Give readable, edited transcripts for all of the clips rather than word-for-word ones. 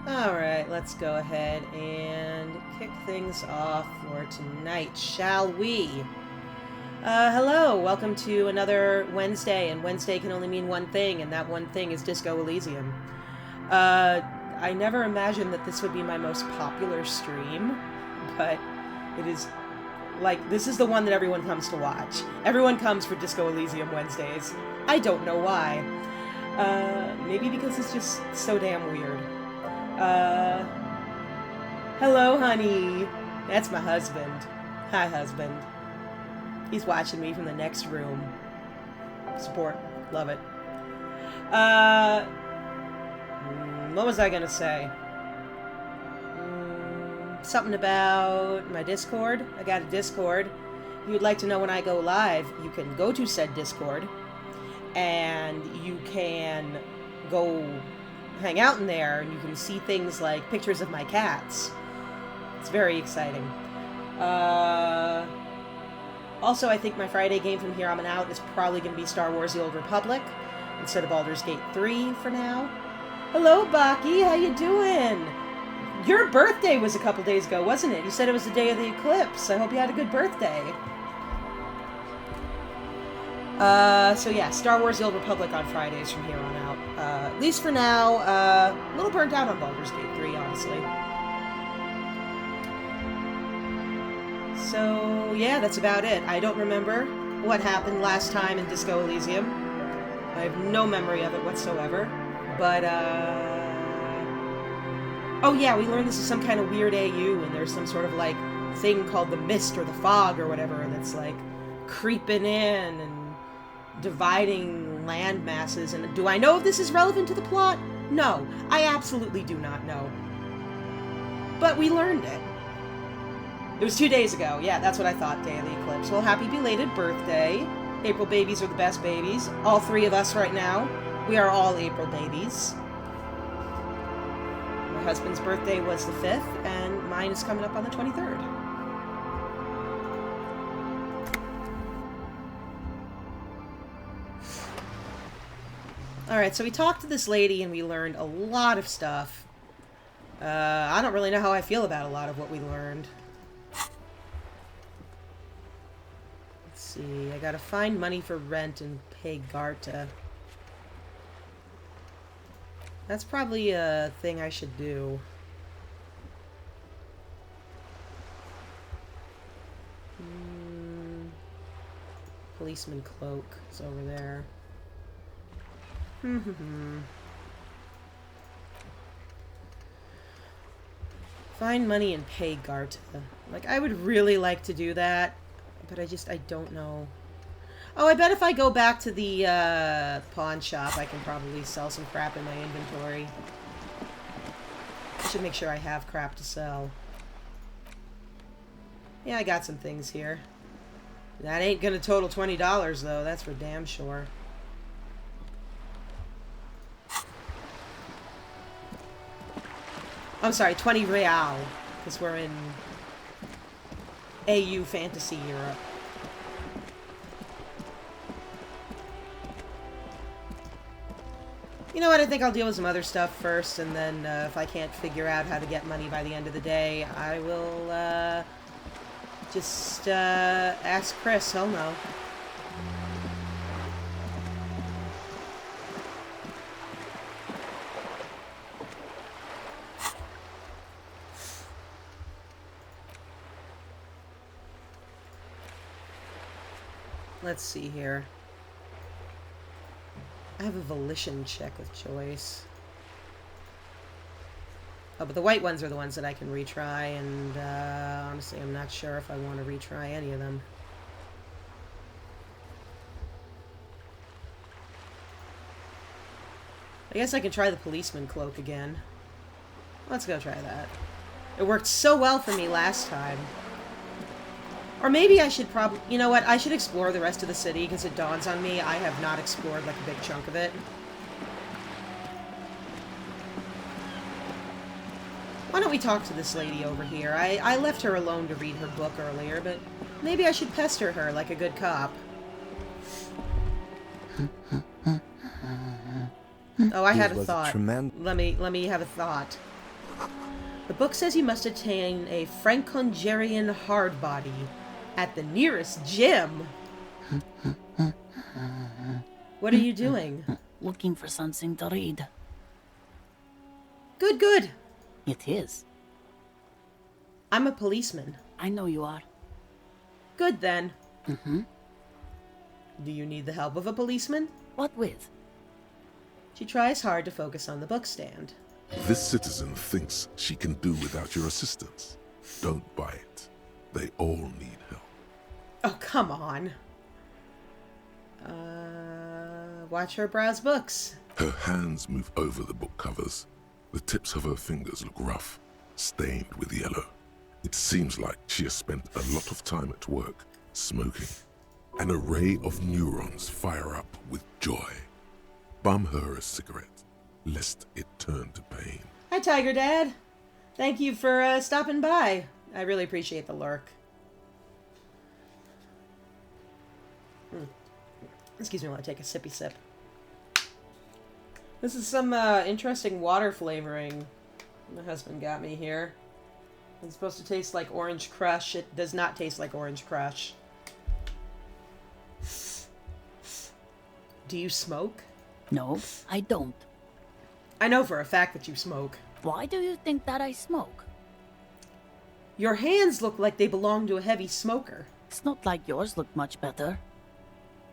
Alright, let's go ahead and kick things off for tonight, shall we? Hello, welcome to another Wednesday, and Wednesday can only mean one thing, and that one thing is Disco Elysium. I never imagined that this would be my most popular stream, but it is, like, this is the one that everyone comes to watch. Everyone comes for Disco Elysium Wednesdays. I don't know why. Maybe because it's just so damn weird. Hello, honey. That's my husband. Hi, husband. He's watching me from the next room. Support. Love it. What was I gonna say? Something about my Discord. I got a Discord. If you would like to know when I go live, you can go to said Discord, and you can go hang out in there, and you can see things like pictures of my cats. It's very exciting. Also, I think my Friday game from here on out is probably going to be Star Wars The Old Republic instead of Baldur's Gate 3 for now. Hello, Baki. How you doing? Your birthday was a couple days ago, wasn't it? You said it was the day of the eclipse. I hope you had a good birthday. So yeah, Star Wars The Old Republic on Fridays from here on out. At least for now, a little burnt out on Baldur's Gate 3, honestly. So, yeah, that's about it. I don't remember what happened last time in Disco Elysium. I have no memory of it whatsoever. But, oh yeah, we learned this is some kind of weird AU, and there's some sort of, like, thing called the mist or the fog or whatever that's, like, creeping in and dividing land masses. And do I know if this is relevant to the plot? No, I absolutely do not know. But we learned it. It was 2 days ago. Yeah, that's what I thought, day of the eclipse. Well, happy belated birthday. April babies are the best babies. All three of us right now. We are all April babies. My husband's birthday was the 5th, and mine is coming up on the 23rd. Alright, so we talked to this lady and we learned a lot of stuff. I don't really know how I feel about a lot of what we learned. Let's see, I gotta find money for rent and pay Garta. That's probably a thing I should do. Policeman cloak is over there. Find money and pay Garta. Like, I would really like to do that, but I don't know. Oh, I bet if I go back to the pawn shop, I can probably sell some crap in my inventory. I should make sure I have crap to sell. Yeah, I got some things here. That ain't gonna total $20, though. That's for damn sure. I'm sorry, 20 real, because we're in AU Fantasy Europe. You know what, I think I'll deal with some other stuff first, and then if I can't figure out how to get money by the end of the day, I will just ask Chris. He'll know. Let's see here. I have a volition check with choice. Oh, but the white ones are the ones that I can retry, and honestly, I'm not sure if I want to retry any of them. I guess I can try the policeman cloak again. Let's go try that. It worked so well for me last time. Or maybe I should probably... You know what? I should explore the rest of the city, because it dawns on me I have not explored, like, a big chunk of it. Why don't we talk to this lady over here? I left her alone to read her book earlier, but maybe I should pester her like a good cop. Oh, I had a thought. Let me have a thought. The book says you must attain a Franco-Hungarian hard body at the nearest gym. What are you doing? Looking for something to read. Good, good. It is. I'm a policeman. I know you are. Good then. Mm-hmm. Do you need the help of a policeman? What with? She tries hard to focus on the bookstand. This citizen thinks she can do without your assistance. Don't buy it. They all need help. Oh, come on. Watch her browse books. Her hands move over the book covers. The tips of her fingers look rough, stained with yellow. It seems like she has spent a lot of time at work, smoking. An array of neurons fire up with joy. Bum her a cigarette, lest it turn to pain. Hi, Tiger Dad. Thank you for stopping by. I really appreciate the lurk. Excuse me while I take a sippy sip. This is some interesting water flavoring my husband got me here. It's supposed to taste like Orange Crush. It does not taste like Orange Crush. Do you smoke? No, I don't. I know for a fact that you smoke. Why do you think that I smoke? Your hands look like they belong to a heavy smoker. It's not like yours look much better.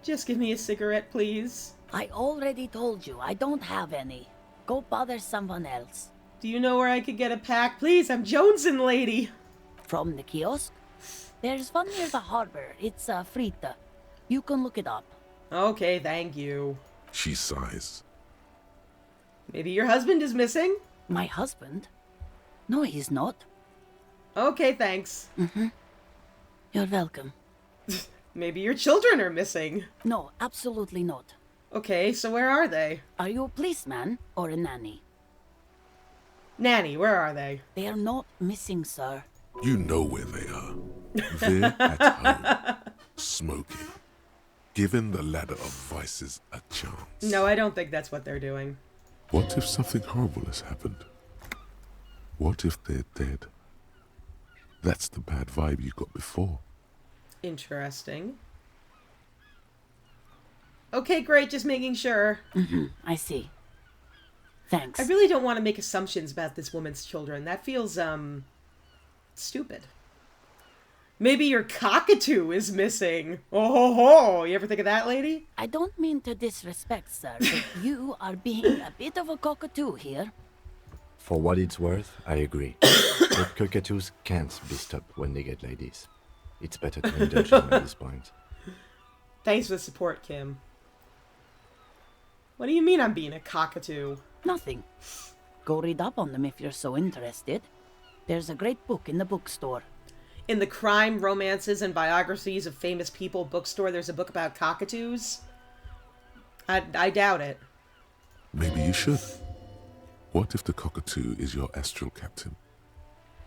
Just give me a cigarette, please. I already told you I don't have any. Go bother someone else. Do you know where I could get a pack? Please, I'm jonesing, lady. From the kiosk? There's one near the harbor. It's Frita. You can look it up. Okay, thank you. She sighs. Maybe your husband is missing? My husband? No, he's not. Okay, thanks. Mm-hmm. You're welcome. Maybe your children are missing. No, absolutely not. Okay, so where are they? Are you a policeman or a nanny? Nanny, where are they? They are not missing, sir. You know where they are. They're at home, smoking, giving the ladder of vices a chance. No, I don't think that's what they're doing. What if something horrible has happened? What if they're dead? That's the bad vibe you got before. Interesting. Okay, great, just making sure. Mm-hmm, I see. Thanks. I really don't want to make assumptions about this woman's children. That feels, stupid. Maybe your cockatoo is missing. Oh ho ho! You ever think of that, lady? I don't mean to disrespect, sir, but you are being a bit of a cockatoo here. For what it's worth, I agree. But cockatoos can't be stopped when they get like this. It's better to indulge them at this point. Thanks for the support, Kim. What do you mean I'm being a cockatoo? Nothing. Go read up on them if you're so interested. There's a great book in the bookstore. In the crime, romances, and biographies of famous people bookstore, there's a book about cockatoos? I doubt it. Maybe you should. What if the cockatoo is your astral captain?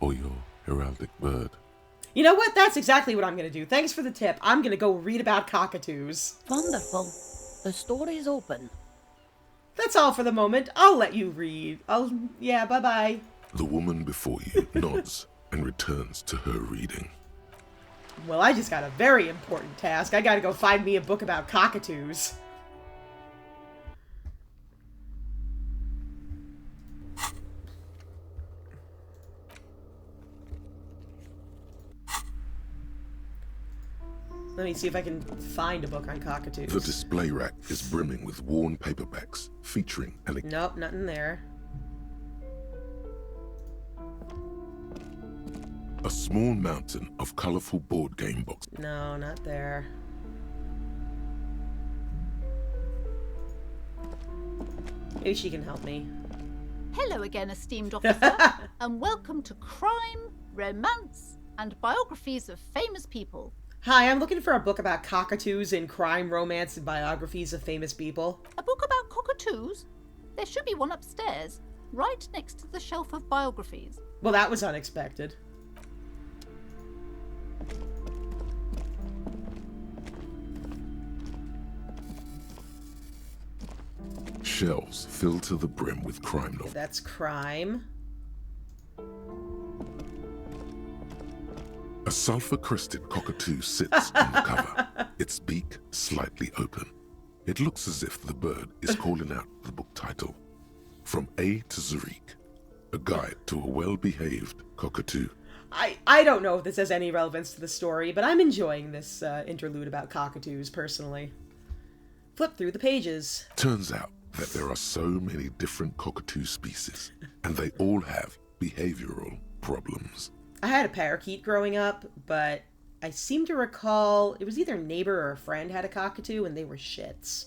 Or your heraldic bird? You know what? That's exactly what I'm going to do. Thanks for the tip. I'm going to go read about cockatoos. Wonderful. The store is open. That's all for the moment. I'll let you read. Yeah, bye-bye. The woman before you nods and returns to her reading. Well, I just got a very important task. I gotta go find me a book about cockatoos. Let me see if I can find a book on cockatoos. The display rack is brimming with worn paperbacks featuring Nope, nothing there. a small mountain of colorful board game boxes. No, not there. Maybe she can help me. Hello again, esteemed officer, and welcome to Crime, Romance, and Biographies of Famous People. Hi, I'm looking for a book about cockatoos in crime, romance, and biographies of famous people. A book about cockatoos? There should be one upstairs, right next to the shelf of biographies. Well, that was unexpected. Shelves filled to the brim with crime novels. That's crime. A sulfur-crested cockatoo sits on the cover, its beak slightly open. It looks as if the bird is calling out the book title, From A to Zurich, a guide to a well-behaved cockatoo. I don't know if this has any relevance to the story, but I'm enjoying this interlude about cockatoos, personally. Flip through the pages. Turns out that there are so many different cockatoo species, and they all have behavioral problems. I had a parakeet growing up, but I seem to recall it was either a neighbor or a friend had a cockatoo, and they were shits.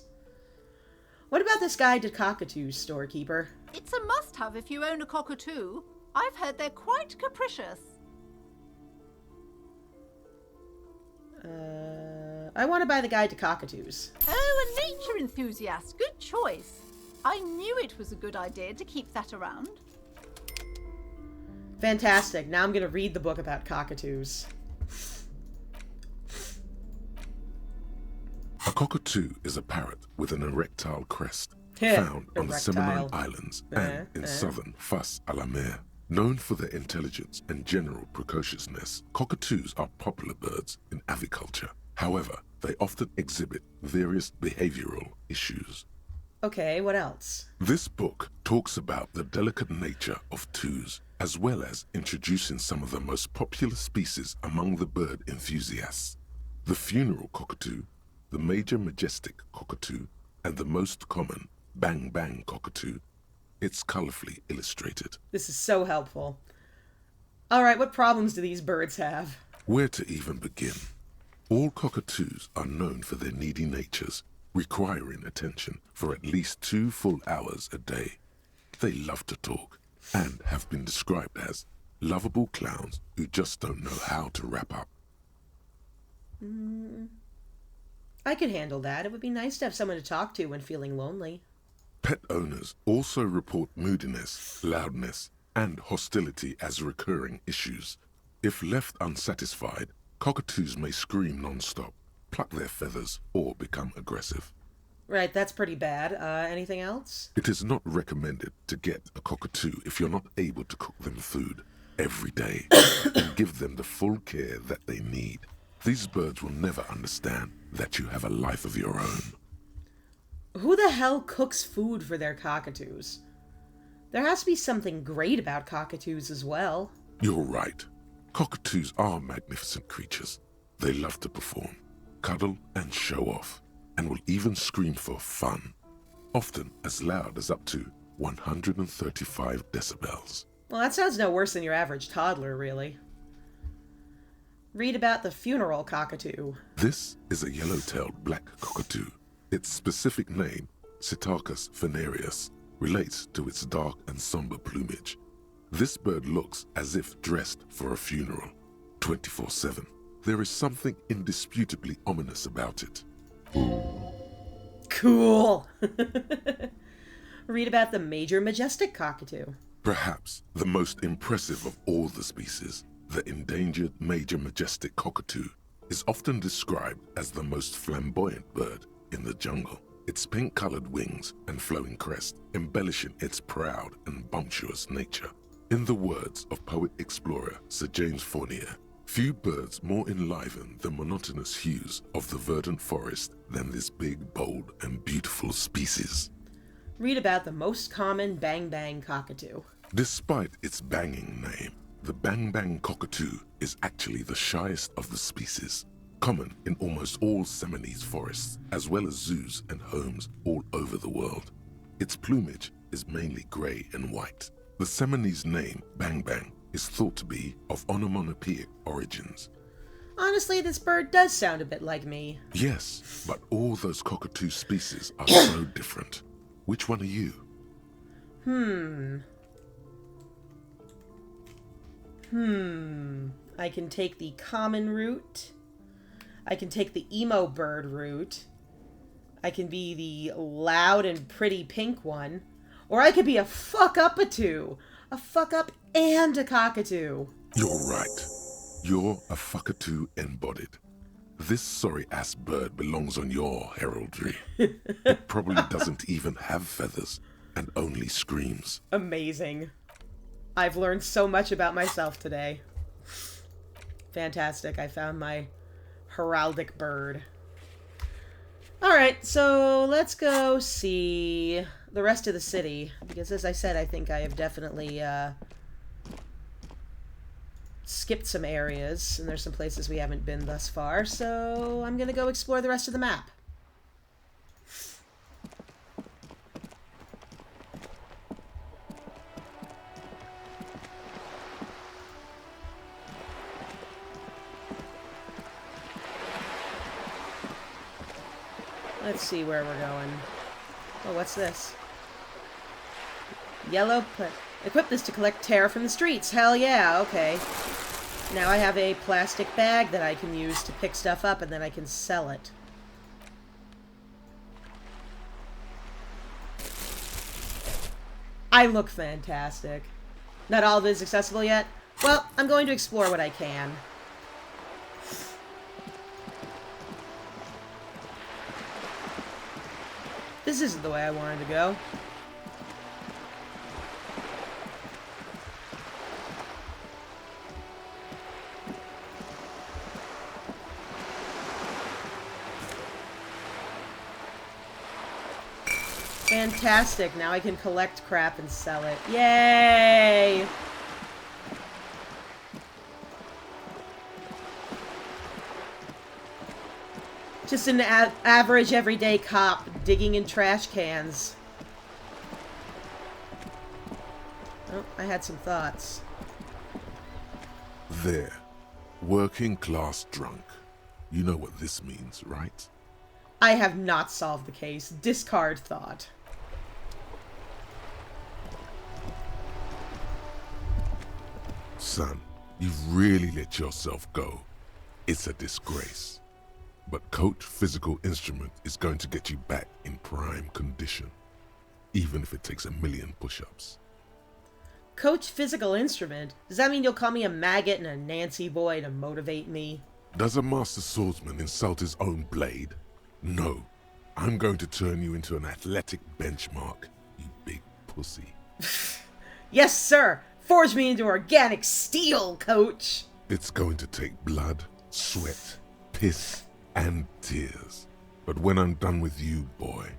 What about this guide to cockatoos, storekeeper? It's a must-have if you own a cockatoo. I've heard they're quite capricious. I want to buy the guide to cockatoos. Oh, a nature enthusiast. Good choice. I knew it was a good idea to keep that around. Fantastic. Now I'm going to read the book about cockatoos. A cockatoo is a parrot with an erectile crest, Yeah, found on the erectile. Seminole Islands and in southern Fas a la Mer. Known for their intelligence and general precociousness, cockatoos are popular birds in aviculture. However, they often exhibit various behavioral issues. Okay, what else? This book talks about the delicate nature of toos, as well as introducing some of the most popular species among the bird enthusiasts. The funeral cockatoo, the major majestic cockatoo, and the most common bang bang cockatoo. It's colorfully illustrated. This is so helpful. Alright, what problems do these birds have? Where to even begin? All cockatoos are known for their needy natures, requiring attention for at least 2 full hours a day. They love to talk, and have been described as lovable clowns who just don't know how to wrap up. I could handle that. It would be nice to have someone to talk to when feeling lonely. Pet owners also report moodiness, loudness, and hostility as recurring issues. If left unsatisfied, cockatoos may scream non-stop, pluck their feathers, or become aggressive. Right, that's pretty bad. Anything else? It is not recommended to get a cockatoo if you're not able to cook them food every day and give them the full care that they need. These birds will never understand that you have a life of your own. Who the hell cooks food for their cockatoos? There has to be something great about cockatoos as well. You're right. Cockatoos are magnificent creatures. They love to perform, cuddle, and show off, and will even scream for fun, often as loud as up to 135 decibels. Well, that sounds no worse than your average toddler, really. Read about the funeral cockatoo. This is a yellow-tailed black cockatoo. Its specific name, Psittacus venereus, relates to its dark and somber plumage. This bird looks as if dressed for a funeral, 24/7. There is something indisputably ominous about it. Cool! Read about the major majestic cockatoo. Perhaps the most impressive of all the species, the endangered major majestic cockatoo, is often described as the most flamboyant bird in the jungle. Its pink-colored wings and flowing crest embellishing its proud and bumptious nature. In the words of poet-explorer Sir James Fournier, few birds more enliven the monotonous hues of the verdant forest than this big, bold, and beautiful species. Read about the most common bang bang cockatoo. Despite its banging name, the bang bang cockatoo is actually the shyest of the species. Common in almost all Seminoles forests, as well as zoos and homes all over the world. Its plumage is mainly grey and white. The Seminoles name, bang bang, is thought to be of onomatopoeic origins. Honestly, this bird does sound a bit like me. Yes, but all those cockatoo species are so different. Which one are you? I can take the common route. I can take the emo bird route. I can be the loud and pretty pink one. Or I could be a fuck-up-a-two. A fuck-up and a cockatoo. You're right. You're a fuckatoo embodied. This sorry-ass bird belongs on your heraldry. It probably doesn't even have feathers and only screams. Amazing. I've learned so much about myself today. Fantastic. I found my heraldic bird. Alright, so let's go see the rest of the city. Because as I said, I think I have definitely skipped some areas. And there's some places we haven't been thus far. So I'm going to go explore the rest of the map. Let's see where we're going. Oh, what's this? Yellow equip this to collect tear from the streets. Hell yeah, okay. Now I have a plastic bag that I can use to pick stuff up and then I can sell it. I look fantastic. Not all of it is accessible yet? Well, I'm going to explore what I can. This isn't the way I wanted to go. Fantastic. Now I can collect crap and sell it. Yay! Just an average everyday cop digging in trash cans. Oh, I had some thoughts. There. Working class drunk. You know what this means, right? I have not solved the case. Discard thought. Son, you've really let yourself go. It's a disgrace. But Coach Physical Instrument is going to get you back in prime condition. Even if it takes 1,000,000 push-ups. Coach Physical Instrument? Does that mean you'll call me a maggot and a Nancy boy to motivate me? Does a master swordsman insult his own blade? No. I'm going to turn you into an athletic benchmark, you big pussy. Yes, sir! Forge me into organic steel, Coach! It's going to take blood, sweat, piss, and tears. But when I'm done with you, boy,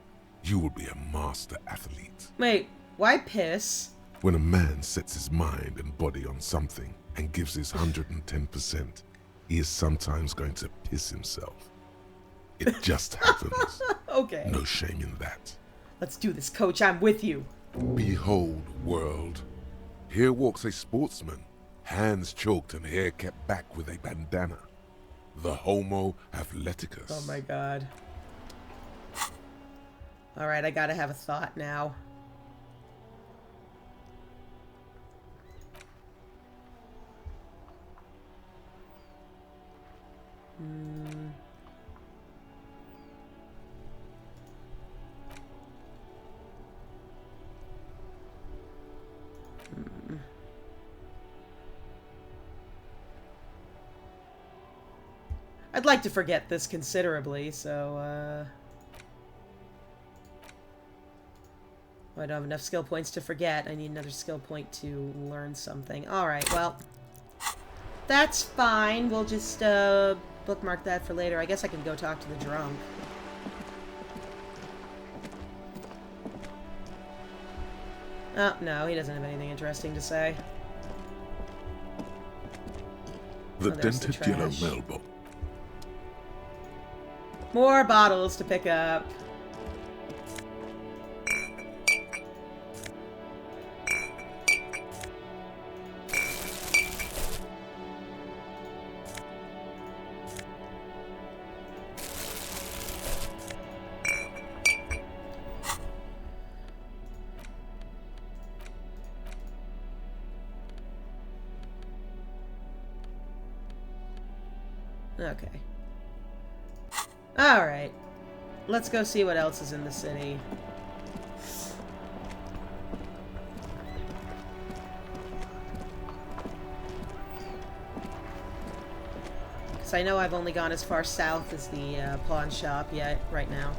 you will be a master athlete. Wait, why piss? When a man sets his mind and body on something and gives his 110%, he is sometimes going to piss himself. It just happens. Okay. No shame in that. Let's do this, Coach. I'm with you. Behold, world. Here walks a sportsman, hands choked and hair kept back with a bandana. The Homo Athleticus. Oh my god. Alright, I gotta have a thought now. I'd like to forget this considerably, so, I don't have enough skill points to forget. I need another skill point to learn something. Alright, well, that's fine. We'll just, bookmark that for later. I guess I can go talk to the drunk. Oh, no, he doesn't have anything interesting to say. The there's the dented yellow trash. mailbox. More bottles to pick up. Okay. Alright. Let's go see what else is in the city. Because I know I've only gone as far south as the pawn shop yet, right now.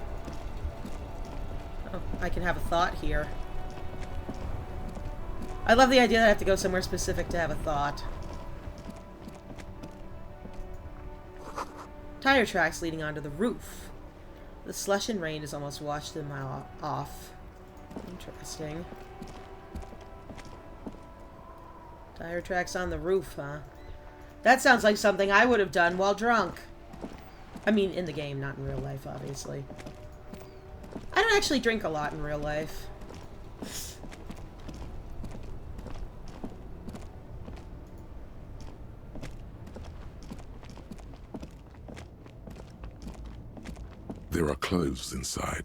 Oh, I can have a thought here. I love the idea that I have to go somewhere specific to have a thought. Tire tracks leading onto the roof. The slush and rain has almost washed them off. Interesting. Tire tracks on the roof, huh? That sounds like something I would have done while drunk. I mean, in the game, not in real life, obviously. I don't actually drink a lot in real life. There are clothes inside.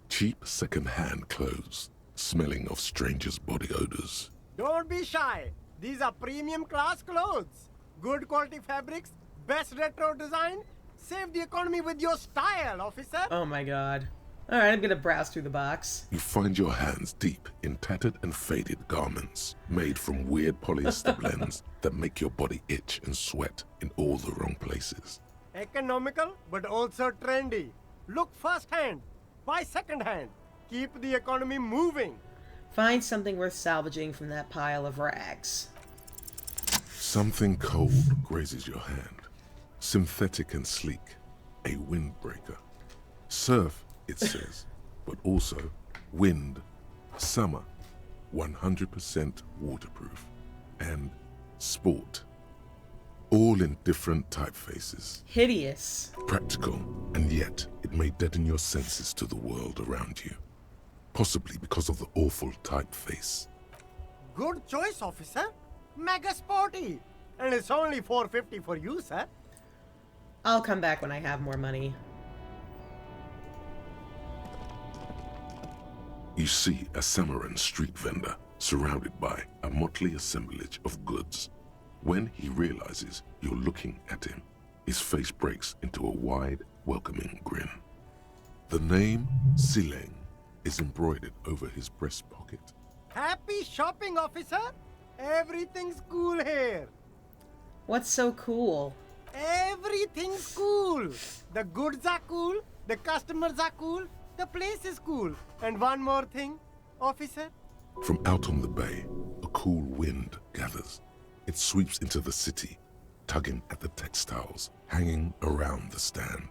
Cheap second-hand clothes, smelling of strangers' body odors. Don't be shy. These are premium class clothes. Good quality fabrics, best retro design. Save the economy with your style, officer. Oh my god. Alright, I'm gonna browse through the box. You find your hands deep in tattered and faded garments made from weird polyester blends that make your body itch and sweat in all the wrong places. Economical, but also trendy. Look first-hand, buy second-hand. Keep the economy moving. Find something worth salvaging from that pile of rags. Something cold grazes your hand. Synthetic and sleek. A windbreaker. Surf, it says, but also wind, summer, 100% waterproof, and sport. All in different typefaces. Hideous. Practical, and yet it may deaden your senses to the world around you. Possibly because of the awful typeface. Good choice, officer. Mega sporty. And it's only $4.50 for you, sir. I'll come back when I have more money. You see a Samaran street vendor surrounded by a motley assemblage of goods. When he realizes you're looking at him, his face breaks into a wide, welcoming grin. The name Sileng is embroidered over his breast pocket. Happy shopping, officer. Everything's cool here. What's so cool? Everything's cool. The goods are cool, the customers are cool, the place is cool. And one more thing, officer. From out on the bay, a cool wind gathers. It sweeps into the city, tugging at the textiles hanging around the stand.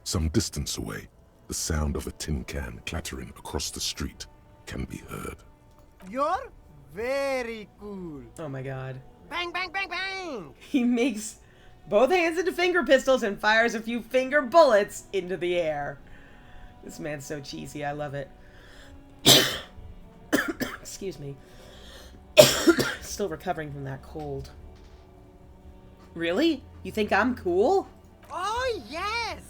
Some distance away, the sound of a tin can clattering across the street can be heard. You're very cool. Oh my god. Bang, bang, bang, bang. He makes both hands into finger pistols and fires a few finger bullets into the air. This man's so cheesy, I love it. Excuse me. Still recovering from that cold. Really? You think I'm cool? Oh, yes.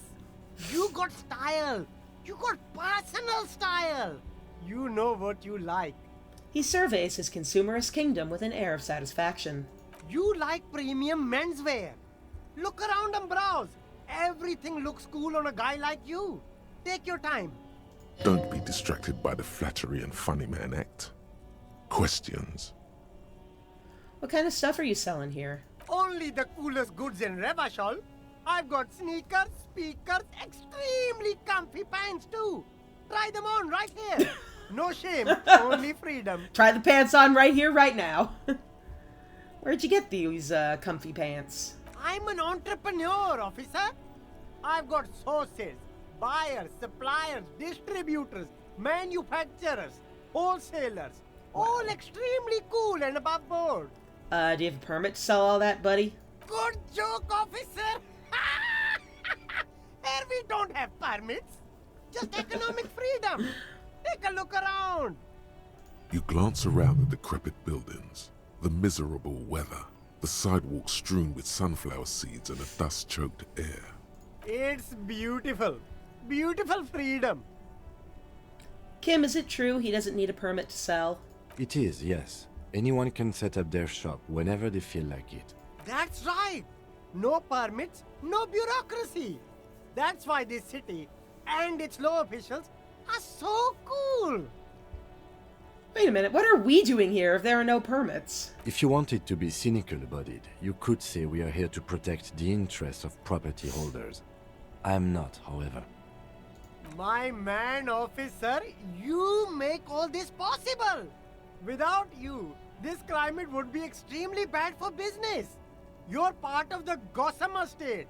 You got style. You got personal style. You know what you like. He surveys his consumerist kingdom with an air of satisfaction. You like premium menswear. Look around and browse. Everything looks cool on a guy like you. Take your time. Don't be distracted by the flattery and funny man act. Questions. What kind of stuff are you selling here? Only the coolest goods in Revachol. I've got sneakers, speakers, extremely comfy pants too. Try them on right here. No shame, only freedom. Try the pants on right here, right now. Where'd you get these comfy pants? I'm an entrepreneur, officer. I've got sources, buyers, suppliers, distributors, manufacturers, wholesalers, all extremely cool and above board. Do you have a permit to sell all that, buddy? Good joke, officer. Here we don't have permits, just economic freedom. Take a look around. You glance around the decrepit buildings, the miserable weather, the sidewalks strewn with sunflower seeds and a dust-choked air. It's beautiful. Beautiful freedom. Kim, is it true he doesn't need a permit to sell? It is, yes. Anyone can set up their shop whenever they feel like it. That's right. No permits, no bureaucracy. That's why this city and its law officials are so cool. Wait a minute, what are we doing here if there are no permits? If you wanted to be cynical about it, you could say we are here to protect the interests of property holders. I am not, however. My man, officer, you make all this possible. Without you, this climate would be extremely bad for business. You're part of the Gossamer State.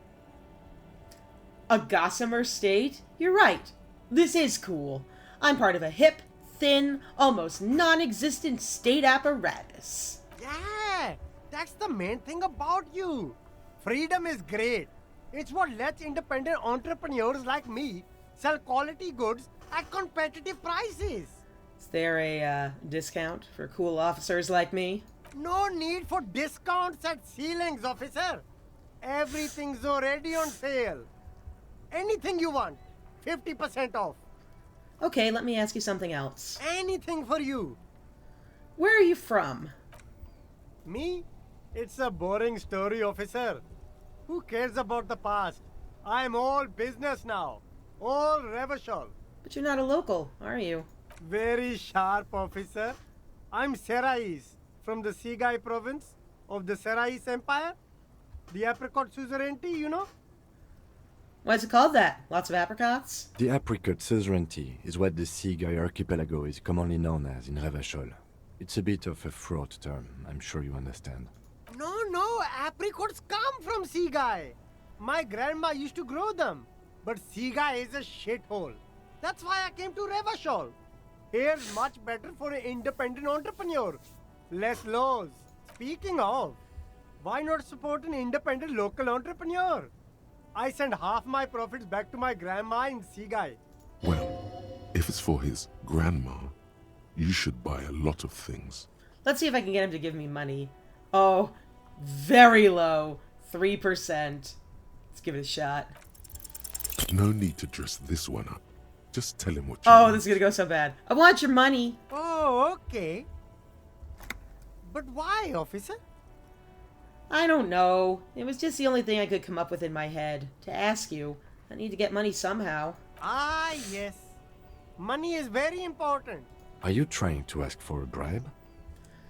A gossamer state? You're right. This is cool. I'm part of a hip, thin, almost non-existent state apparatus. Yeah, that's the main thing about you. Freedom is great. It's what lets independent entrepreneurs like me sell quality goods at competitive prices. Is there a discount for cool officers like me? No need for discounts at ceilings, officer. Everything's already on sale. Anything you want, 50% off. Okay, let me ask you something else. Anything for you. Where are you from? Me? It's a boring story, officer. Who cares about the past? I'm all business now. All Revachol. But you're not a local, are you? Very sharp, officer. I'm Serais, from the Sigai province of the Serais Empire. The apricot suzerainty, you know? Why's it called that? Lots of apricots? The apricot suzerainty is what the Sigai archipelago is commonly known as in Revachol. It's a bit of a fraught term, I'm sure you understand. No, apricots come from Sigai. My grandma used to grow them. But Sigai is a shithole. That's why I came to Revachol. Here's much better for an independent entrepreneur. Less laws. Speaking of, why not support an independent local entrepreneur? I send half my profits back to my grandma in Sigai. Well, if it's for his grandma, you should buy a lot of things. Let's see if I can get him to give me money. Oh, very low. 3%. Let's give it a shot. No need to dress this one up. Just tell him what you Oh, want. this is gonna go so bad. I want your money. Oh, okay. But why, officer? I don't know. It was just the only thing I could come up with in my head. To ask you. I need to get money somehow. Ah, yes. Money is very important. Are you trying to ask for a bribe?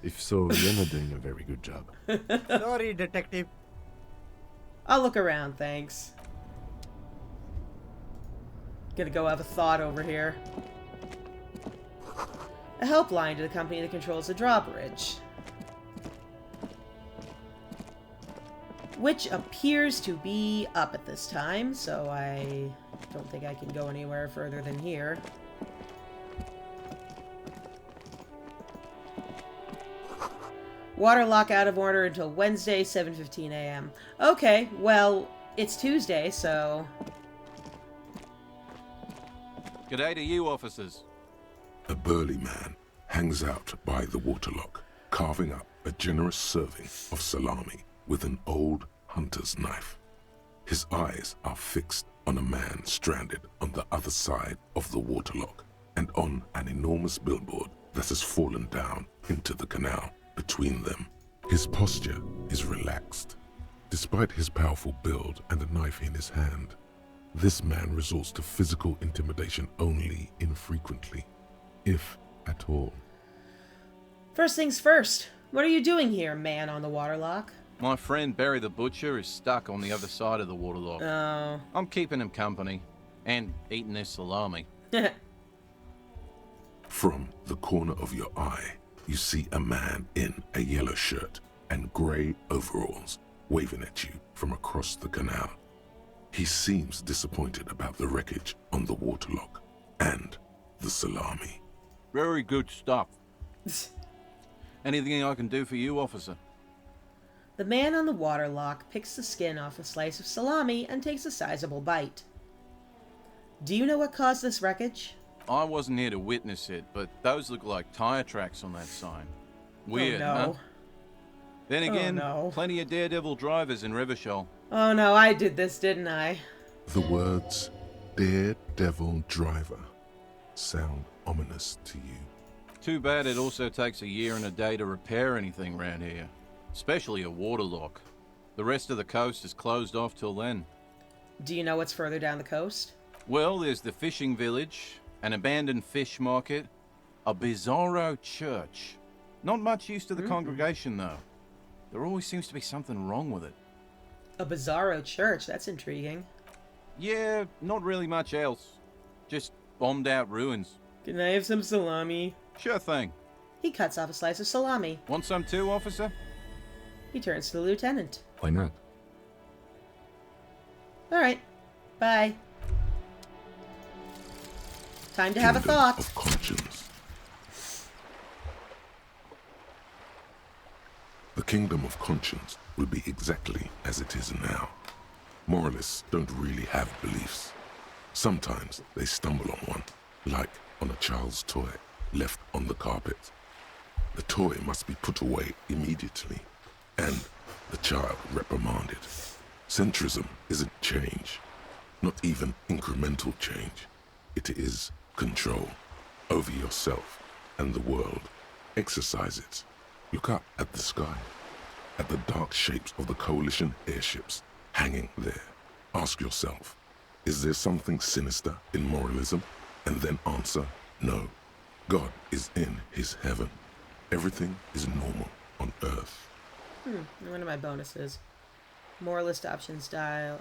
If so, you're not doing a very good job. Sorry, detective. I'll look around, thanks. Gonna go have a thought over here. A helpline to the company that controls the drawbridge. Which appears to be up at this time, so I don't think I can go anywhere further than here. Water lock out of order until Wednesday, 7:15 a.m. Okay, well, it's Tuesday, so... G'day to you, officers. A burly man hangs out by the waterlock, carving up a generous serving of salami with an old hunter's knife. His eyes are fixed on a man stranded on the other side of the waterlock and on an enormous billboard that has fallen down into the canal between them. His posture is relaxed. Despite his powerful build and a knife in his hand, this man resorts to physical intimidation only infrequently, if at all. First things first. What are you doing here, man on the waterlock? My friend Barry the Butcher is stuck on the other side of the waterlock. Oh. I'm keeping him company and eating his salami. From the corner of your eye, you see a man in a yellow shirt and grey overalls waving at you from across the canal. He seems disappointed about the wreckage on the waterlock and the salami. Very good stuff. Anything I can do for you, officer? The man on the waterlock picks the skin off a slice of salami and takes a sizable bite. Do you know what caused this wreckage? I wasn't here to witness it, but those look like tire tracks on that sign. Weird, oh, no. huh? Then again, no. plenty of daredevil drivers in Revachol. Oh no, I did this, didn't I? The words daredevil driver sound ominous to you. Too bad it also takes a year and a day to repair anything around here. Especially a waterlock. The rest of the coast is closed off till then. Do you know what's further down the coast? Well, there's the fishing village, an abandoned fish market, a bizarro church. Not much use to the congregation, though. There always seems to be something wrong with it. A bizarro church, that's intriguing. Yeah, not really much else. Just bombed out ruins. Can I have some salami? Sure thing. He cuts off a slice of salami. Want some too, officer? He turns to the lieutenant. Why not? Alright. Bye. Time to have a Kingdom thought. of conscience. The kingdom of conscience will be exactly as it is now. Moralists don't really have beliefs. Sometimes they stumble on one, like on a child's toy left on the carpet. The toy must be put away immediately, and the child reprimanded. Centrism isn't change, not even incremental change. It is control over yourself and the world. Exercise it. Look up at the sky, at the dark shapes of the coalition airships hanging there. Ask yourself, is there something sinister in moralism? And then answer, no. God is in his heaven. Everything is normal on earth. One of my bonuses. Moralist options, dialogue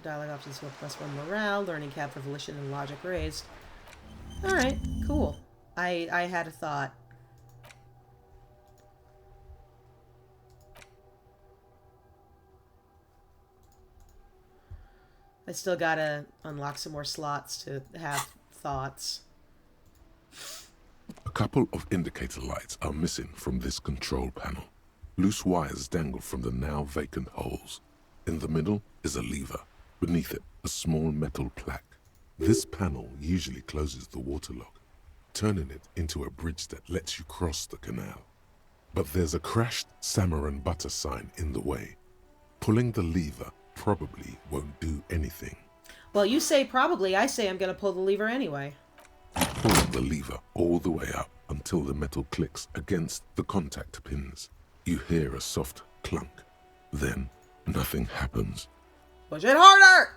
options with +1 morale, learning cap for volition and logic raised. Alright, cool. I had a thought. I still gotta unlock some more slots to have thoughts. A couple of indicator lights are missing from this control panel. Loose wires dangle from the now vacant holes. In the middle is a lever. Beneath it, a small metal plaque. This panel usually closes the waterlock, turning it into a bridge that lets you cross the canal. But there's a crashed salmon and butter sign in the way. Pulling the lever probably won't do anything. Well, you say probably, I say I'm gonna pull the lever anyway. Pull the lever all the way up until the metal clicks against the contact pins. You hear a soft clunk. Then, nothing happens. Push it harder!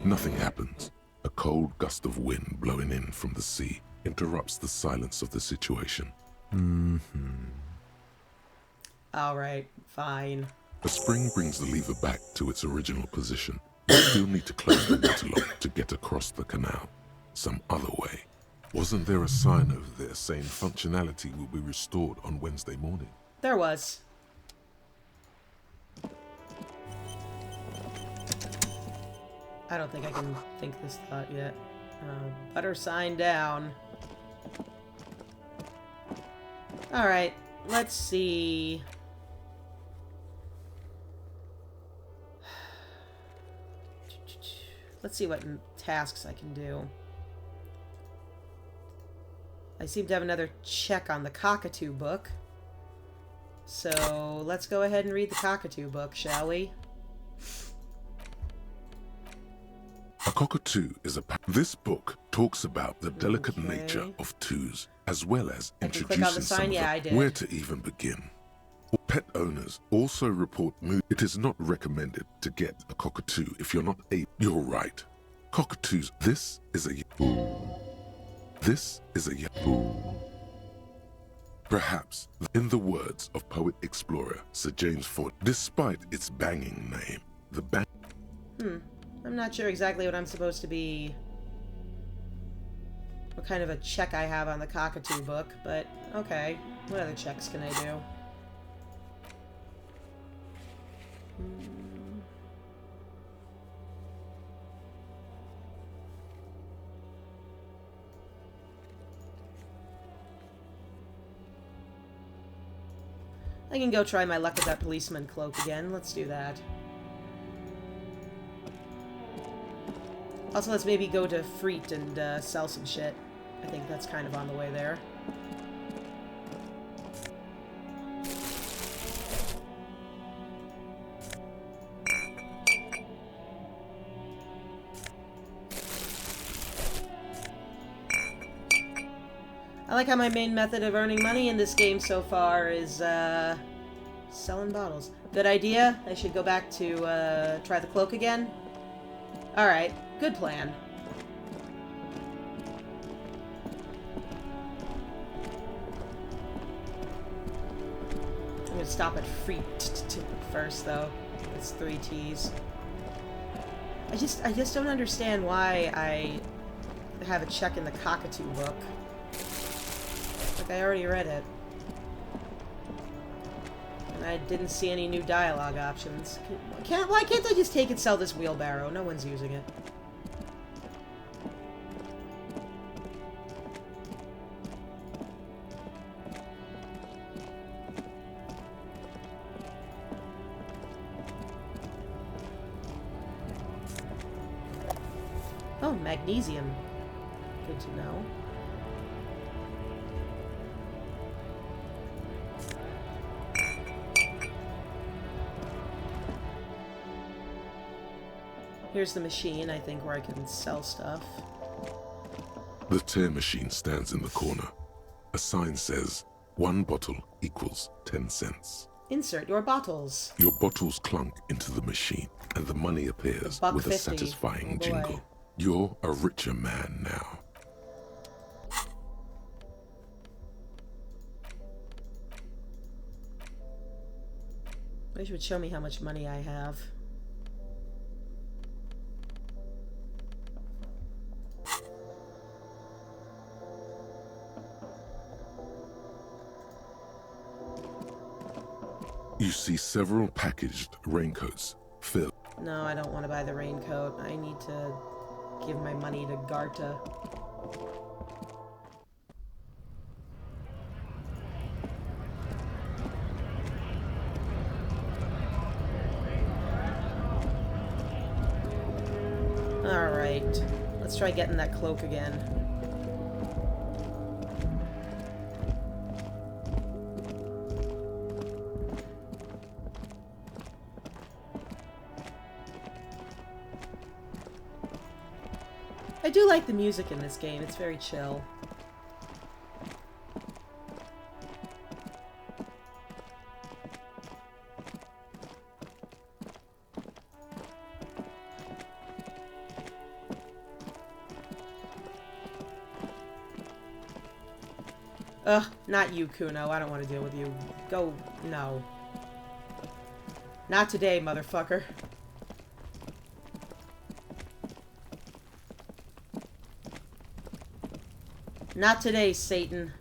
Nothing happens. A cold gust of wind blowing in from the sea interrupts the silence of the situation. Alright, fine. A spring brings the lever back to its original position. You still need to close the waterlock to get across the canal. Some other way. Wasn't there a sign over there saying functionality will be restored on Wednesday morning? There was. I don't think I can think this thought yet. Butter sign down. Alright, let's see. Let's see what tasks I can do. I seem to have another check on the cockatoo book. So let's go ahead and read the cockatoo book, shall we? A cockatoo is a... This book talks about the delicate Okay. nature of twos, as well as I can click introducing on the sign? some of Yeah, I them. did. Where to even begin. Pet owners also report mood. It is not recommended to get a cockatoo if you're not able. You're right. Cockatoos. This is a... This is a... Perhaps, in the words of poet-explorer Sir James Ford, despite its banging name, the bang... I'm not sure exactly what I'm supposed to be... What kind of a check I have on the cockatoo book, but okay. What other checks can I do? I can go try my luck with that policeman cloak again. Let's do that. Also, let's maybe go to Freet and sell some shit. I think that's kind of on the way there. I like how my main method of earning money in this game so far is, selling bottles. Good idea. I should go back to, try the cloak again. Alright, good plan. I'm gonna stop at Freet first, though. It's 3 T's. I just don't understand why I have a check in the cockatoo book. Like, I already read it. I didn't see any new dialogue options. Why can't I just take and sell this wheelbarrow? No one's using it. Oh, magnesium. Good to know. Here's the machine, I think, where I can sell stuff. The tear machine stands in the corner. A sign says, 1 bottle equals 10 cents. Insert your bottles. Your bottles clunk into the machine, and the money appears with a $1.50. satisfying Oh, boy. jingle. You're a richer man now. I wish it would show me how much money I have. You see several packaged raincoats filled. No, I don't want to buy the raincoat. I need to give my money to Garta. Alright. Let's try getting that cloak again. I do like the music in this game. It's very chill. Ugh, not you, Kuno. I don't want to deal with you. Go, no. Not today, motherfucker. Not today, Satan.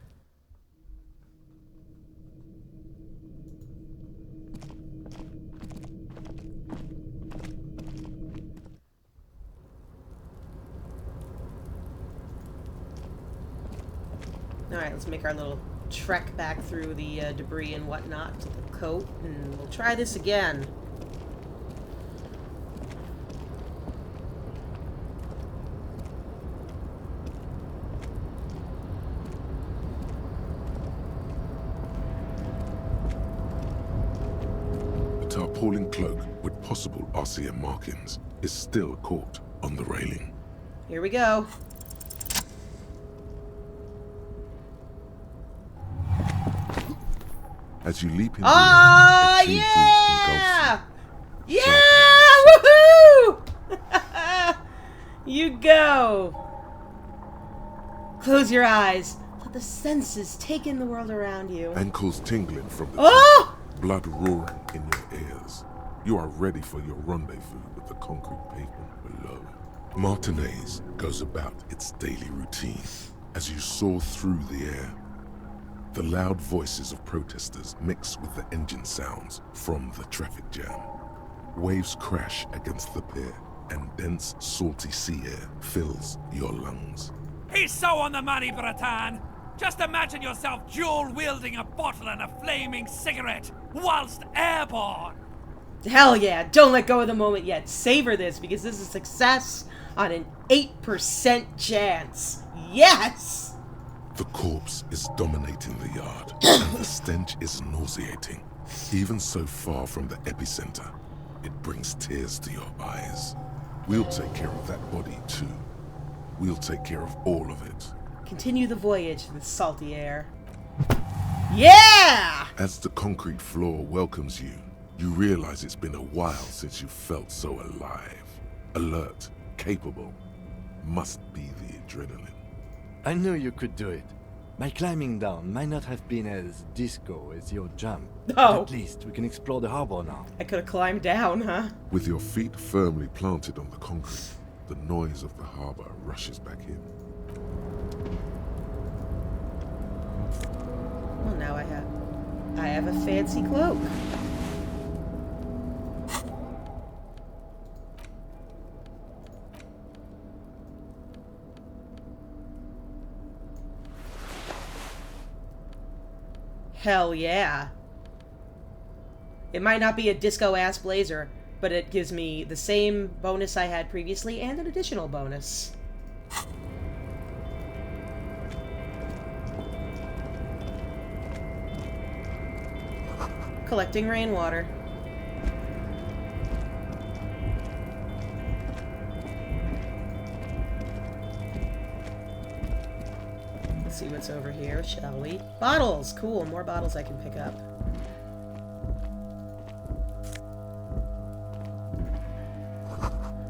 Alright, let's make our little trek back through the debris and whatnot to the coat, and we'll try this again. A tarpaulin cloak with possible RCM markings is still caught on the railing. Here we go. As you leap into Oh, the air, a chill breeze engulfs you. yeah! Woohoo! You go. Close your eyes. Let the senses take in the world around you. Ankles tingling from the Oh! top, blood roaring in your ears. You are ready for your rendezvous with the concrete pavement below. Martinez goes about its daily routine as you soar through the air. The loud voices of protesters mix with the engine sounds from the traffic jam. Waves crash against the pier, and dense, salty sea air fills your lungs. He's so on the money, Bratan! Just imagine yourself dual-wielding a bottle and a flaming cigarette whilst airborne! Hell yeah, don't let go of the moment yet. Savor this, because this is success on an 8% chance. Yes! The corpse is dominating the yard, and the stench is nauseating. Even so far from the epicenter, it brings tears to your eyes. We'll take care of that body too. We'll take care of all of it. Continue the voyage through the salty air. Yeah! As the concrete floor welcomes you, you realize it's been a while since you felt so alive. Alert, capable. Must be the adrenaline. I knew you could do it. My climbing down might not have been as disco as your jump. No. But at least we can explore the harbor now. I could have climbed down, huh? With your feet firmly planted on the concrete, the noise of the harbor rushes back in. Well, now I have. I have a fancy cloak. Hell yeah. It might not be a disco-ass blazer, but it gives me the same bonus I had previously and an additional bonus. Collecting rainwater. Let's see what's over here, shall we? Bottles! Cool, more bottles I can pick up.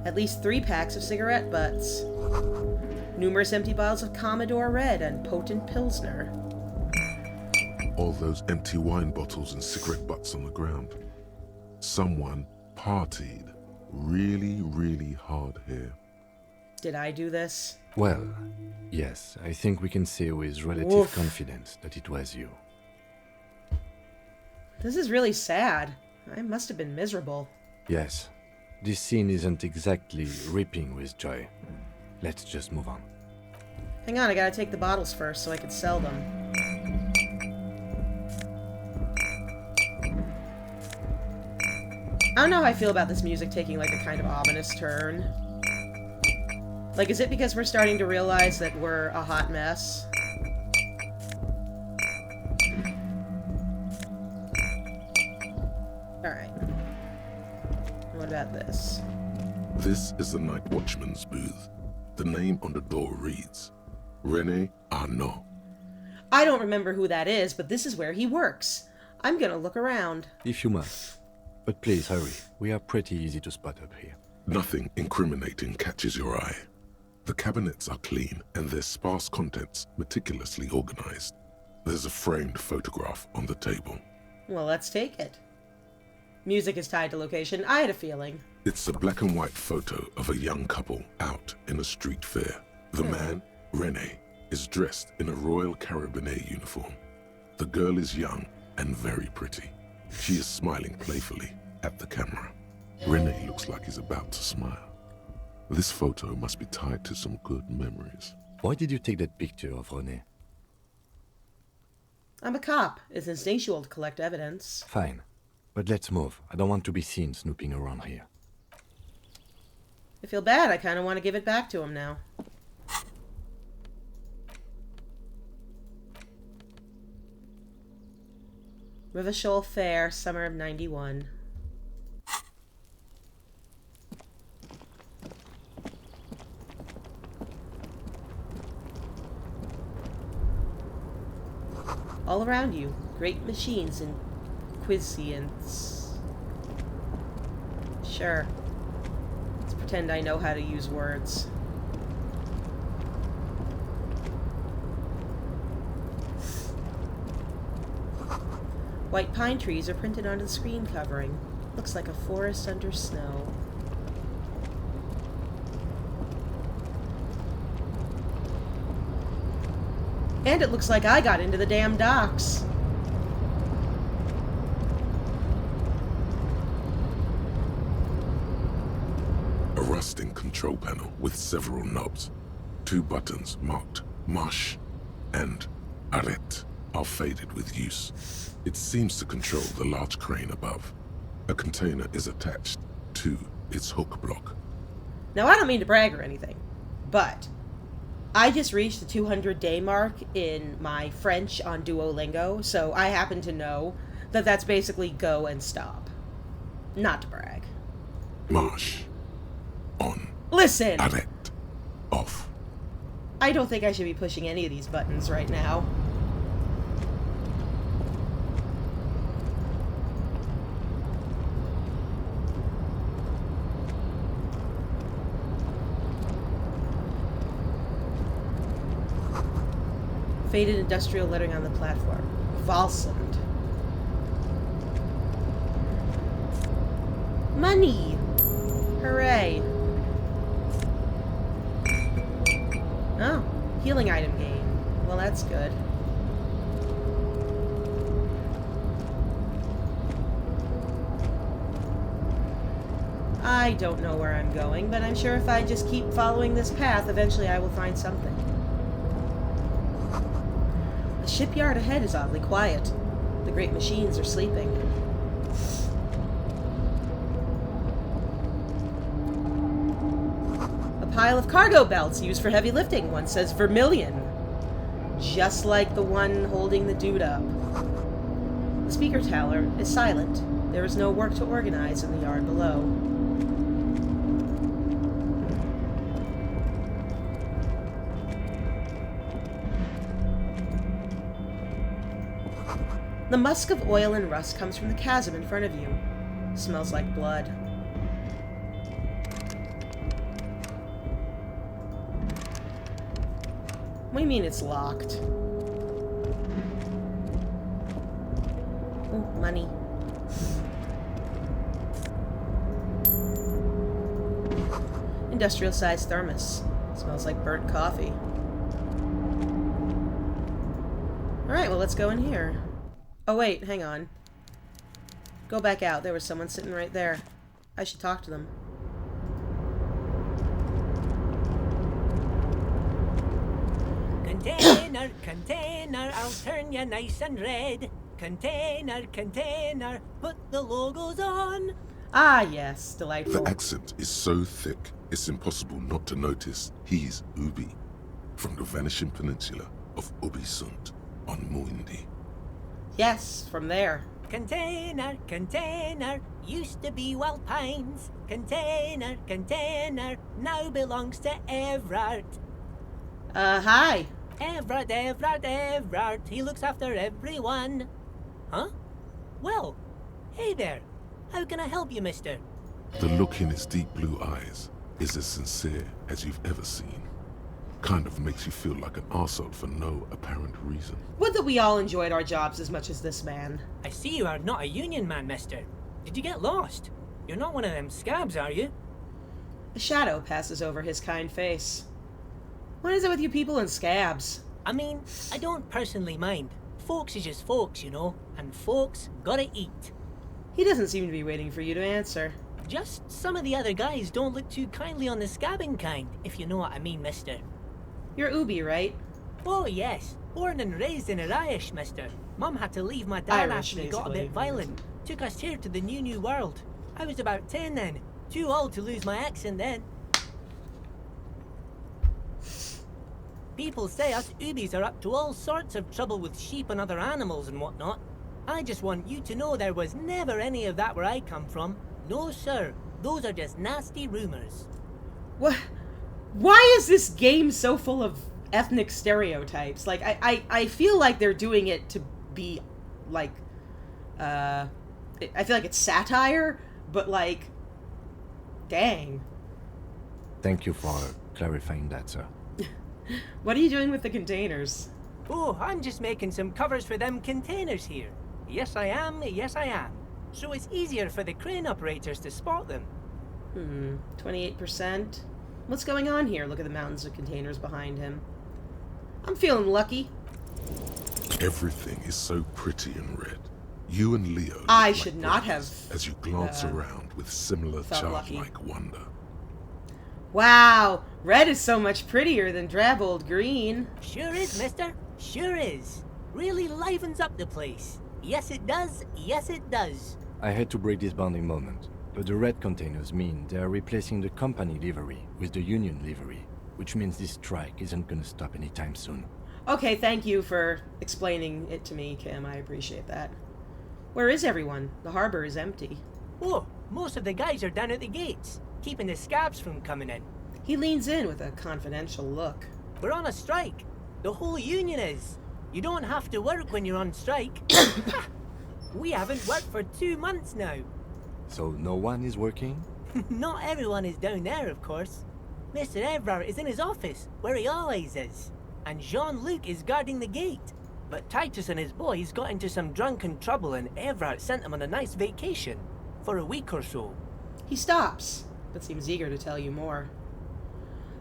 At least 3 packs of cigarette butts. Numerous empty bottles of Commodore Red and potent Pilsner. All those empty wine bottles and cigarette butts on the ground. Someone partied really, really hard here. Did I do this? Well, yes, I think we can say with relative Oof. confidence that it was you. This is really sad. I must have been miserable. Yes, this scene isn't exactly ripping with joy. Let's just move on. Hang on, I gotta take the bottles first so I can sell them. I don't know how I feel about this music taking like a kind of ominous turn. Like, is it because we're starting to realize that we're a hot mess? Alright. What about this? This is the night watchman's booth. The name on the door reads, René Arnaud. I don't remember who that is, but this is where he works. I'm gonna look around. If you must. But please hurry, we are pretty easy to spot up here. Nothing incriminating catches your eye. The cabinets are clean and their sparse contents meticulously organized. There's a framed photograph on the table. Well, let's take it. Music is tied to location. I had a feeling. It's a black and white photo of a young couple out in a street fair. The man, René, is dressed in a Royal Carabinier uniform. The girl is young and very pretty. She is smiling playfully at the camera. René looks like he's about to smile. This photo must be tied to some good memories. Why did you take that picture of René? I'm a cop. It's instinctual to collect evidence. Fine. But let's move. I don't want to be seen snooping around here. I feel bad. I kind of want to give it back to him now. Revachol Fair, summer of '91. All around you, great machines and quiescents. Sure. Let's pretend I know how to use words. White pine trees are printed onto the screen covering. Looks like a forest under snow. And it looks like I got into the damn docks. A rusting control panel with several knobs. 2 buttons marked Marche and Arrête are faded with use. It seems to control the large crane above. A container is attached to its hook block. Now, I don't mean to brag or anything, but I just reached the 200-day mark in my French on Duolingo, so I happen to know that that's basically go and stop. Not to brag. Marche. On. Listen! Arrête. Off. I don't think I should be pushing any of these buttons right now. Faded industrial lettering on the platform. Valsund. Money! Hooray! Oh, healing item gain. Well, that's good. I don't know where I'm going, but I'm sure if I just keep following this path, eventually I will find something. The shipyard ahead is oddly quiet. The great machines are sleeping. A pile of cargo belts used for heavy lifting. One says vermilion. Just like the one holding the dude up. The speaker tower is silent. There is no work to organize in the yard below. The musk of oil and rust comes from the chasm in front of you. Smells like blood. What do you mean it's locked? Oh, money. Industrial-sized thermos. Smells like burnt coffee. Alright, well, let's go in here. Oh, wait, hang on. Go back out. There was someone sitting right there. I should talk to them. Container, container, I'll turn you nice and red. Container, container, put the logos on. Ah, yes, delightful. The accent is so thick, it's impossible not to notice he's Ubi, from the vanishing peninsula of Ubisunt on Muindi. Yes, from there. Container, container, used to be Wild Pines. Container, container, now belongs to Everard. Hi. Everard, Everard, Everard, he looks after everyone. Huh? Well, hey there. How can I help you, mister? The look in his deep blue eyes is as sincere as you've ever seen. Kind of makes you feel like an arsehole for no apparent reason. Would that we all enjoyed our jobs as much as this man. I see you are not a union man, mister. Did you get lost? You're not one of them scabs, are you? A shadow passes over his kind face. What is it with you people and scabs? I mean, I don't personally mind. Folks is just folks, you know, and folks gotta eat. He doesn't seem to be waiting for you to answer. Just some of the other guys don't look too kindly on the scabbing kind, if you know what I mean, mister. You're Ubi, right? Oh, yes. Born and raised in Irish, mister. Mum had to leave my dad Irish, after he got a basically. bit violent. Took us here to the new world. I was about 10 then. Too old to lose my accent then. People say us Ubis are up to all sorts of trouble with sheep and other animals and whatnot. I just want you to know there was never any of that where I come from. No, sir. Those are just nasty rumors. What? Why is this game so full of ethnic stereotypes? Like, I feel like they're doing it to be, like, I feel like it's satire, but, like, dang. Thank you for clarifying that, sir. What are you doing with the containers? Oh, I'm just making some covers for them containers here. Yes, I am. Yes, I am. So it's easier for the crane operators to spot them. 28%? What's going on here? Look at the mountains of containers behind him. I'm feeling lucky. Everything is so pretty and red. You and Leo look I like should not brothers have, as you glance around with similar felt lucky. childlike wonder. Wow, red is so much prettier than drab old green. Sure is, mister. Sure is. Really livens up the place. Yes, it does. Yes, it does. I had to break this bonding moment, but the red containers mean they are replacing the company livery with the union livery, which means this strike isn't gonna stop anytime soon. Okay, thank you for explaining it to me, Kim. I appreciate that. Where is everyone? The harbor is empty. Oh, most of the guys are down at the gates, keeping the scabs from coming in. He leans in with a confidential look. We're on a strike. The whole union is. You don't have to work when you're on strike. We haven't worked for 2 months now. So no one is working? Not everyone is down there, of course. Mr. Everard is in his office, where he always is. And Jean-Luc is guarding the gate. But Titus and his boys got into some drunken trouble and Everard sent them on a nice vacation. For a week or so. He stops, but seems eager to tell you more.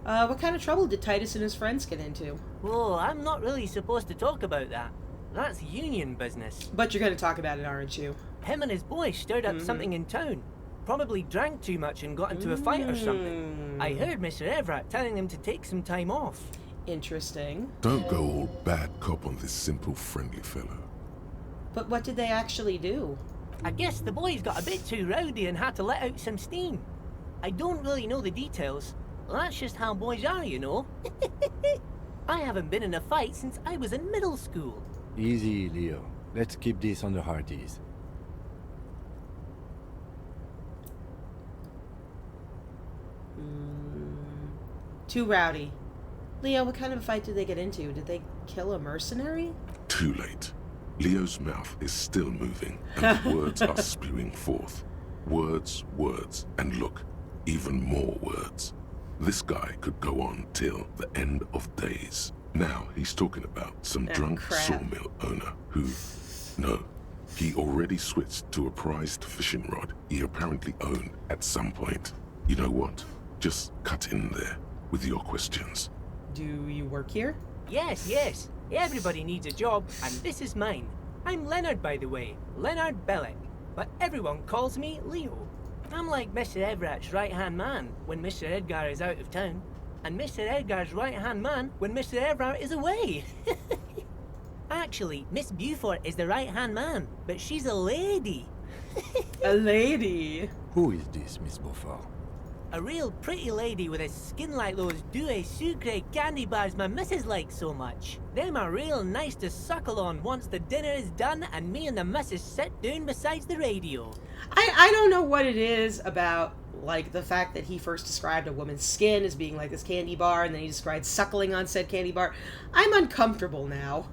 What kind of trouble did Titus and his friends get into? Oh, I'm not really supposed to talk about that. That's union business. But you're going to talk about it, aren't you? Him and his boys stirred up something in town. Probably drank too much and got into a fight or something. I heard Mr. Everett telling him to take some time off. Interesting. Don't go all bad cop on this simple, friendly fellow. But what did they actually do? I guess the boys got a bit too rowdy and had to let out some steam. I don't really know the details. That's just how boys are, you know. I haven't been in a fight since I was in middle school. Easy, Leo. Let's keep this under hard ease. Too rowdy. Leo, what kind of a fight did they get into? Did they kill a mercenary? Too late. Leo's mouth is still moving, and the words are spewing forth. Words, words, and look, even more words. This guy could go on till the end of days. Now he's talking about some drunk sawmill owner who... No, he already switched to a prized fishing rod he apparently owned at some point. You know what? Just cut in there with your questions. Do you work here? Yes, yes. Everybody needs a job, and this is mine. I'm Leonard, by the way. Leonard Bellick. But everyone calls me Leo. I'm like Mr. Everett's right-hand man when Mr. Edgar is out of town, and Mr. Edgar's right-hand man when Mr. Everett is away. Actually, Miss Beaufort is the right-hand man, but she's a lady. A lady? Who is this, Miss Beaufort? A real pretty lady with a skin like those douce sucre candy bars my missus likes so much. Them are real nice to suckle on once the dinner is done and me and the missus sit down beside the radio. I don't know what it is about, like, the fact that he first described a woman's skin as being like this candy bar, and then he described suckling on said candy bar. I'm uncomfortable now.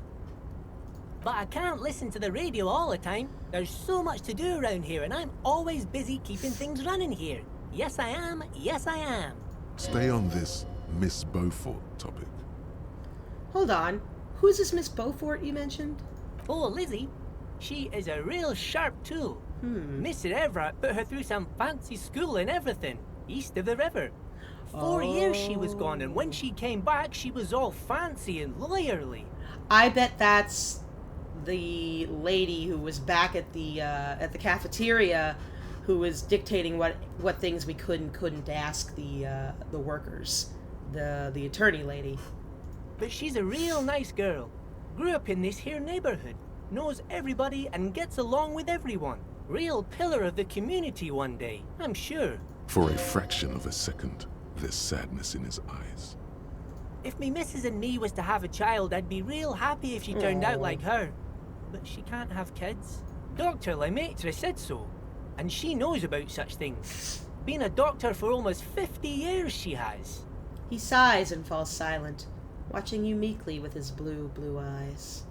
But I can't listen to the radio all the time. There's so much to do around here, and I'm always busy keeping things running here. Yes, I am. Yes, I am. Stay on this Miss Beaufort topic. Hold on. Who's this Miss Beaufort you mentioned? Oh, Lizzie. She is a real sharp tool. Mr. Everett put her through some fancy school and everything, east of the river. 4 years she was gone, and when she came back, she was all fancy and lawyerly. I bet that's the lady who was back at the cafeteria, who was dictating what things we could and couldn't ask the workers, the attorney lady. But she's a real nice girl. Grew up in this here neighborhood, knows everybody and gets along with everyone. Real pillar of the community one day, I'm sure. For a fraction of a second, there's sadness in his eyes. If me missus and me was to have a child, I'd be real happy if she turned out like her. But she can't have kids. Dr. Lemaitre said so. And she knows about such things. Been a doctor for almost 50 years, she has. He sighs and falls silent, watching you meekly with his blue eyes.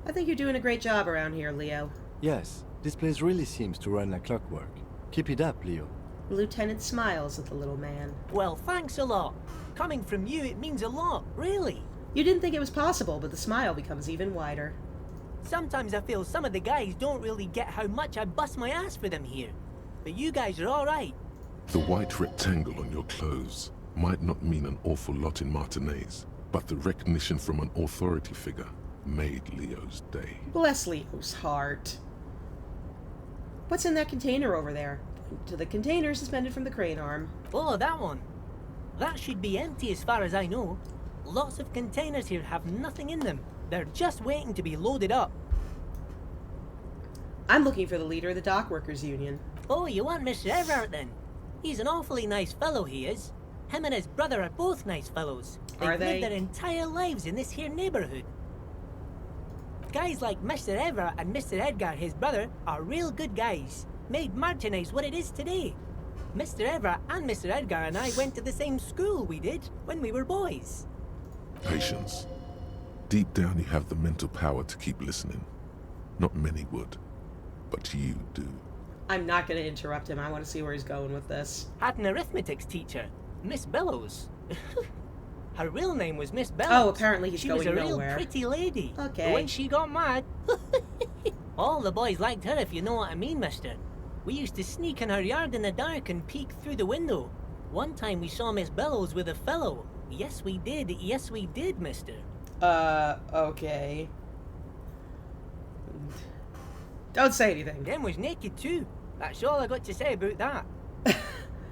I think you're doing a great job around here, Leo. Yes, this place really seems to run like clockwork. Keep it up, Leo. The lieutenant smiles at the little man. Well, thanks a lot. Coming from you, it means a lot, really. You didn't think it was possible, but the smile becomes even wider. Sometimes I feel some of the guys don't really get how much I bust my ass for them here. But you guys are alright. The white rectangle on your clothes might not mean an awful lot in Martinez, but the recognition from an authority figure made Leo's day. Bless Leo's heart. What's in that container over there? To the container suspended from the crane arm. Oh, that one. That should be empty as far as I know. Lots of containers here have nothing in them. They're just waiting to be loaded up. I'm looking for the leader of the Dock Workers Union. Oh, you want Mr. Everett then? He's an awfully nice fellow, he is. Him and his brother are both nice fellows. They've lived their entire lives in this here neighborhood. Guys like Mr. Everett and Mr. Edgar, his brother, are real good guys. Made Martinez what it is today. Mr. Everett and Mr. Edgar and I went to the same school we did when we were boys. Patience. Deep down you have the mental power to keep listening. Not many would, but you do. I'm not going to interrupt him. I want to see where he's going with this. Had an arithmetics teacher, Miss Bellows. Her real name was Miss Bellows. Oh, apparently he's going nowhere. She was a real pretty lady. Okay. But when she got mad, all the boys liked her, if you know what I mean, mister. We used to sneak in her yard in the dark and peek through the window. One time we saw Miss Bellows with a fellow. Yes, we did. Yes, we did, mister. Okay. Don't say anything. Them was naked too. That's all I got to say about that.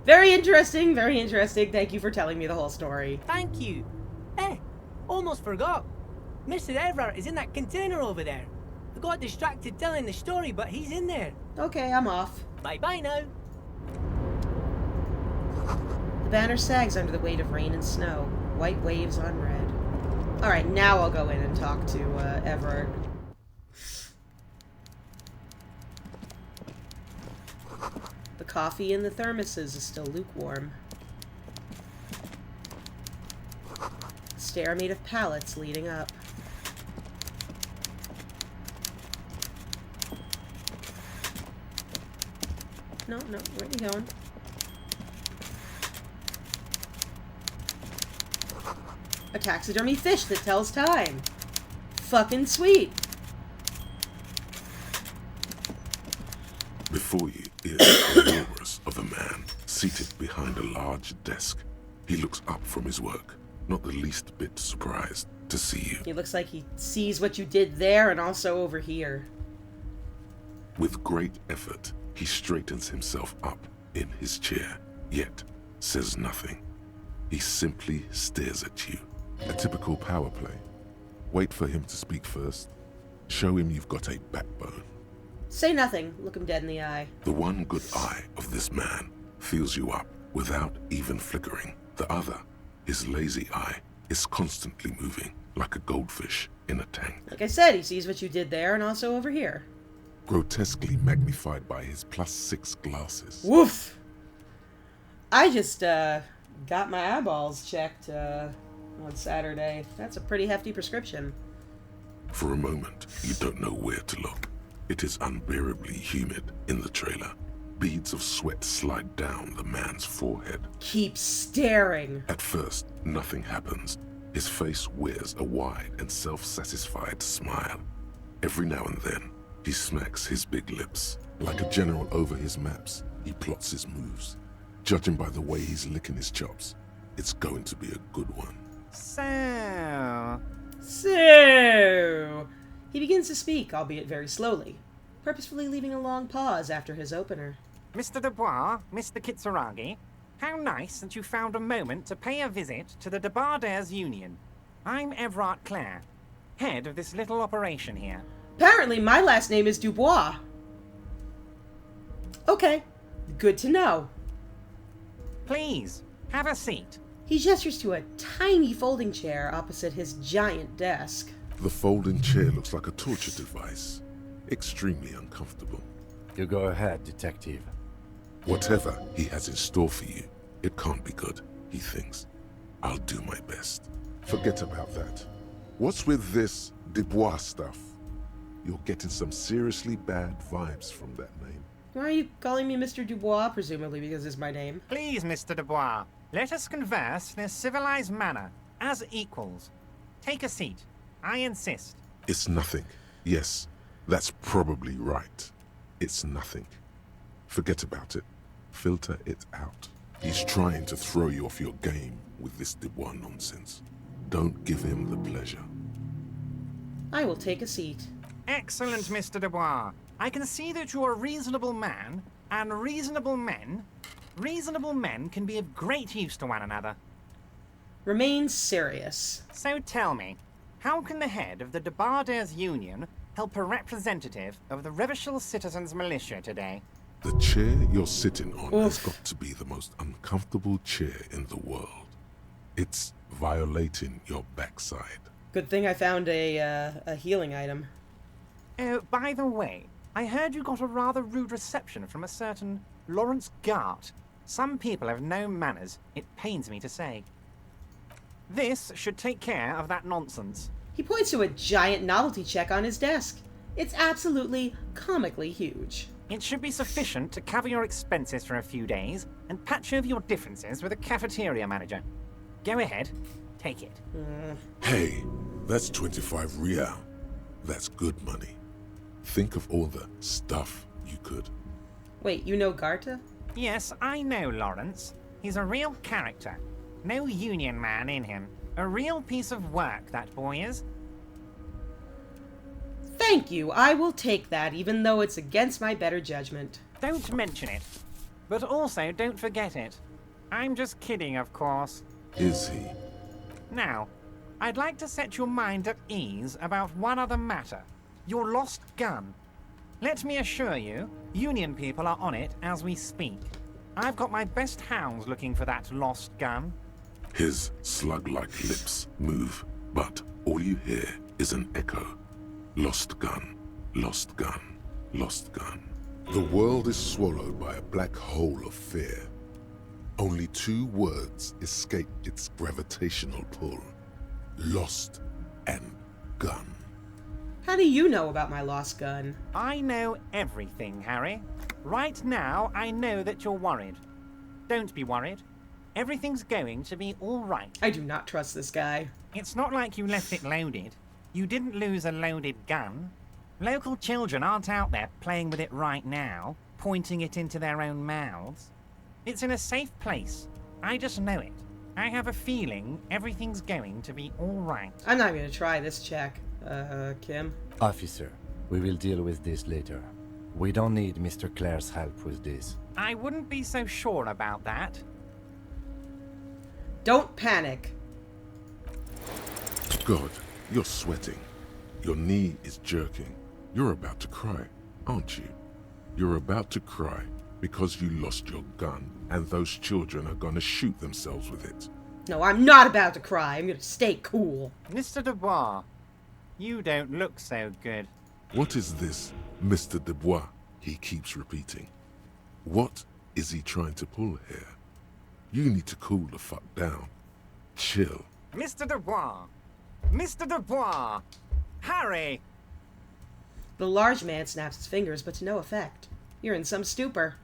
Very interesting, very interesting. Thank you for telling me the whole story. Thank you. Eh, almost forgot. Mr. Everard is in that container over there. I got distracted telling the story, but he's in there. Okay, I'm off. Bye-bye now. The banner sags under the weight of rain and snow. White waves on red. Alright, now I'll go in and talk to Everard. The coffee in the thermoses is still lukewarm. The stair made of pallets leading up. No, where are you going? A taxidermy fish that tells time. Fucking sweet. Before you is the walrus of a man seated behind a large desk. He looks up from his work, not the least bit surprised to see you. He looks like he sees what you did there and also over here. With great effort, he straightens himself up in his chair, yet says nothing. He simply stares at you. A typical power play. Wait for him to speak first. Show him you've got a backbone. Say nothing. Look him dead in the eye. The one good eye of this man fills you up without even flickering. The other, his lazy eye, is constantly moving like a goldfish in a tank. Like I said, he sees what you did there and also over here. Grotesquely magnified by his +6 glasses. Woof! I just, got my eyeballs checked, on Saturday. That's a pretty hefty prescription. For a moment, you don't know where to look. It is unbearably humid in the trailer. Beads of sweat slide down the man's forehead. Keep staring. At first, nothing happens. His face wears a wide and self-satisfied smile. Every now and then, he smacks his big lips. Like a general over his maps, he plots his moves. Judging by the way he's licking his chops, it's going to be a good one. So... He begins to speak, albeit very slowly, purposefully leaving a long pause after his opener. Mr. Du Bois, Mr. Kitsuragi, how nice that you found a moment to pay a visit to the Debardairs Union. I'm Everard Clare, head of this little operation here. Apparently my last name is Du Bois. Okay, good to know. Please, have a seat. He gestures to a tiny folding chair opposite his giant desk. The folding chair looks like a torture device. Extremely uncomfortable. You go ahead, detective. Whatever he has in store for you, it can't be good, he thinks. I'll do my best. Forget about that. What's with this Du Bois stuff? You're getting some seriously bad vibes from that name. Why are you calling me Mr. Du Bois? Presumably because it's my name. Please, Mr. Du Bois, let us converse in a civilized manner, as equals. Take a seat. I insist. It's nothing. Yes, that's probably right. It's nothing. Forget about it. Filter it out. He's trying to throw you off your game with this Du Bois nonsense. Don't give him the pleasure. I will take a seat. Excellent, Mr. Du Bois. I can see that you're a reasonable man, and reasonable men can be of great use to one another. Remain serious. So tell me, how can the head of the Debardairs Union help a representative of the Revachol Citizens Militia today? The chair you're sitting on has got to be the most uncomfortable chair in the world. It's violating your backside. Good thing I found a healing item. Oh, by the way, I heard you got a rather rude reception from a certain Lawrence Gart. Some people have no manners, it pains me to say. This should take care of that nonsense. He points to a giant novelty check on his desk. It's absolutely comically huge. It should be sufficient to cover your expenses for a few days and patch over your differences with a cafeteria manager. Go ahead, take it. Hey, that's 25 real. That's good money. Think of all the stuff you could. Wait, you know Garta? Yes, I know Lawrence. He's a real character. No union man in him. A real piece of work, that boy is. Thank you. I will take that, even though it's against my better judgment. Don't mention it. But also, don't forget it. I'm just kidding, of course. Is he? Now, I'd like to set your mind at ease about one other matter. Your lost gun. Let me assure you, Union people are on it as we speak. I've got my best hounds looking for that lost gun. His slug-like lips move, but all you hear is an echo. Lost gun, lost gun, lost gun. The world is swallowed by a black hole of fear. Only 2 words escape its gravitational pull. Lost and gun. How do you know about my lost gun? I know everything, Harry. Right now, I know that you're worried. Don't be worried. Everything's going to be all right. I do not trust this guy. It's not like you left it loaded. You didn't lose a loaded gun. Local children aren't out there playing with it right now, pointing it into their own mouths. It's in a safe place. I just know it. I have a feeling everything's going to be all right. I'm not going to try this check, Kim. Officer, we will deal with this later. We don't need Mr. Clare's help with this. I wouldn't be so sure about that. Don't panic. God, you're sweating. Your knee is jerking. You're about to cry, aren't you? You're about to cry because you lost your gun and those children are gonna shoot themselves with it. No, I'm not about to cry. I'm going to stay cool. Mr. Du Bois, you don't look so good. What is this, Mr. Du Bois? He keeps repeating. What is he trying to pull here? You need to cool the fuck down. Chill. Mr. Du Bois! Mr. Du Bois! Harry! The large man snaps his fingers, but to no effect. You're in some stupor.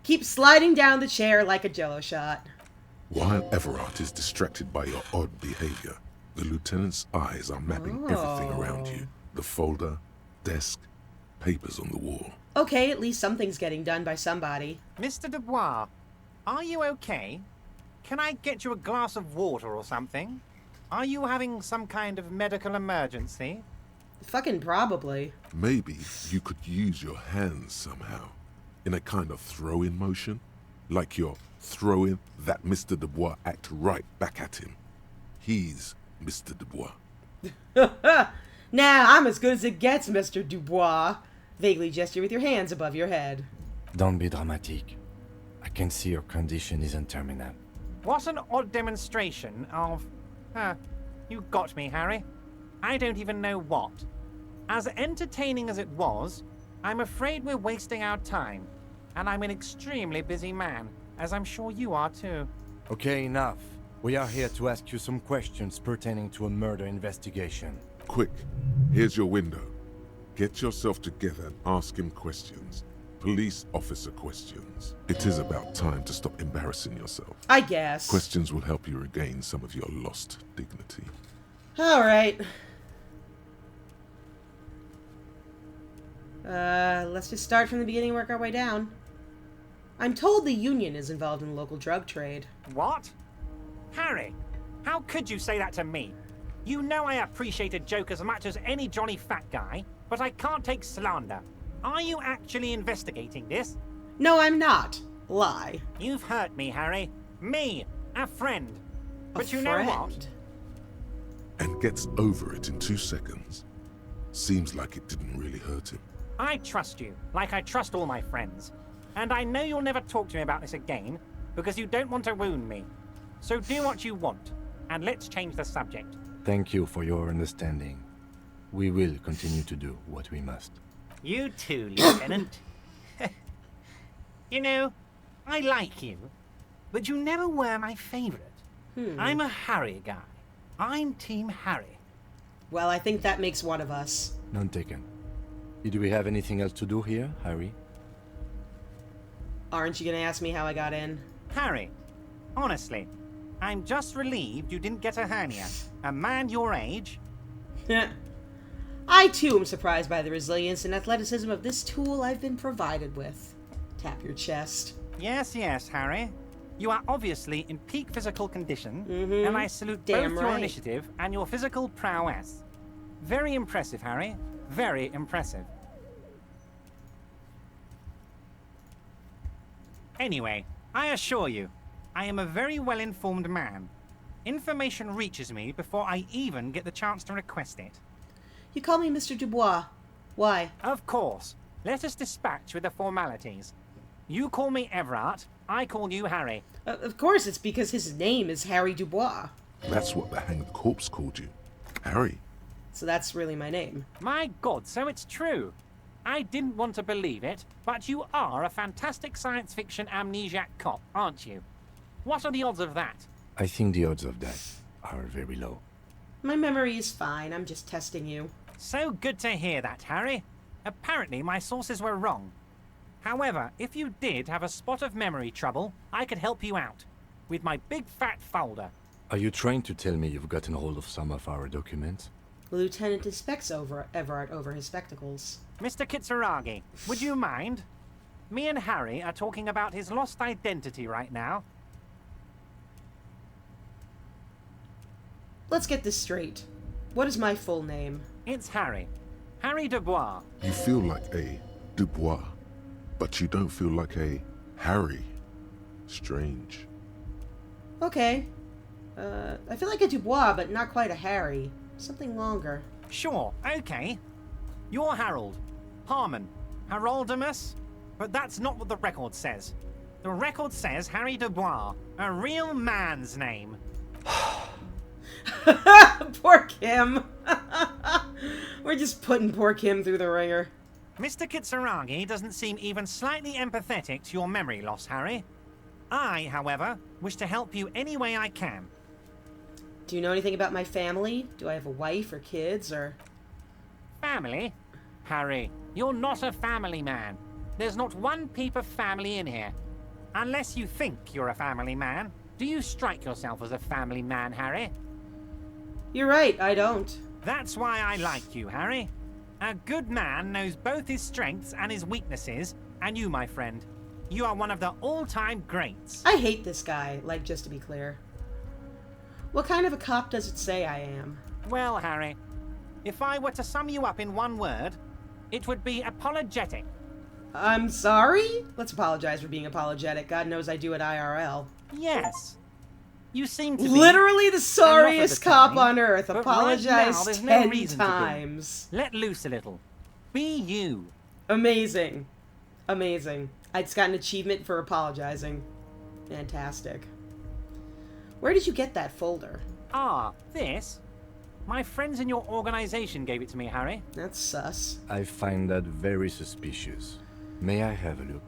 Keep sliding down the chair like a jello shot. While Everard is distracted by your odd behavior, the lieutenant's eyes are mapping everything around you. The folder, desk, papers on the wall. Okay, at least something's getting done by somebody. Mr. Du Bois, are you okay? Can I get you a glass of water or something? Are you having some kind of medical emergency? Fucking probably. Maybe you could use your hands somehow, in a kind of throw-in motion, like you're throwing that Mr. Du Bois act right back at him. He's Mr. Du Bois. Nah, I'm as good as it gets, Mr. Du Bois. Vaguely gesture with your hands above your head. Don't be dramatic. I can see your condition isn't terminal. What an odd demonstration of... you got me, Harry. I don't even know what. As entertaining as it was, I'm afraid we're wasting our time. And I'm an extremely busy man, as I'm sure you are too. Okay, enough. We are here to ask you some questions pertaining to a murder investigation. Quick, here's your window. Get yourself together and ask him questions. Police officer questions. It is about time to stop embarrassing yourself. I guess. Questions will help you regain some of your lost dignity. Alright. Let's just start from the beginning and work our way down. I'm told the Union is involved in the local drug trade. What? Harry, how could you say that to me? You know I appreciate a joke as much as any jolly fat guy, but I can't take slander. Are you actually investigating this? No, I'm not. Lie. You've hurt me, Harry. Me, a friend. But you know what? And gets over it in 2 seconds. Seems like it didn't really hurt him. I trust you, like I trust all my friends. And I know you'll never talk to me about this again, because you don't want to wound me. So do what you want, and let's change the subject. Thank you for your understanding. We will continue to do what we must. You too, Lieutenant. You know, I like you, but you never were my favorite. I'm a Harry guy. I'm Team Harry. Well, I think that makes one of us. None taken. Do we have anything else to do here, Harry? Aren't you gonna ask me how I got in? Harry, honestly, I'm just relieved you didn't get a hernia. A man your age. I too am surprised by the resilience and athleticism of this tool I've been provided with. Tap your chest. Yes, yes, Harry. You are obviously in peak physical condition, and I salute Damn both your right. initiative and your physical prowess. Very impressive, Harry. Very impressive. Anyway, I assure you, I am a very well-informed man. Information reaches me before I even get the chance to request it. You call me Mr. Du Bois. Why? Of course. Let us dispatch with the formalities. You call me Everard, I call you Harry. Of course, it's because his name is Harry Du Bois. That's what the hanged corpse called you. Harry. So that's really my name. My God, so it's true. I didn't want to believe it, but you are a fantastic science fiction amnesiac cop, aren't you? What are the odds of that? I think the odds of that are very low. My memory is fine. I'm just testing you. So good to hear that, Harry. Apparently my sources were wrong. However, if you did have a spot of memory trouble, I could help you out. With my big fat folder. Are you trying to tell me you've gotten hold of some of our documents? The lieutenant inspects Everard over his spectacles. Mr. Kitsuragi, would you mind? Me and Harry are talking about his lost identity right now. Let's get this straight. What is my full name? It's Harry. Harry Du Bois. You feel like a Du Bois, but you don't feel like a Harry. Strange. Okay. I feel like a Du Bois, but not quite a Harry. Something longer. Sure, okay. You're Harold. Harmon. Haroldamus? But that's not what the record says. The record says Harry Du Bois, a real man's name. Poor Kim. We're just putting poor Kim through the ringer. Mr. Kitsuragi doesn't seem even slightly empathetic to your memory loss, Harry. I, however, wish to help you any way I can. Do you know anything about my family? Do I have a wife or kids or... Family? Harry, you're not a family man. There's not one peep of family in here. Unless you think you're a family man. Do you strike yourself as a family man, Harry? You're right, I don't. That's why I like you, Harry. A good man knows both his strengths and his weaknesses, and you, my friend, you are one of the all-time greats. I hate this guy, like, just to be clear. What kind of a cop does it say I am? Well, Harry, if I were to sum you up in one word, it would be apologetic. I'm sorry? Let's apologize for being apologetic. God knows I do it IRL. Yes. You seem to be... Literally the sorriest cop time, on earth. but Apologize right now, there's 10 no reason times. Let loose a little. Be you. Amazing. Amazing. I just got an achievement for apologizing. Fantastic. Where did you get that folder? Ah, this? My friends in your organization gave it to me, Harry. That's sus. I find that very suspicious. May I have a look?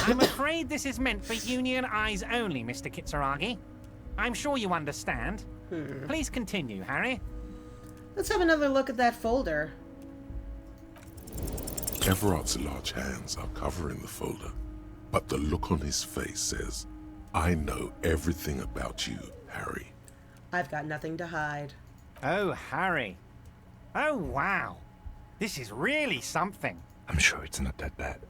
I'm afraid this is meant for Union eyes only, Mr. Kitsuragi. I'm sure you understand. Please continue, Harry. Let's have another look at that folder. Everard's large hands are covering the folder, but the look on his face says, I know everything about you, Harry. I've got nothing to hide. Oh, Harry. Oh, wow. This is really something. I'm sure it's not that bad.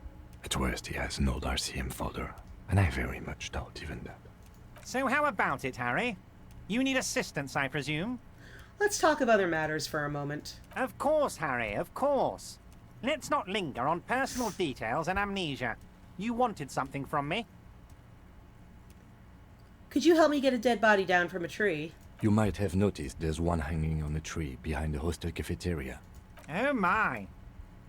At worst, he has an old RCM folder, and I very much doubt even that. So how about it, Harry? You need assistance, I presume? Let's talk of other matters for a moment. Of course, Harry, of course. Let's not linger on personal details and amnesia. You wanted something from me. Could you help me get a dead body down from a tree? You might have noticed there's one hanging on a tree behind the hostel cafeteria. Oh my.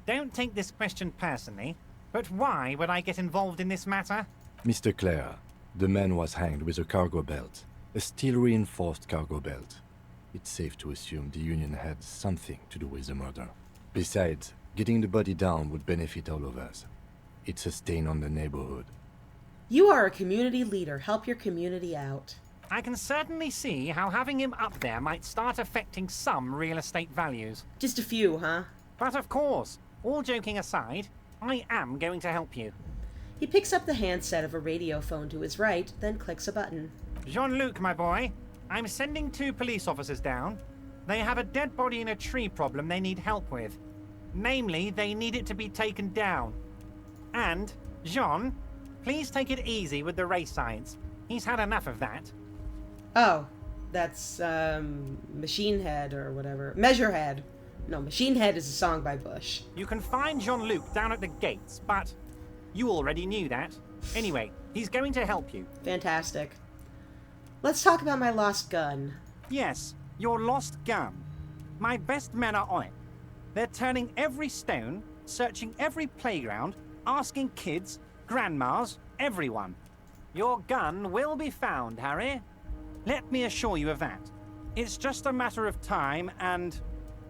Don't take this question personally, but why would I get involved in this matter? Mr. Clare, the man was hanged with a cargo belt. A steel-reinforced cargo belt. It's safe to assume the Union had something to do with the murder. Besides, getting the body down would benefit all of us. It's a stain on the neighborhood. You are a community leader. Help your community out. I can certainly see how having him up there might start affecting some real estate values. Just a few, huh? But of course, all joking aside, I am going to help you. He picks up the handset of a radio phone to his right, then clicks a button. Jean-Luc, my boy, I'm sending 2 police officers down. They have a dead body in a tree problem they need help with. Namely, they need it to be taken down. And, Jean, please take it easy with the race science. He's had enough of that. Oh, that's, machine head or whatever. Measure head. No, Machine Head is a song by Bush. You can find Jean-Luc down at the gates, but you already knew that. Anyway, he's going to help you. Fantastic. Let's talk about my lost gun. Yes, your lost gun. My best men are on it. They're turning every stone, searching every playground, asking kids, grandmas, everyone. Your gun will be found, Harry. Let me assure you of that. It's just a matter of time and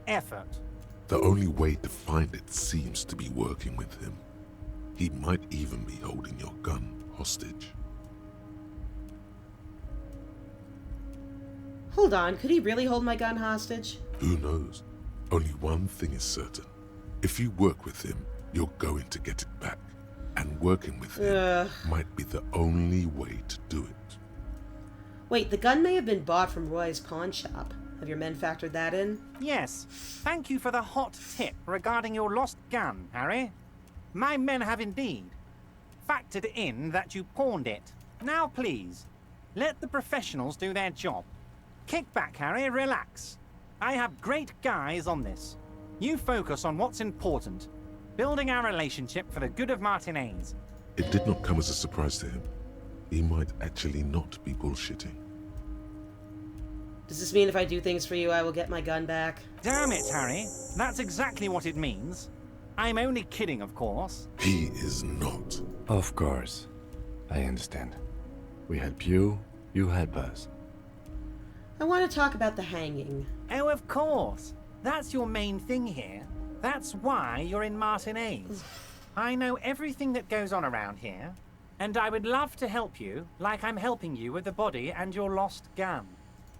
effort. The only way to find it seems to be working with him. He might even be holding your gun hostage. Hold on, could he really hold my gun hostage? Who knows? Only one thing is certain. If you work with him, you're going to get it back. And working with him might be the only way to do it. Wait, the gun may have been bought from Roy's pawn shop. Have your men factored that in? Yes. Thank you for the hot tip regarding your lost gun, Harry. My men have indeed factored in that you pawned it. Now please, let the professionals do their job. Kick back, Harry, relax. I have great guys on this. You focus on what's important. Building our relationship for the good of Martinez. It did not come as a surprise to him. He might actually not be bullshitting. Does this mean if I do things for you, I will get my gun back? Damn it, Harry. That's exactly what it means. I'm only kidding, of course. He is not. Of course. I understand. We help you, you help us. I want to talk about the hanging. Oh, of course. That's your main thing here. That's why you're in Martinez. I know everything that goes on around here, and I would love to help you like I'm helping you with the body and your lost gun.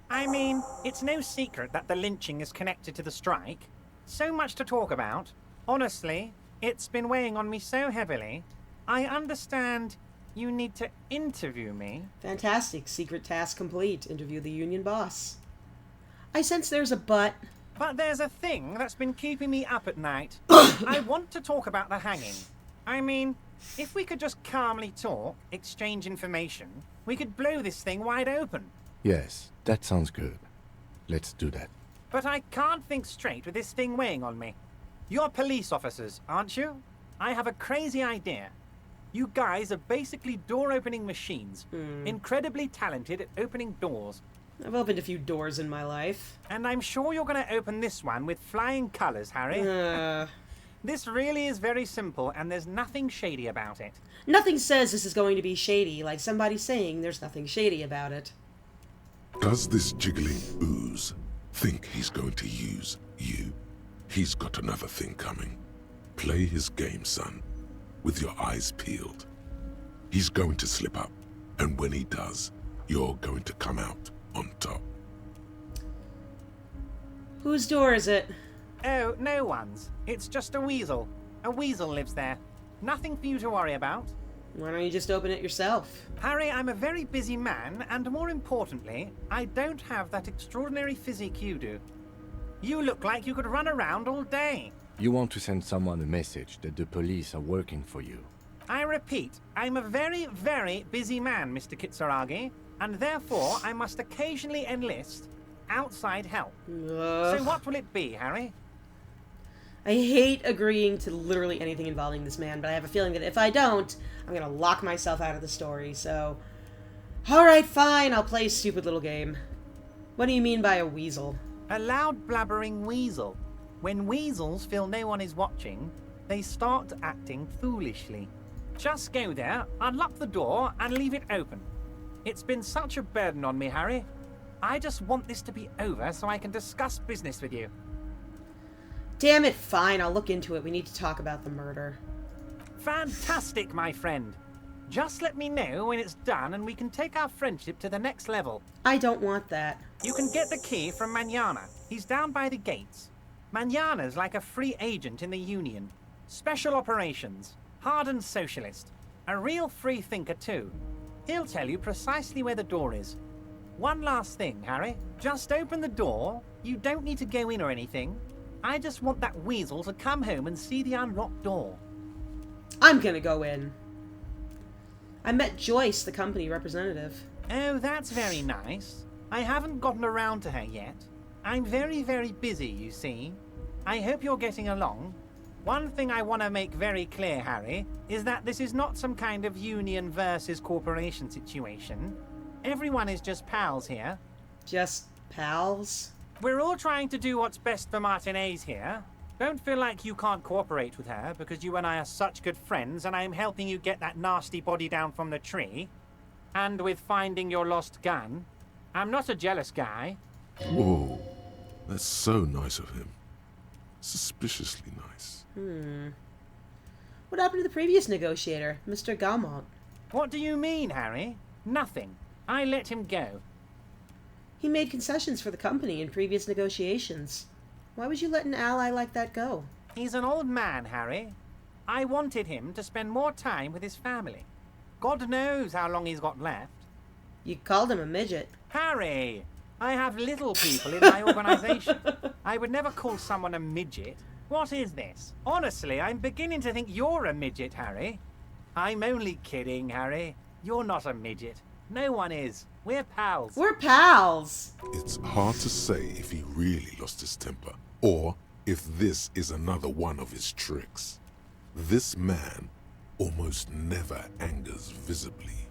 I mean, it's no secret that the lynching is connected to the strike. So much to talk about. Honestly, it's been weighing on me so heavily. I understand you need to interview me. Fantastic. Secret task complete. Interview the union boss. I sense there's a but. But there's a thing that's been keeping me up at night. I want to talk about the hanging. I mean, if we could just calmly talk, exchange information, we could blow this thing wide open. Yes, that sounds good. Let's do that. But I can't think straight with this thing weighing on me. You're police officers, aren't you? I have a crazy idea. You guys are basically door-opening machines. Incredibly talented at opening doors. I've opened a few doors in my life. And I'm sure you're going to open this one with flying colors, Harry. This really is very simple, and there's nothing shady about it. Nothing says this is going to be shady, like somebody saying there's nothing shady about it. Does this jiggling ooze think he's going to use you? He's got another thing coming. Play his game, son, with your eyes peeled. He's going to slip up, and when he does, you're going to come out on top. Whose door is it? Oh, no one's. It's just a weasel. A weasel lives there. Nothing for you to worry about. Why don't you just open it yourself? Harry, I'm a very busy man, and more importantly, I don't have that extraordinary physique you do. You look like you could run around all day. You want to send someone a message that the police are working for you. I repeat, I'm a very, very busy man, Mr. Kitsuragi, and therefore I must occasionally enlist outside help. So what will it be, Harry? I hate agreeing to literally anything involving this man, but I have a feeling that if I don't, I'm gonna lock myself out of the story, so... Alright, fine, I'll play a stupid little game. What do you mean by a weasel? A loud blabbering weasel. When weasels feel no one is watching, they start acting foolishly. Just go there, unlock the door, and leave it open. It's been such a burden on me, Harry. I just want this to be over so I can discuss business with you. Damn it, fine, I'll look into it. We need to talk about the murder. Fantastic, my friend. Just let me know when it's done and we can take our friendship to the next level. I don't want that. You can get the key from Manana. He's down by the gates. Manana's like a free agent in the Union. Special operations. Hardened socialist. A real free thinker, too. He'll tell you precisely where the door is. One last thing, Harry. Just open the door. You don't need to go in or anything. I just want that weasel to come home and see the unlocked door. I'm gonna go in. I met Joyce, the company representative. Oh, that's very nice. I haven't gotten around to her yet. I'm very, very busy, you see. I hope you're getting along. One thing I want to make very clear, Harry, is that this is not some kind of union versus corporation situation. Everyone is just pals here. Just pals? We're all trying to do what's best for Martinez here. Don't feel like you can't cooperate with her, because you and I are such good friends, and I'm helping you get that nasty body down from the tree. And with finding your lost gun. I'm not a jealous guy. Whoa, that's so nice of him. Suspiciously nice. What happened to the previous negotiator, Mr. Gaumont? What do you mean, Harry? Nothing. I let him go. He made concessions for the company in previous negotiations. Why would you let an ally like that go? He's an old man, Harry. I wanted him to spend more time with his family. God knows how long he's got left. You called him a midget. Harry! I have little people in my organization. I would never call someone a midget. What is this? Honestly, I'm beginning to think you're a midget, Harry. I'm only kidding, Harry. You're not a midget. No one is. We're pals. We're pals! It's hard to say if he really lost his temper, or if this is another one of his tricks. This man almost never angers visibly.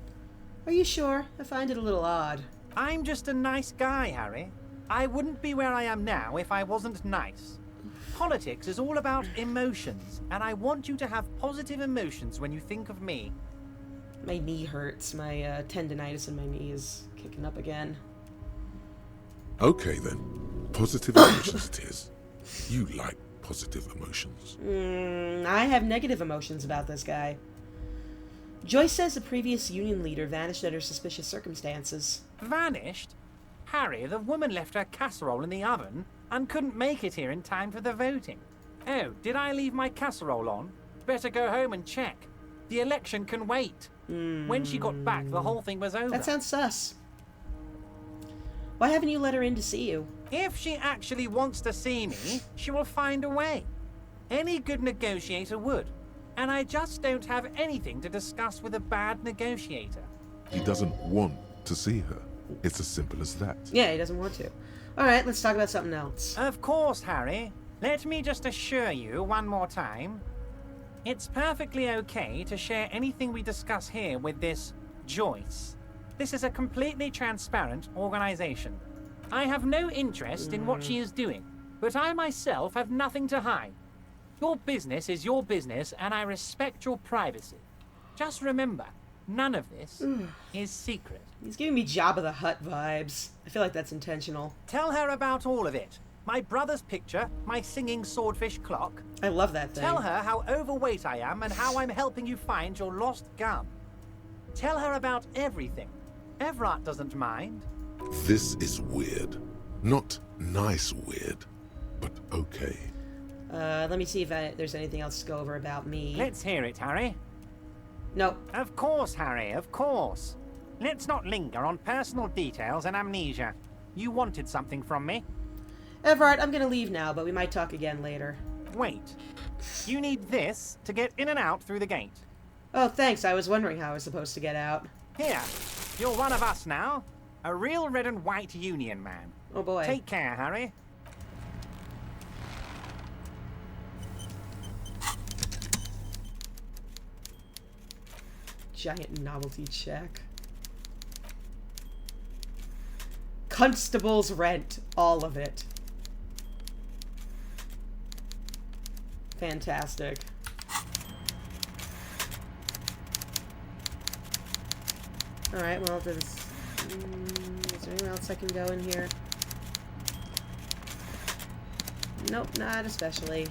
Are you sure? I find it a little odd. I'm just a nice guy, Harry. I wouldn't be where I am now if I wasn't nice. Politics is all about emotions, and I want you to have positive emotions when you think of me. My knee hurts. My tendinitis in my knee is kicking up again. Okay then, positive emotions it is. You like positive emotions. I have negative emotions about this guy. Joyce says the previous union leader vanished under suspicious circumstances. Vanished? Harry, the woman left her casserole in the oven and couldn't make it here in time for the voting. Oh, did I leave my casserole on? Better go home and check. The election can wait. When she got back, the whole thing was over. That sounds sus. Why haven't you let her in to see you? If she actually wants to see me, she will find a way. Any good negotiator would. And I just don't have anything to discuss with a bad negotiator. He doesn't want to see her. It's as simple as that. Yeah, he doesn't want to. Alright, let's talk about something else. Of course, Harry. Let me just assure you one more time. It's perfectly okay to share anything we discuss here with this Joyce. This is a completely transparent organization. I have no interest in what she is doing, but I myself have nothing to hide. Your business is your business, and I respect your privacy. Just remember, none of this is secret. He's giving me Jabba the Hutt vibes. I feel like that's intentional. Tell her about all of it. My brother's picture, my singing swordfish clock. I love that thing. Tell her how overweight I am and how I'm helping you find your lost gun. Tell her about everything. Everett doesn't mind. This is weird. Not nice weird, but okay. Let me see if there's anything else to go over about me. Let's hear it, Harry. No. Of course, Harry, of course. Let's not linger on personal details and amnesia. You wanted something from me. Everett, I'm gonna leave now, but we might talk again later. Wait. You need this to get in and out through the gate. Oh, thanks. I was wondering how I was supposed to get out. Here. You're one of us now. A real red and white union man. Oh, boy. Take care, Harry. Giant novelty check. Constable's rent. All of it. Fantastic. Alright, well, is there anywhere else I can go in here? Nope, not especially.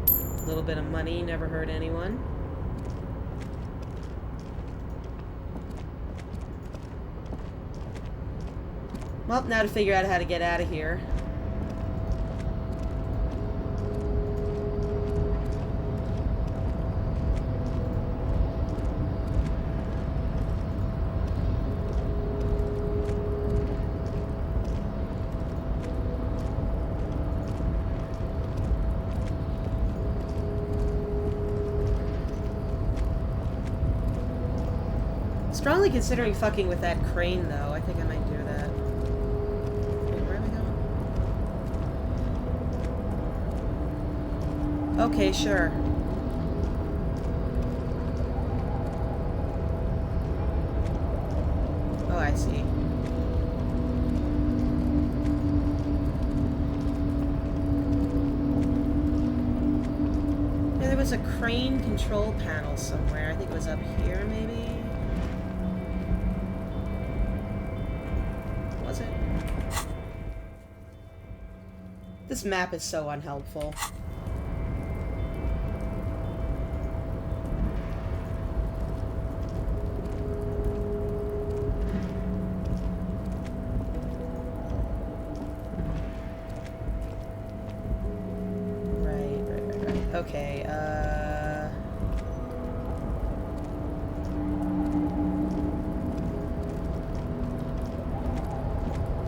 A little bit of money, never hurt anyone. Well, now to figure out how to get out of here. Strongly considering fucking with that crane, though. I think I might do that. Wait, where am I going? Okay, sure. Oh, I see. Yeah, there was a crane control panel somewhere. I think it was up here, maybe? Was it? This map is so unhelpful. Right. Okay,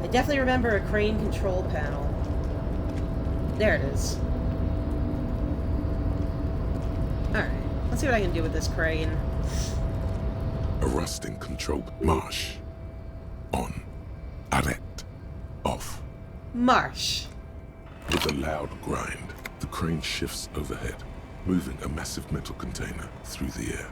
I definitely remember a crane control panel. There it is. Alright, let's see what I can do with this crane. A rusting control. Marsh. On. Arrête. Off. Marsh. With a loud grind, the crane shifts overhead, moving a massive metal container through the air.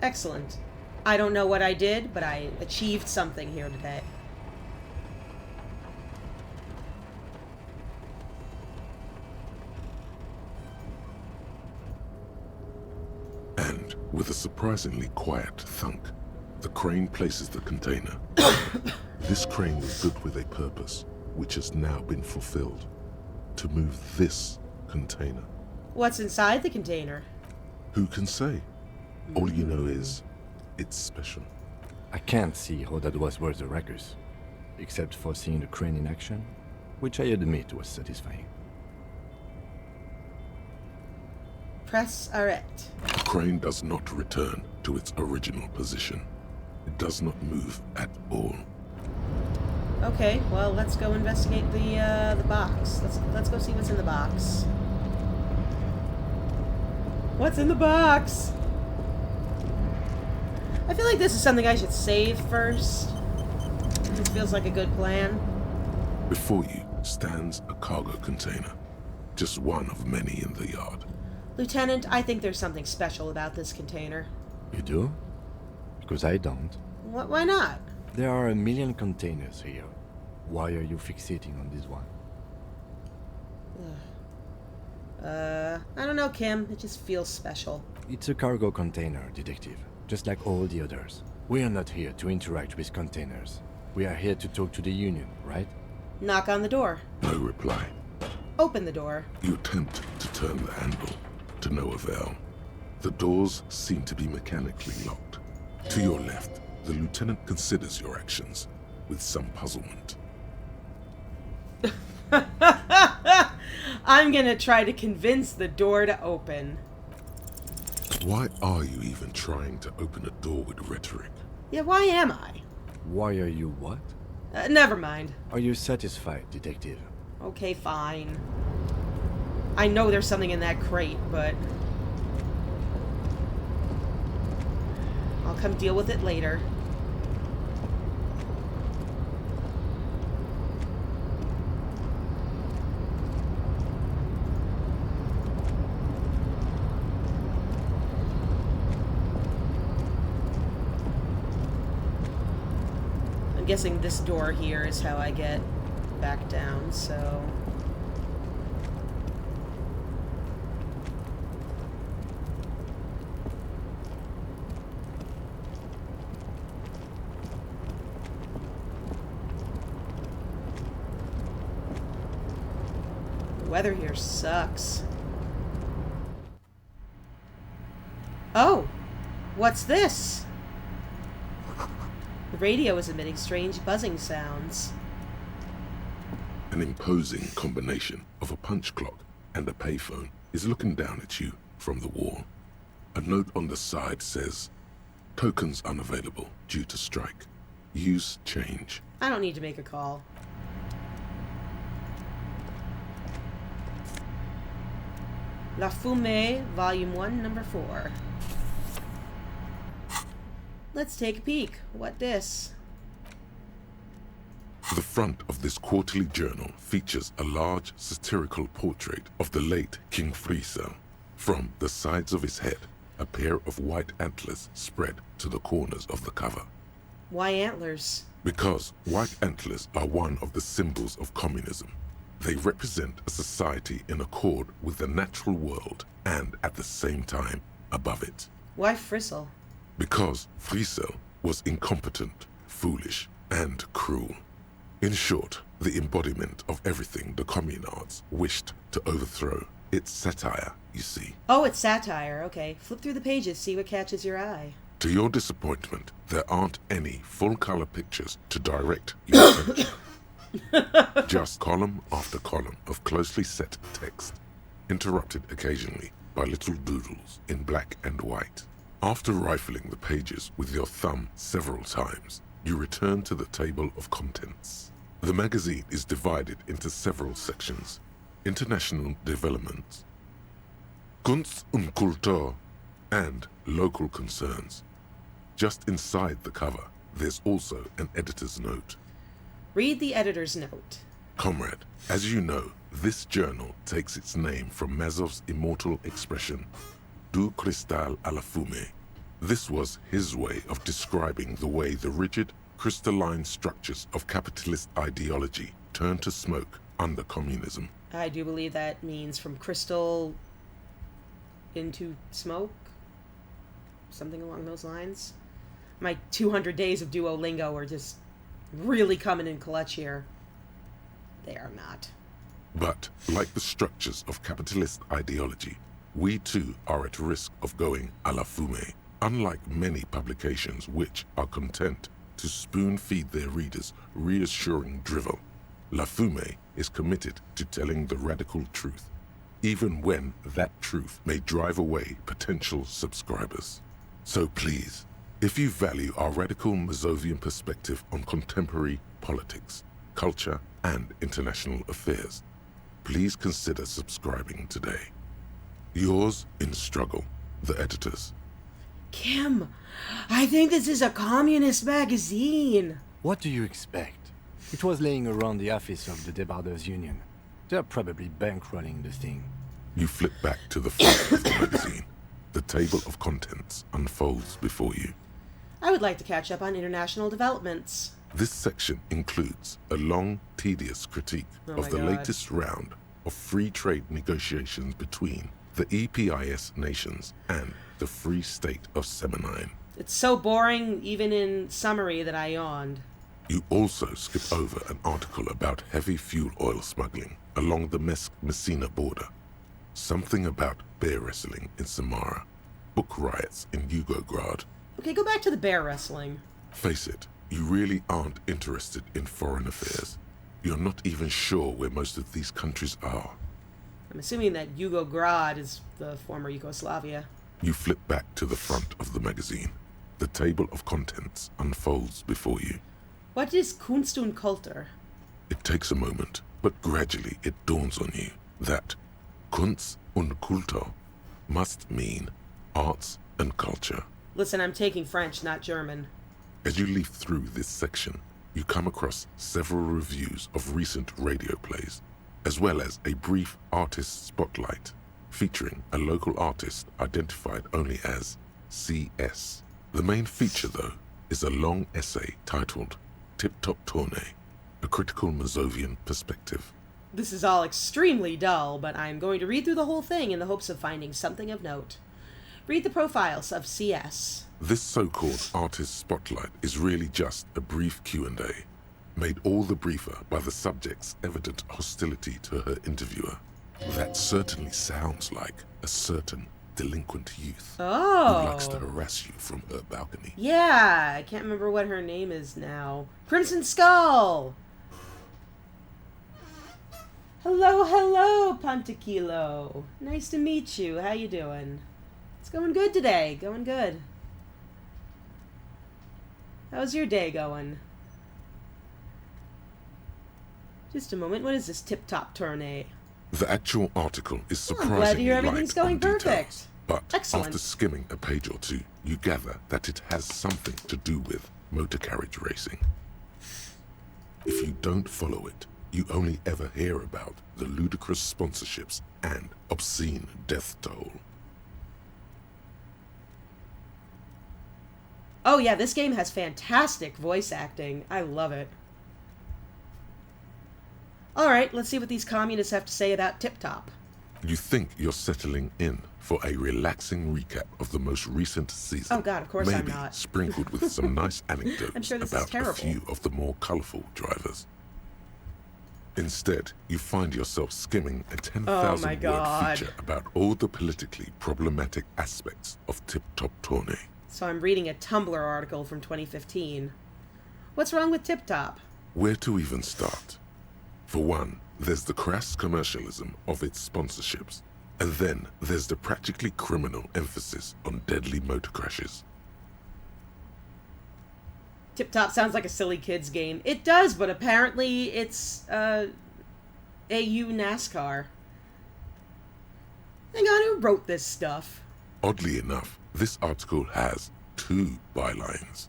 Excellent. I don't know what I did, but I achieved something here today. And, with a surprisingly quiet thunk, the crane places the container. This crane was built with a purpose, which has now been fulfilled. To move this container. What's inside the container? Who can say? All you know is, it's special. I can't see how that was worth the ruckus, except for seeing the crane in action, which I admit was satisfying. Press arrête. The crane does not return to its original position. It does not move at all. Okay, well, let's go investigate the box. Let's go see what's in the box. What's in the box? I feel like this is something I should save first. This feels like a good plan. Before you stands a cargo container, just one of many in the yard. Lieutenant, I think there's something special about this container. You do? Because I don't. Why not? There are a million containers here. Why are you fixating on this one? I don't know, Kim. It just feels special. It's a cargo container, Detective. Just like all the others. We are not here to interact with containers. We are here to talk to the Union, right? Knock on the door. No reply. Open the door. You attempt to turn the handle, to no avail. The doors seem to be mechanically locked. To your left, the lieutenant considers your actions with some puzzlement. I'm gonna try to convince the door to open. Why are you even trying to open a door with rhetoric? Yeah, why am I? Why are you what? Never mind. Are you satisfied, Detective? Okay, fine. I know there's something in that crate, but I'll come deal with it later. I'm guessing this door here is how I get back down, so... The weather here sucks. Oh! What's this? The radio is emitting strange buzzing sounds. An imposing combination of a punch clock and a payphone is looking down at you from the wall. A note on the side says, "Tokens unavailable due to strike. Use change." I don't need to make a call. La Fumée, Volume 1, Number 4. Let's take a peek. What this? The front of this quarterly journal features a large satirical portrait of the late King Friesel. From the sides of his head, a pair of white antlers spread to the corners of the cover. Why antlers? Because white antlers are one of the symbols of communism. They represent a society in accord with the natural world and at the same time above it. Why Friesel? Because Friesel was incompetent, foolish, and cruel. In short, the embodiment of everything the communards wished to overthrow. It's satire, you see. Oh, it's satire. Okay. Flip through the pages, see what catches your eye. To your disappointment, there aren't any full-color pictures to direct your attention. Just column after column of closely set text, interrupted occasionally by little doodles in black and white. After rifling the pages with your thumb several times, you return to the table of contents. The magazine is divided into several sections. International developments, Kunst und Kultur, and local concerns. Just inside the cover, there's also an editor's note. Read the editor's note. Comrade, as you know, this journal takes its name from Mazov's immortal expression, Du cristal à la fumée. This was his way of describing the way the rigid, crystalline structures of capitalist ideology turned to smoke under communism. I do believe that means from crystal into smoke. Something along those lines. My 200 days of Duolingo are just really coming in clutch here. They are not. But, like the structures of capitalist ideology, we too are at risk of going à la fumée. Unlike many publications which are content to spoon-feed their readers reassuring drivel, La Fumée is committed to telling the radical truth, even when that truth may drive away potential subscribers. So please, if you value our radical Mazovian perspective on contemporary politics, culture, and international affairs, please consider subscribing today. Yours in struggle, the editors. Kim, I think this is a communist magazine. What do you expect? It was laying around the office of the Debarders Union. They're probably bankrolling the thing. You flip back to the front of the magazine. The table of contents unfolds before you. I would like to catch up on international developments. This section includes a long, tedious critique of the latest round of free trade negotiations between the EPIS nations and the Free State of Semenine. It's so boring, even in summary, that I yawned. You also skip over an article about heavy fuel oil smuggling along the Messina border. Something about bear wrestling in Samara. Book riots in Yugograd. Okay, go back to the bear wrestling. Face it, you really aren't interested in foreign affairs. You're not even sure where most of these countries are. I'm assuming that Yugograd is the former Yugoslavia. You flip back to the front of the magazine. The table of contents unfolds before you. What is Kunst und Kultur? It takes a moment, but gradually it dawns on you that Kunst und Kultur must mean arts and culture. Listen, I'm taking French, not German. As you leaf through this section, you come across several reviews of recent radio plays, as well as a brief artist spotlight featuring a local artist identified only as CS. The main feature, though, is a long essay titled Tip Top Tournée, a critical Mazovian perspective. This is all extremely dull, but I'm going to read through the whole thing in the hopes of finding something of note. Read the profiles of CS. This so-called artist spotlight is really just a brief Q&A, made all the briefer by the subject's evident hostility to her interviewer. That certainly sounds like a certain delinquent youth who likes to harass you from her balcony. Yeah, I can't remember what her name is now. Crimson Skull! Hello, hello, Pantequilo. Nice to meet you. How you doing? It's going good today. Going good. How's your day going? Just a moment. What is this tip-top tournée? The actual article is Oh, I'm surprisingly glad to hear light everything's going on details, perfect. but Excellent. after skimming a page or two, you gather that it has something to do with motor carriage racing. If you don't follow it, you only ever hear about the ludicrous sponsorships and obscene death toll. Oh yeah, this game has fantastic voice acting. I love it. Alright, let's see what these communists have to say about Tip Top. You think you're settling in for a relaxing recap of the most recent season. Oh god, of course I'm maybe not. sprinkled with some nice anecdotes I'm sure this is about a terrible. few of the more colorful drivers. Instead, you find yourself skimming a 10,000-word God. feature about all the politically problematic aspects of Tip Top Tourney. So I'm reading a Tumblr article from 2015. What's wrong with Tip Top? Where to even start? For one, there's the crass commercialism of its sponsorships, and then there's the practically criminal emphasis on deadly motor crashes. Tip Top sounds like a silly kids game. It does, but apparently it's AU NASCAR. Hang on, who wrote this stuff? Oddly enough, this article has 2 bylines: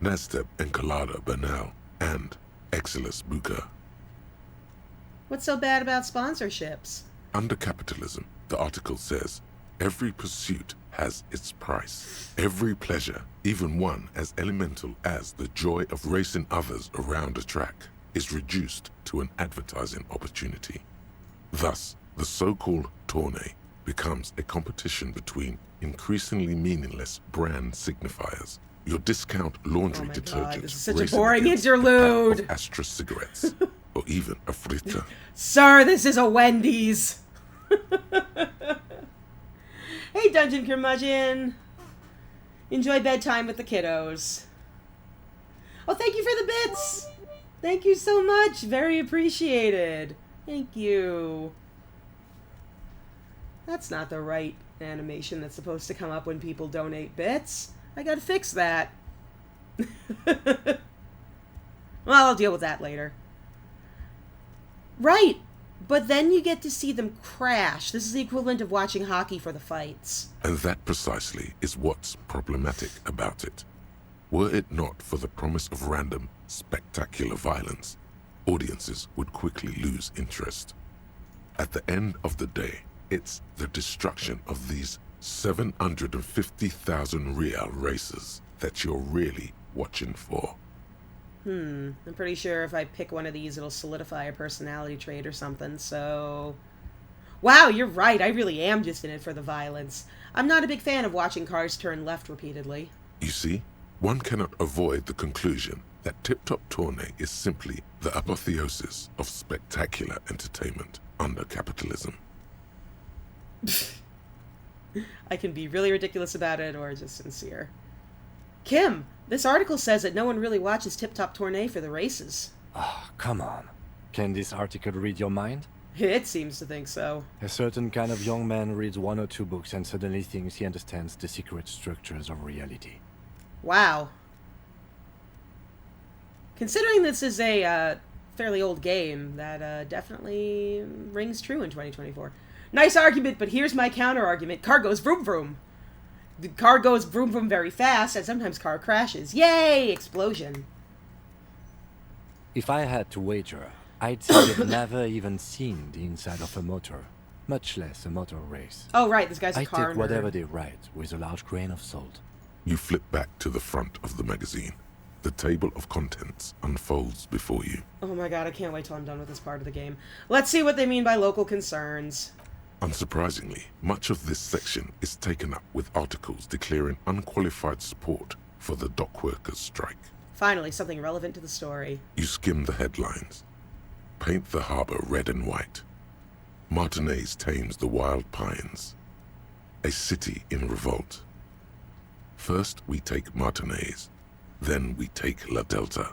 Nasteb Encolada Bernal and Exilus Buka. What's so bad about sponsorships? Under capitalism, the article says, every pursuit has its price. Every pleasure, even one as elemental as the joy of racing others around a track, is reduced to an advertising opportunity. Thus, the so-called tourney becomes a competition between increasingly meaningless brand signifiers. Your discount laundry God, detergent, this is such a racing boring against a interlude. pack of Astra cigarettes, or even a frita. Sir, this is a Wendy's. Hey, Dungeon Curmudgeon. Enjoy bedtime with the kiddos. Oh, thank you for the bits. Thank you so much. Very appreciated. Thank you. That's not the right animation that's supposed to come up when people donate bits. I gotta fix that. Well, I'll deal with that later. Right. But then you get to see them crash. This is the equivalent of watching hockey for the fights. And that precisely is what's problematic about it. Were it not for the promise of random, spectacular violence, audiences would quickly lose interest. At the end of the day, it's the destruction of these 750,000 real races that you're really watching for. I'm pretty sure if I pick one of these, it'll solidify a personality trait or something, so... Wow, you're right, I really am just in it for the violence. I'm not a big fan of watching cars turn left repeatedly. You see, one cannot avoid the conclusion that Tip Top Tourney is simply the apotheosis of spectacular entertainment under capitalism. I can be really ridiculous about it, or just sincere. Kim, this article says that no one really watches Tip Top Tourney for the races. Oh, come on. Can this article read your mind? It seems to think so. A certain kind of young man reads 1 or 2 books and suddenly thinks he understands the secret structures of reality. Wow. Considering this is a fairly old game, that definitely rings true in 2024. Nice argument, but here's my counter-argument. Car goes vroom vroom. The car goes vroom vroom very fast, and sometimes car crashes. Yay! Explosion. If I had to wager, I'd say they've never even seen the inside of a motor, much less a motor race. Oh, right, this guy's a I car take whatever nerd. they write with a large grain of salt. You flip back to the front of the magazine. The table of contents unfolds before you. Oh my god, I can't wait till I'm done with this part of the game. Let's see what they mean by local concerns. Unsurprisingly, much of this section is taken up with articles declaring unqualified support for the dock workers' strike. Finally, something relevant to the story. You skim the headlines. Paint the harbor red and white. Martinez tames the wild pines. A city in revolt. First we take Martinez, then we take La Delta.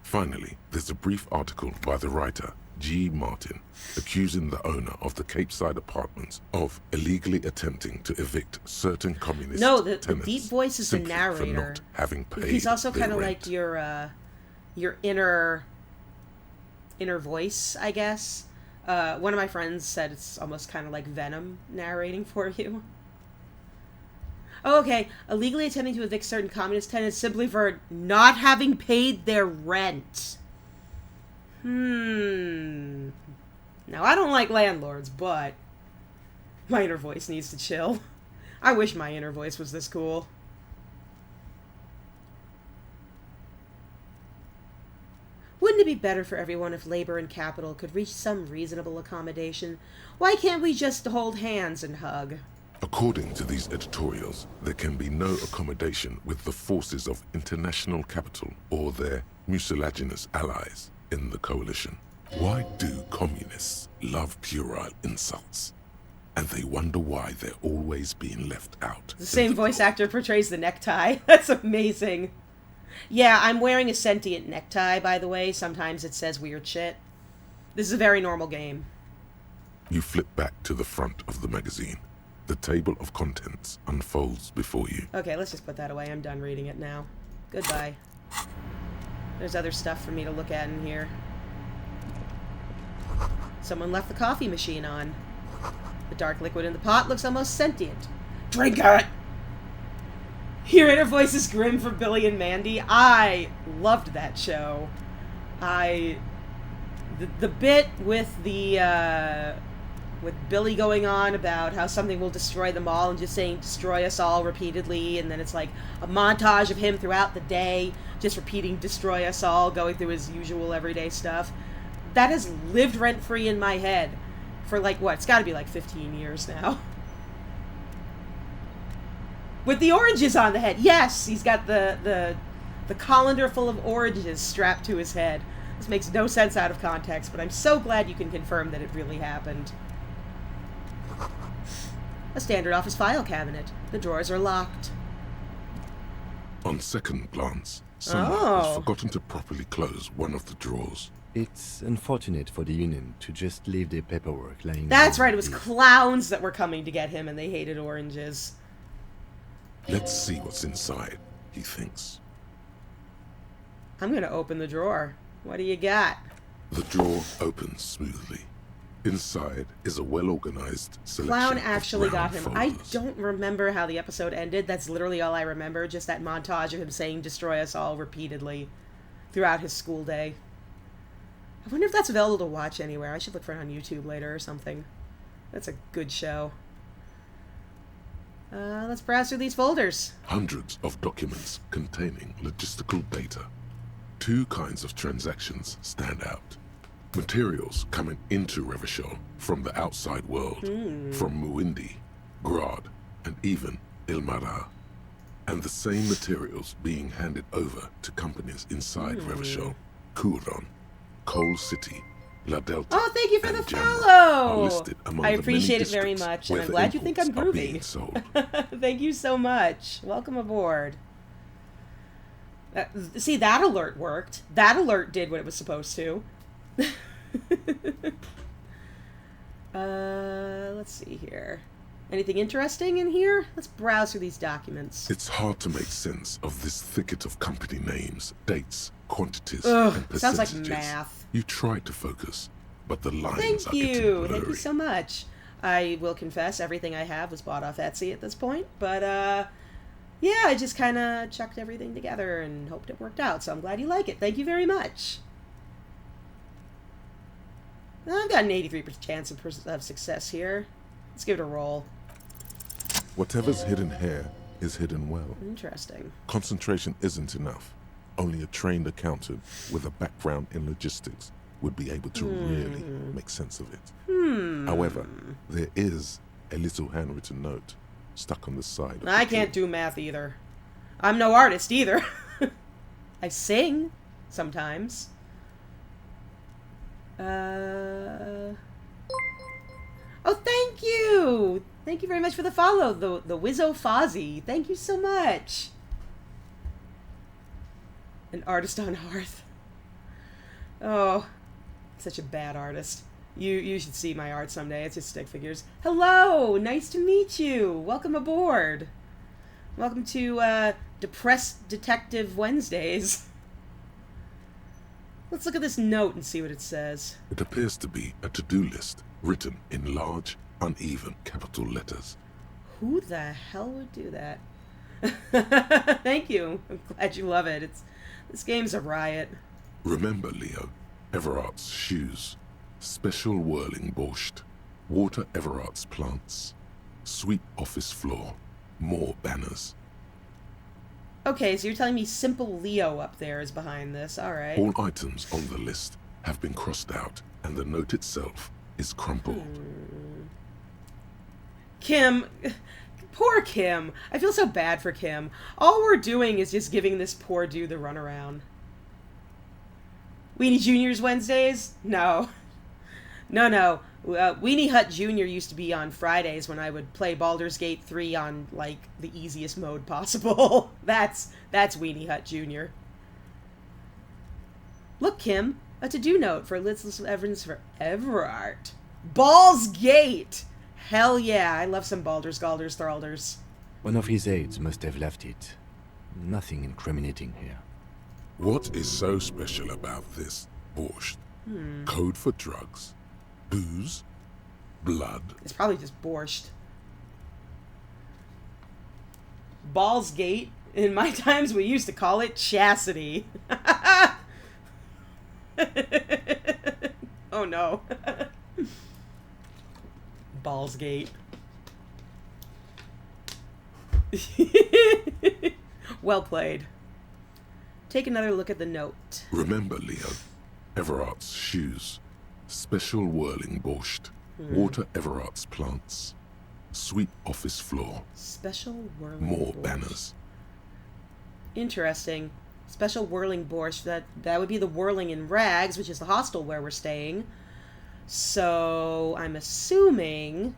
Finally, there's a brief article by the writer, G. Martin, accusing the owner of the Cape Side Apartments of illegally attempting to evict certain communist No, the tenants deep voice is the simply narrator. for not having paid He's also their kind of rent. like your inner voice, I guess. One of my friends said it's almost kind of like Venom narrating for you. Oh, okay. Illegally attempting to evict certain communist tenants simply for not having paid their rent. Now, I don't like landlords, but my inner voice needs to chill. I wish my inner voice was this cool. Wouldn't it be better for everyone if labor and capital could reach some reasonable accommodation? Why can't we just hold hands and hug? According to these editorials, there can be no accommodation with the forces of international capital or their mucilaginous allies in the coalition. Why do communists love puerile insults? And they wonder why they're always being left out. The same voice actor portrays the necktie. That's amazing. Yeah, I'm wearing a sentient necktie, by the way. Sometimes it says weird shit. This is a very normal game. You flip back to the front of the magazine. The table of contents unfolds before you. Okay, let's just put that away. I'm done reading it now. Goodbye. There's other stuff for me to look at in here. Someone left the coffee machine on. The dark liquid in the pot looks almost sentient. Drink it! Your inner voice is grim for Billy and Mandy. I loved that show. The bit with the with Billy going on about how something will destroy them all and just saying destroy us all repeatedly, and then it's like a montage of him throughout the day just repeating destroy us all, going through his usual everyday stuff. That has lived rent-free in my head for like, what, it's got to be like 15 years now. With the oranges on the head. Yes, he's got the colander full of oranges strapped to his head. This makes no sense out of context, but I'm so glad you can confirm that it really happened. A standard office file cabinet. The drawers are locked. On second glance, someone has forgotten to properly close one of the drawers. It's unfortunate for the Union to just leave their paperwork laying. That's right, it was clowns that were coming to get him and they hated oranges. Let's see what's inside, he thinks. I'm gonna open the drawer. What do you got? The drawer opens smoothly. Inside is a well-organized selection Clown actually of brown got him. folders. I don't remember how the episode ended. That's literally all I remember. Just that montage of him saying destroy us all repeatedly throughout his school day. I wonder if that's available to watch anywhere. I should look for it on YouTube later or something. That's a good show. Let's browse through these folders. Hundreds of documents containing logistical data. Two kinds of transactions stand out. Materials coming into Revachol from the outside world, from Muindi, Grad, and even Ilmara. And the same materials being handed over to companies inside Revachol, Kuron, Coal City, La Delta. Oh, thank you for the Jamra follow! are listed among I the appreciate many it very districts much, and where I'm the glad you think I'm imports are being groovy. sold. Thank you so much. Welcome aboard. See, that alert worked. That alert did what it was supposed to. Let's see here. Anything interesting in here? Let's browse through these documents. It's hard to make sense of this thicket of company names, dates, quantities, Ugh, and percentages. sounds like math. You try to focus, but the lines Thank are getting you. blurry. Thank you so much. I will confess everything I have was bought off Etsy at this point, but yeah, I just kind of chucked everything together and hoped it worked out, so I'm glad you like it. Thank you very much. I've got an 83% chance of success here. Let's give it a roll. Whatever's hidden here is hidden well. Interesting. Concentration isn't enough. Only a trained accountant with a background in logistics would be able to really make sense of it. However, there is a little handwritten note stuck on the side. I can't do math either. I'm no artist either. I sing sometimes. Oh, thank you! Thank you very much for the follow, the Wizzo Fozzie. Thank you so much. An artist on Hearth. Oh, such a bad artist. You should see my art someday. It's just stick figures. Hello! Nice to meet you! Welcome aboard. Welcome to, Depressed Detective Wednesdays. Let's look at this note and see what it says. It appears to be a to-do list written in large, uneven capital letters. Who the hell would do that? Thank you. I'm glad you love it. This game's a riot. Remember, Leo, Everart's shoes. Special whirling borscht. Water Everart's plants. Sweep office floor. More banners. Okay, so you're telling me Simple Leo up there is behind this. Alright. All items on the list have been crossed out, and the note itself is crumpled. Kim. Poor Kim. I feel so bad for Kim. All we're doing is just giving this poor dude the runaround. Weenie Junior's Wednesdays? No. No. Weenie Hut Jr. used to be on Fridays when I would play Baldur's Gate 3 on, like, the easiest mode possible. That's Weenie Hut Jr. Look, Kim. A to-do note for Elizabeth Evans for Everart. Baldur's Gate! Hell yeah, I love some Baldur's Galders Thralders. One of his aides must have left it. Nothing incriminating here. What is so special about this borscht? Code for drugs? Booze? Blood? It's probably just borscht. Ball's Gate? In my times, we used to call it chastity. Oh no. Balls Gate. Well played. Take another look at the note. Remember, Leo, Everart's shoes. Special whirling borscht. Water Everart's plants. Sweep office floor. Special whirling More borscht. banners. Interesting. Special whirling borscht. That would be the Whirling in Rags, which is the hostel where we're staying. So I'm assuming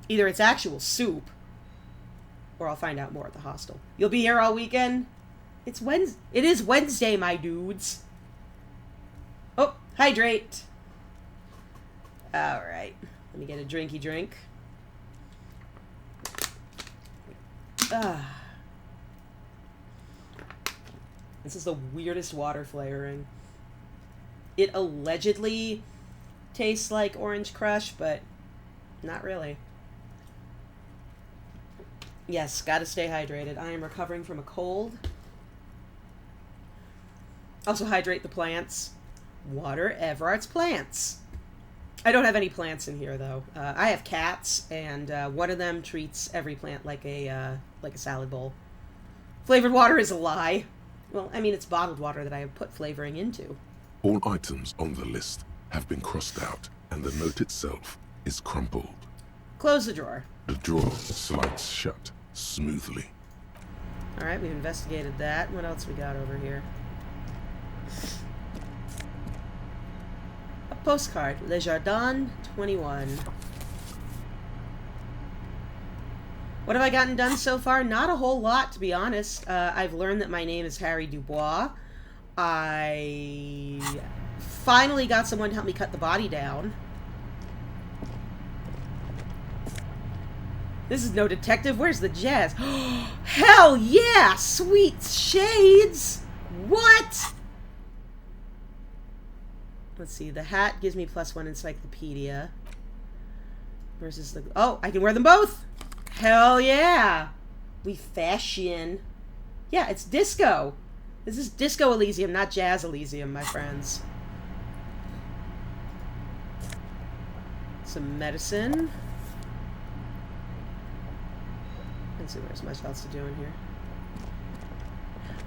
either it's actual soup, or I'll find out more at the hostel. You'll be here all weekend? It is Wednesday, my dudes. Oh, hydrate. Alright. Let me get a drinky drink. This is the weirdest water flavoring. It allegedly tastes like Orange Crush, but not really. Yes, gotta stay hydrated. I am recovering from a cold. Also hydrate the plants. Water Everart's plants. I don't have any plants in here, though. I have cats, and one of them treats every plant like a salad bowl. Flavored water is a lie. Well, I mean, it's bottled water that I have put flavoring into. All items on the list have been crossed out, and the note itself is crumpled. Close the drawer. The drawer slides shut smoothly. Alright, we've investigated that. What else we got over here? A postcard. Le Jardin 21. What have I gotten done so far? Not a whole lot, to be honest. I've learned that my name is Harry Du Bois. I finally got someone to help me cut the body down. This is no detective. Where's the jazz? Hell yeah! Sweet shades! What? Let's see. The hat gives me +1 encyclopedia. Versus the... Oh, I can wear them both! Hell yeah! We fashion. Yeah, it's disco. This is Disco Elysium, not Jazz Elysium, my friends. Some medicine. Let's see, there's much else to do in here.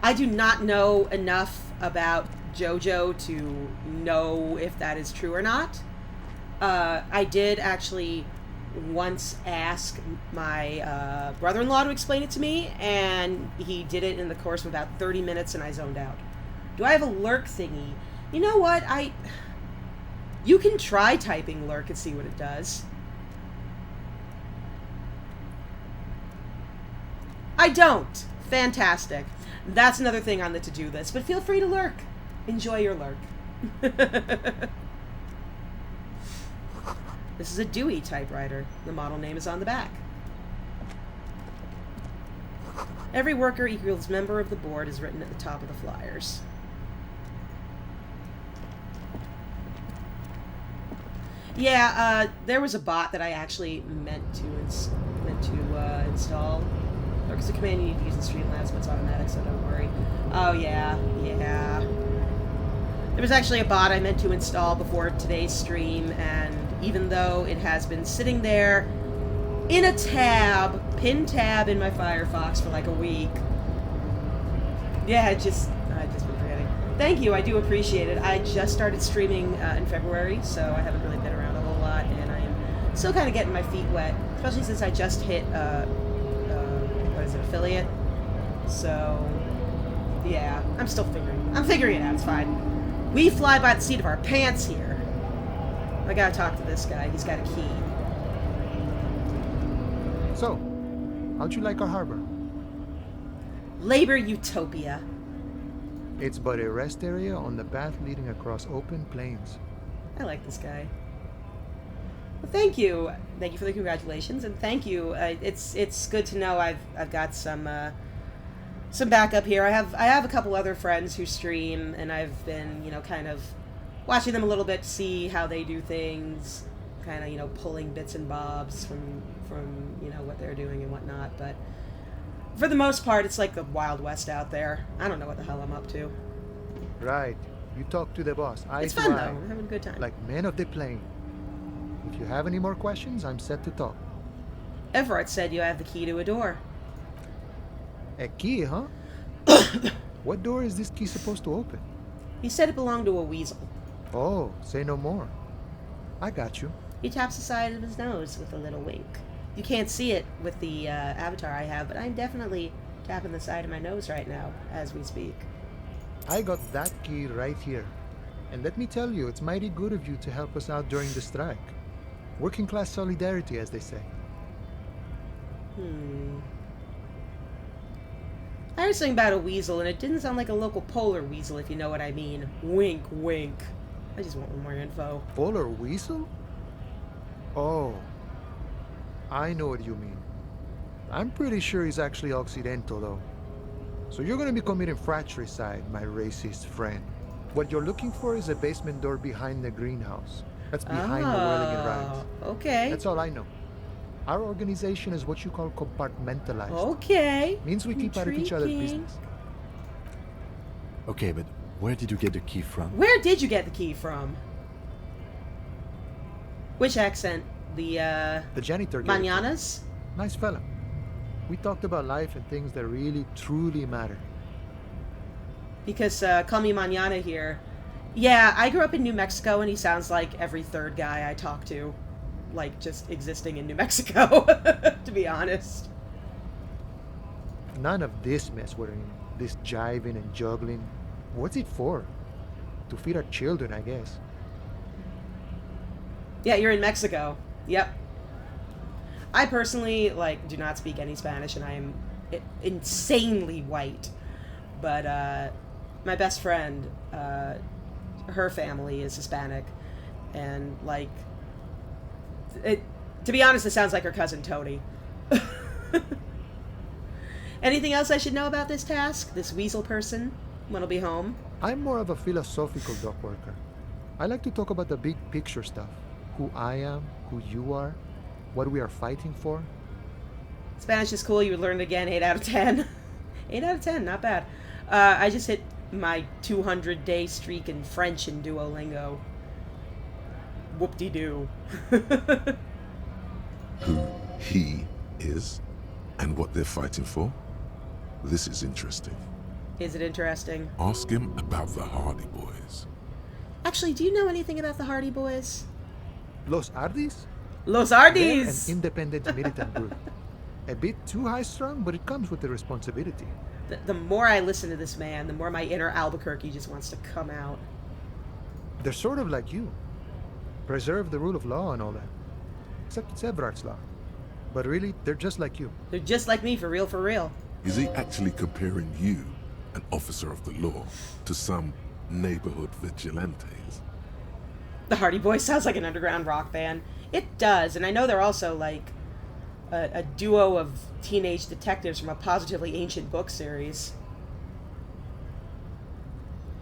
I do not know enough about JoJo to know if that is true or not. I did actually once ask my brother-in-law to explain it to me, and he did it in the course of about 30 minutes, and I zoned out. Do I have a lurk thingy? You know what? You can try typing lurk and see what it does. I don't. Fantastic. That's another thing on the to-do list, but feel free to lurk. Enjoy your lurk. This is a Dewey typewriter. The model name is on the back. Every worker equals member of the board is written at the top of the flyers. Yeah, there was a bot that I actually meant to install. Because the command you need to use in Streamlabs, but it's automatic, so don't worry. Oh, yeah. There was actually a bot I meant to install before today's stream, and even though it has been sitting there in a pinned tab in my Firefox for like a week. Yeah, I've just been forgetting. Thank you, I do appreciate it. I just started streaming in February, so I haven't really been around a whole lot, and I am still kind of getting my feet wet, especially since I just hit, affiliate. So, yeah, I'm figuring it out, it's fine. We fly by the seat of our pants here. I gotta talk to this guy, he's got a key. So, how'd you like our harbor? Labor utopia. It's but a rest area on the path leading across open plains. I like this guy. Well, thank you. Thank you for the congratulations, and thank you. It's good to know I've got some backup here. I have a couple other friends who stream, and I've been kind of watching them a little bit to see how they do things, kind of pulling bits and bobs from what they're doing and whatnot. But for the most part, it's like the Wild West out there. I don't know what the hell I'm up to. Right. You talk to the boss. It's fun though. I'm having a good time. Like men of the plain. If you have any more questions, I'm set to talk. Everett said you have the key to a door. A key, huh? What door is this key supposed to open? He said it belonged to a weasel. Oh, say no more. I got you. He taps the side of his nose with a little wink. You can't see it with the avatar I have, but I'm definitely tapping the side of my nose right now as we speak. I got that key right here. And let me tell you, it's mighty good of you to help us out during the strike. Working class solidarity, as they say. I heard something about a weasel, and it didn't sound like a local polar weasel, if you know what I mean. Wink, wink. I just want one more info. Polar weasel? Oh. I know what you mean. I'm pretty sure he's actually Occidental, though. So you're gonna be committing fratricide, my racist friend. What you're looking for is a basement door behind the greenhouse. That's behind the Whirling Rides. Okay. That's all I know. Our organization is what you call compartmentalized. Okay. Means we keep out of each other's business. Okay, but where did you get the key from? Where did you get the key from? Which accent? The janitor gave it to me. Mañanas? Nice fella. We talked about life and things that really, truly matter. Because, call me Mañana here. Yeah, I grew up in New Mexico, and he sounds like every third guy I talk to. Like, just existing in New Mexico, to be honest. None of this mess we're in. This jiving and juggling. What's it for? To feed our children, I guess. Yeah, you're in Mexico. Yep. I personally, do not speak any Spanish, and I am insanely white. But, my best friend, her family is Hispanic, and, to be honest, it sounds like her cousin Tony. Anything else I should know about this task? This weasel person? When'll be home? I'm more of a philosophical dock worker. I like to talk about the big picture stuff. Who I am, who you are, what we are fighting for. Spanish is cool. You learned again. 8 out of 10. 8 out of 10. Not bad. I just hit my 200-day streak in French in Duolingo. Whoop-de-doo. Who he is and what they're fighting for? This is interesting. Is it interesting? Ask him about the Hardy Boys. Actually, do you know anything about the Hardy Boys? Los Ardis? Los They're Ardis! an independent militant group. A bit too high-strung, but it comes with the responsibility. The more I listen to this man, the more my inner Albuquerque just wants to come out. They're sort of like you. Preserve the rule of law and all that. Except it's Everard's law. But really, they're just like you. They're just like me, for real, for real. Is he actually comparing you, an officer of the law, to some neighborhood vigilantes? The Hardy Boys sounds like an underground rock band. It does, and I know they're also like a duo of teenage detectives from a positively ancient book series.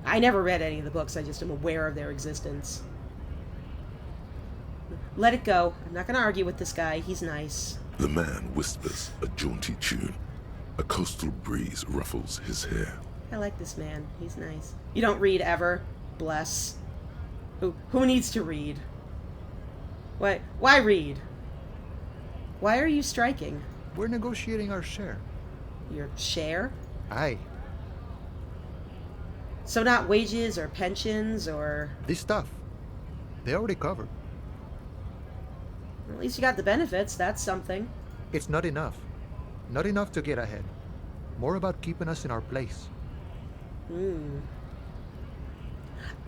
I never read any of the books, I just am aware of their existence. Let it go. I'm not gonna argue with this guy. He's nice. The man whispers a jaunty tune. A coastal breeze ruffles his hair. I like this man. He's nice. You don't read ever? Bless. Who needs to read? Why read? Why are you striking? We're negotiating our share. Your share? Aye. So not wages or pensions or... This stuff. They already covered. At least you got the benefits. That's something. It's not enough. Not enough to get ahead. More about keeping us in our place.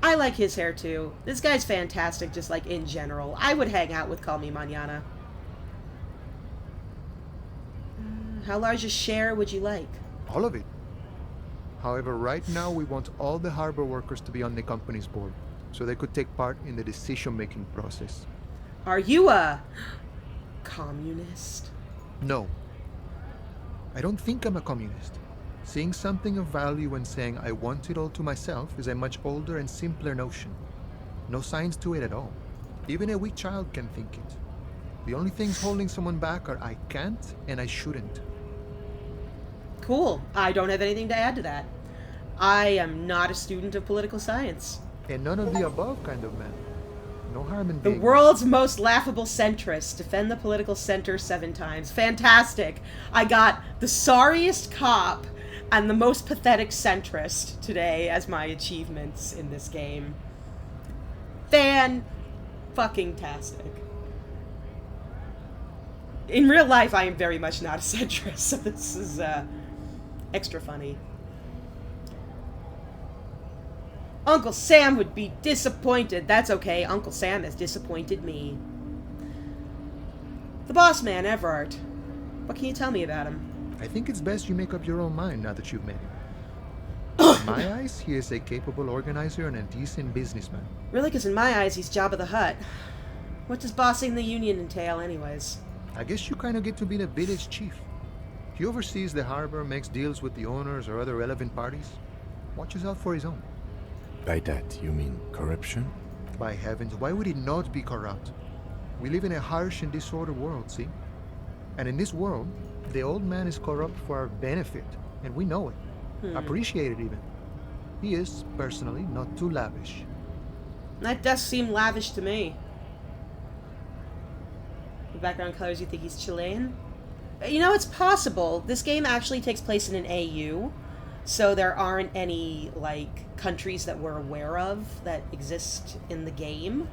I like his hair too. This guy's fantastic, just like in general. I would hang out with Call Me Mañana. How large a share would you like? All of it. However, right now we want all the harbor workers to be on the company's board, so they could take part in the decision-making process. Are you a communist? No. I don't think I'm a communist. Seeing something of value and saying I want it all to myself is a much older and simpler notion. No science to it at all. Even a weak child can think it. The only things holding someone back are I can't and I shouldn't. Cool. I don't have anything to add to that. I am not a student of political science. And none of the above kind of man. No harm in The being... world's most laughable centrist. Defend the political center 7 times. Fantastic. I got the sorriest cop and the most pathetic centrist today as my achievements in this game. Fan-fucking-tastic. In real life, I am very much not a centrist, so this is extra funny. Uncle Sam would be disappointed. That's okay. Uncle Sam has disappointed me. The boss man, Everard. What can you tell me about him? I think it's best you make up your own mind now that you've met him. In my eyes, he is a capable organizer and a decent businessman. Really, because in my eyes, he's Jabba the Hutt. What does bossing the Union entail, anyways? I guess you kind of get to be the village chief. He oversees the harbor, makes deals with the owners or other relevant parties. Watches out for his own. By that, you mean corruption? By heavens, why would he not be corrupt? We live in a harsh and disordered world, see? And in this world, the old man is corrupt for our benefit, and we know it. Appreciate it even. He is, personally, not too lavish. That does seem lavish to me. The background colors, you think he's Chilean? You know, it's possible. This game actually takes place in an AU, so there aren't any, like, countries that we're aware of that exist in the game.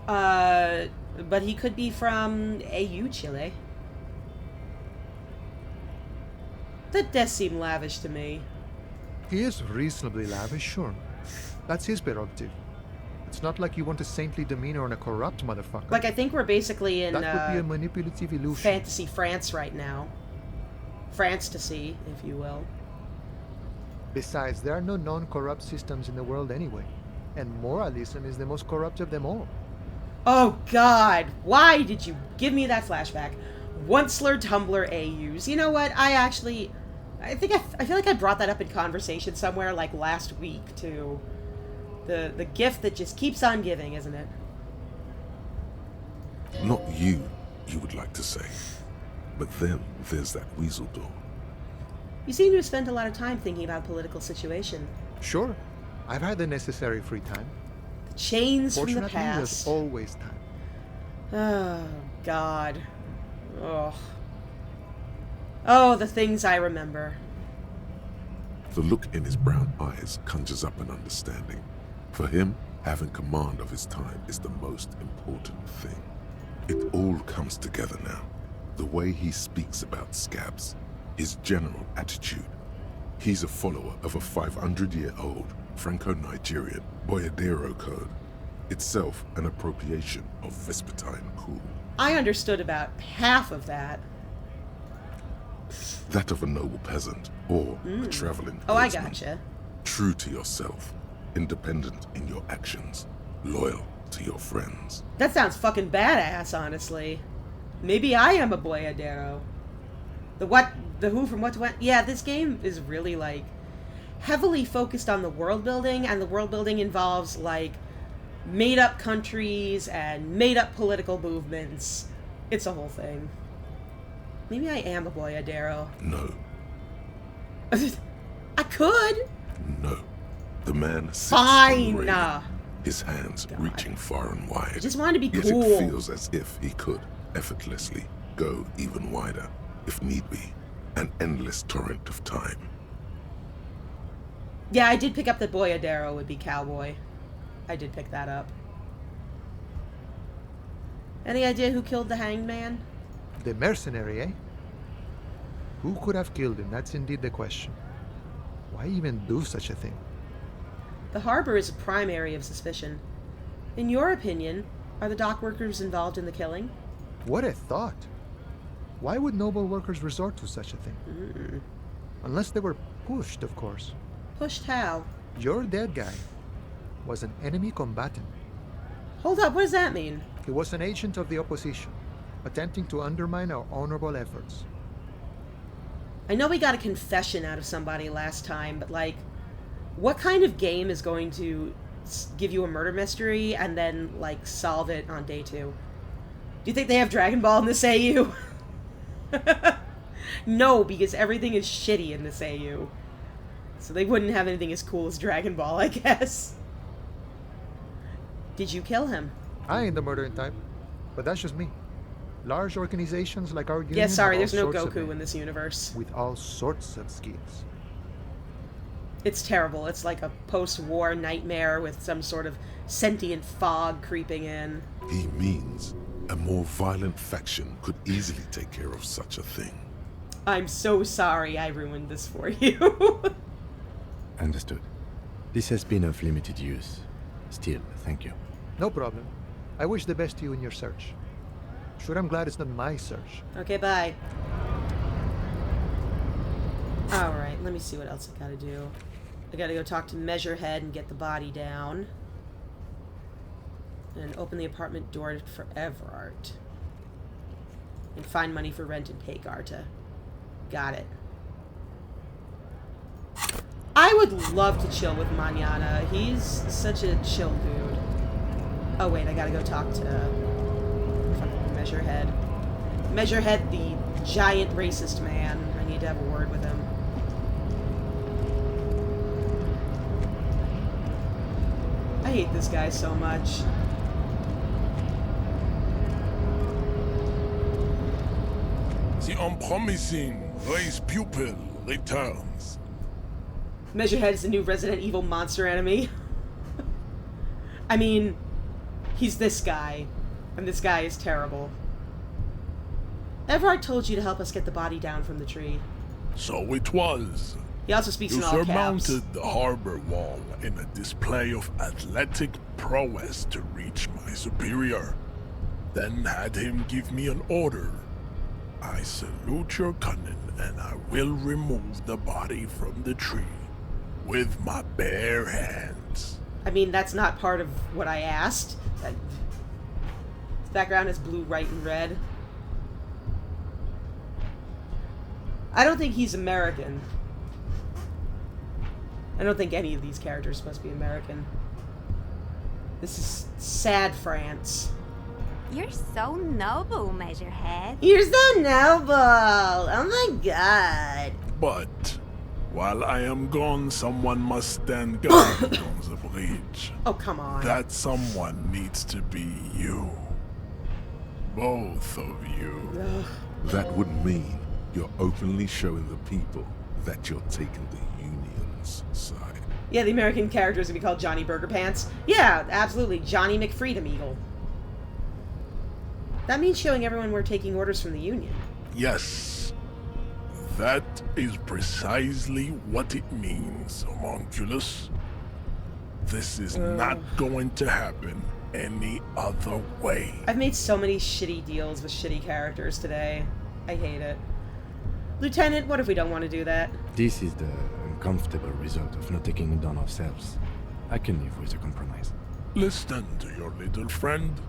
But he could be from AU Chile. That does seem lavish to me. He is reasonably lavish, sure. That's his prerogative. It's not like you want a saintly demeanor on a corrupt motherfucker. Like, I think we're basically in, that would be a manipulative illusion. fantasy France right now. France-tasy, if you will. Besides, there are no non-corrupt systems in the world anyway. And moralism is the most corrupt of them all. Oh, God. Why did you give me that flashback? Once-ler Tumblr AUs. You know what? I feel like I brought that up in conversation somewhere, like, last week, too. The gift that just keeps on giving, isn't it? Not you would like to say. But then there's that weasel door. You seem to have spent a lot of time thinking about political situation. Sure. I've had the necessary free time. The chains from the Fortunately, there's past. always time. Oh, God. Oh. Oh, the things I remember. The look in his brown eyes conjures up an understanding. For him, having command of his time is the most important thing. It all comes together now. The way he speaks about scabs, his general attitude. He's a follower of a 500-year-old Franco-Nigerian Boyadero code, itself an appropriation of Vespertine cool. I understood about half of that. That of a noble peasant, or a traveling Oh, I herdsman. gotcha. True to yourself, independent in your actions, loyal to your friends. That sounds fucking badass, honestly. Maybe I am a boyadero. The what, the who from what to what? Yeah, this game is really, like, heavily focused on the world building, and the world building involves, like, made-up countries and made-up political movements. It's a whole thing. Maybe I am a boyadero. No. I could. No. The man sits Fine. unready, his hands reaching far and wide. I just wanted to be Yet cool. it feels as if he could effortlessly go even wider, if need be. An endless torrent of time. Yeah, I did pick up that boyadero would be cowboy. I did pick that up. Any idea who killed the hanged man? The mercenary, eh? Who could have killed him? That's indeed the question. Why even do such a thing? The harbor is a prime area of suspicion. In your opinion, are the dock workers involved in the killing? What a thought! Why would noble workers resort to such a thing? Unless they were pushed, of course. Pushed how? Your dead guy was an enemy combatant. Hold up, what does that mean? He was an agent of the opposition, attempting to undermine our honorable efforts. I know we got a confession out of somebody last time, but like, what kind of game is going to give you a murder mystery and then, like, solve it on day 2? Do you think they have Dragon Ball in this AU? No, because everything is shitty in this AU. So they wouldn't have anything as cool as Dragon Ball, I guess. Did you kill him? I ain't the murdering type, but that's just me. Large organizations like our union. Yeah, sorry, have there's all no sorts of Goku men in this universe. with all sorts of skills. It's terrible. It's like a post-war nightmare with some sort of sentient fog creeping in. He means a more violent faction could easily take care of such a thing. I'm so sorry I ruined this for you. Understood. This has been of limited use. Still, thank you. No problem. I wish the best to you in your search. Sure, I'm glad it's not my search. Okay, bye. Alright, let me see what else I gotta do. I gotta go talk to Measurehead and get the body down. And open the apartment door for Everart. And find money for rent and pay Garta. Got it. I would love to chill with Manana. He's such a chill dude. Oh wait, I gotta go talk to fucking Measurehead. Measurehead, the giant racist man. I need to have a word with him. I hate this guy so much. The unpromising race pupil returns. Measurehead is the new Resident Evil monster enemy. I mean, he's this guy, and this guy is terrible. Everard told you to help us get the body down from the tree. So it was. He also speaks You in all caps. surmounted the harbor wall in a display of athletic prowess to reach my superior. Then had him give me an order. I salute your cunning, and I will remove the body from the tree with my bare hands. I mean, that's not part of what I asked. His background is blue, white, and red. I don't think he's American. I don't think any of these characters are supposed to be American. This is sad France. You're so noble, Measurehead. You're so noble! Oh my god. But while I am gone, someone must stand guard on the bridge. Oh, come on. That someone needs to be you. Both of you. Ugh. That would mean you're openly showing the people that you're taking the Union's side. Yeah, the American character is going to be called Johnny Burger Pants. Yeah, absolutely. Johnny McFreedom Eagle. That means showing everyone we're taking orders from the Union. Yes. That is precisely what it means, homunculus. This is not going to happen any other way. I've made so many shitty deals with shitty characters today. I hate it. Lieutenant, what if we don't want to do that? This is the uncomfortable result of not taking it on ourselves. I can live with a compromise. Listen to your little friend.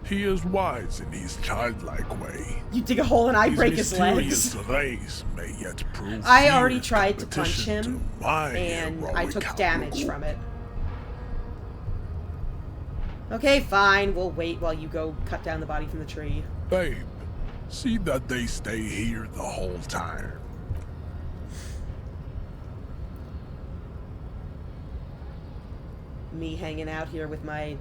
He is wise in his childlike way. You dig a hole and I break his legs. Race may yet prove I already tried to punch competition him, to my and I heroic took outlook. damage from it. Okay, fine. We'll wait while you go cut down the body from the tree. Babe, see that they stay here the whole time. Me hanging out here with my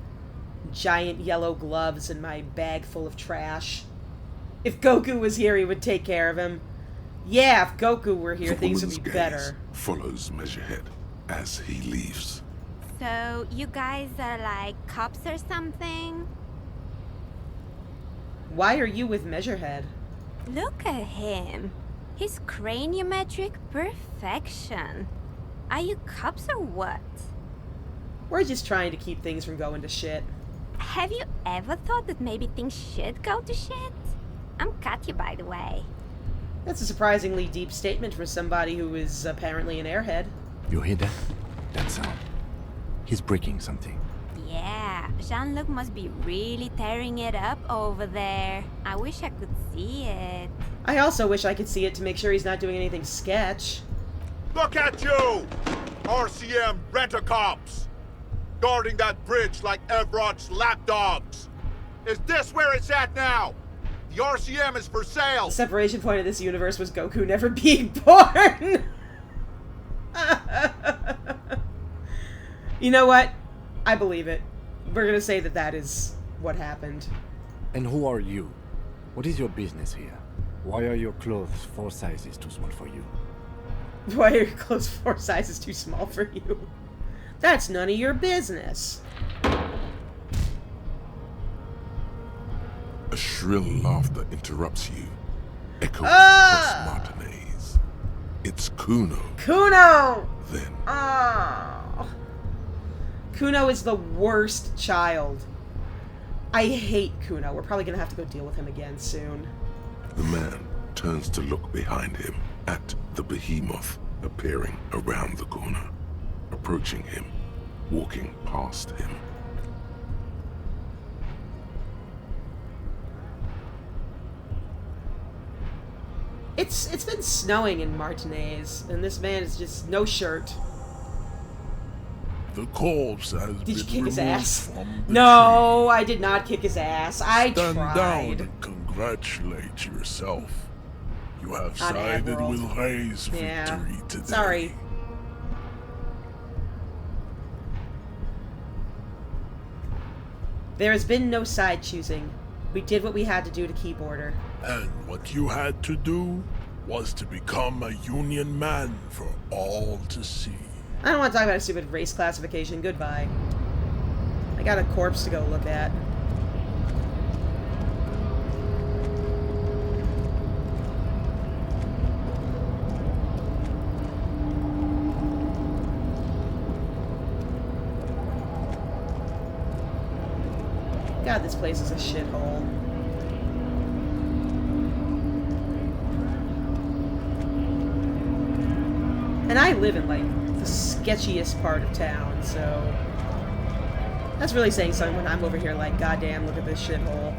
giant yellow gloves and my bag full of trash. If Goku was here, he would take care of him. Yeah, if Goku were here, The things would woman's be gaze better. follows Measurehead as he leaves. So, you guys are like cops or something? Why are you with Measurehead? Look at him. His craniometric perfection. Are you cops or what? We're just trying to keep things from going to shit. Have you ever thought that maybe things should go to shit? I'm Katya, by the way. That's a surprisingly deep statement for somebody who is apparently an airhead. You hear that? That sound. He's breaking something. Yeah, Jean-Luc must be really tearing it up over there. I wish I could see it. I also wish I could see it to make sure he's not doing anything sketch. Look at you! RCM rent-a-cops! Guarding that bridge like Everott's lapdogs! Is this where it's at now? The RCM is for sale! The separation point of this universe was Goku never being born! You know what? I believe it. We're gonna say that that is what happened. And who are you? What is your business here? Why are your clothes 4 sizes too small for you? Why are your clothes 4 sizes too small for you? That's none of your business. A shrill laughter interrupts you, echoing across Martinez. It's Kuno. Kuno! Then, Kuno is the worst child. I hate Kuno. We're probably gonna have to go deal with him again soon. the man turns to look behind him at the behemoth appearing around the corner, approaching him, walking past him. It's been snowing in Martinez, and this man is just no shirt. The corpse has Did you been kick his removed ass? from the No, I did not kick his ass. I Stand tried. down and congratulate yourself. You have On sided Admiral. with Ray's Yeah. victory today. Sorry. There has been no side choosing. We did what we had to do to keep order. And what you had to do was to become a Union man for all to see. I don't want to talk about a stupid race classification. Goodbye. I got a corpse to go look at. God, this place is a shithole. And I live in, like, the sketchiest part of town, so... That's really saying something when I'm over here like, goddamn, look at this shithole.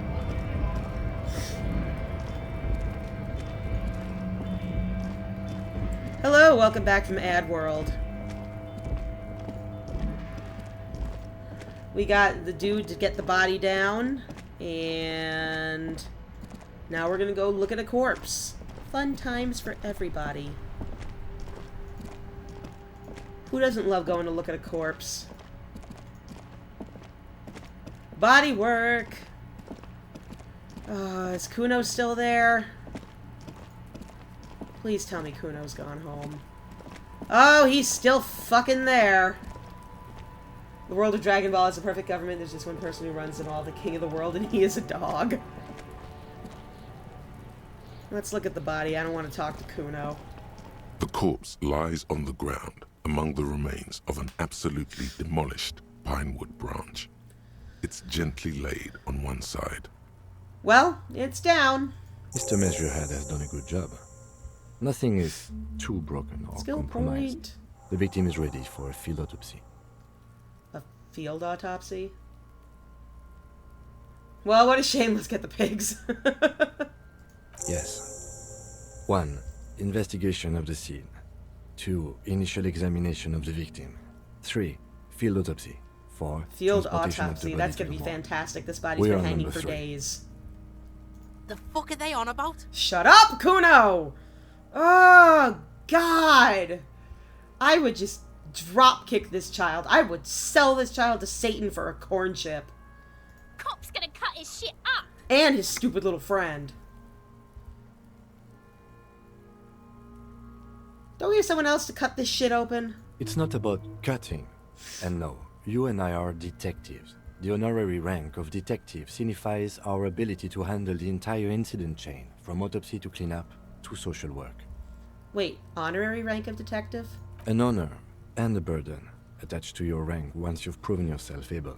Hello, welcome back from Ad World. We got the dude to get the body down, and now we're gonna go look at a corpse. Fun times for everybody. Who doesn't love going to look at a corpse? Body work! Is Kuno still there? Please tell me Kuno's gone home. Oh, he's still fucking there! The world of Dragon Ball is a perfect government. There's just one person who runs it all, the king of the world, and he is a dog. Let's look at the body. I don't want to talk to Kuno. The corpse lies on the ground among the remains of an absolutely demolished pinewood branch. It's gently laid on one side. Well, it's down. Mr. Measurehead has done a good job. Nothing is too broken or Skill compromised. point. The victim is ready for a field autopsy. A field autopsy? Well, what a shame. Let's get the pigs. Yes. 1. Investigation of the scene. 2. Initial examination of the victim. 3. Field autopsy. 4. Field transportation of the autopsy. body That's to gonna the be morgue. fantastic. This body's We're been on hanging number for 3. days. The fuck are they on about? Shut up, Kuno! Oh, God! I would just drop kick this child. I would sell this child to Satan for a corn chip. Cop's gonna cut his shit up. And his stupid little friend. Don't we have someone else to cut this shit open? It's not about cutting. And no, you and I are detectives. The honorary rank of detective signifies our ability to handle the entire incident chain, from autopsy to cleanup to social work. Wait, honorary rank of detective? An honor and a burden attached to your rank once you've proven yourself able.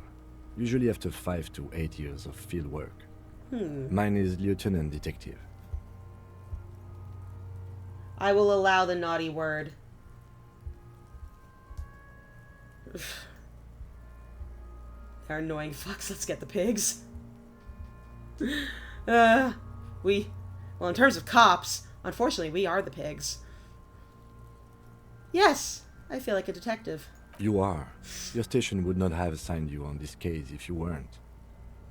Usually after 5 to 8 years of field work. Mine is lieutenant detective. I will allow the naughty word. They're annoying fucks. Let's get the pigs. Well, in terms of cops, unfortunately, we are the pigs. Yes, I feel like a detective. You are. Your station would not have assigned you on this case if you weren't.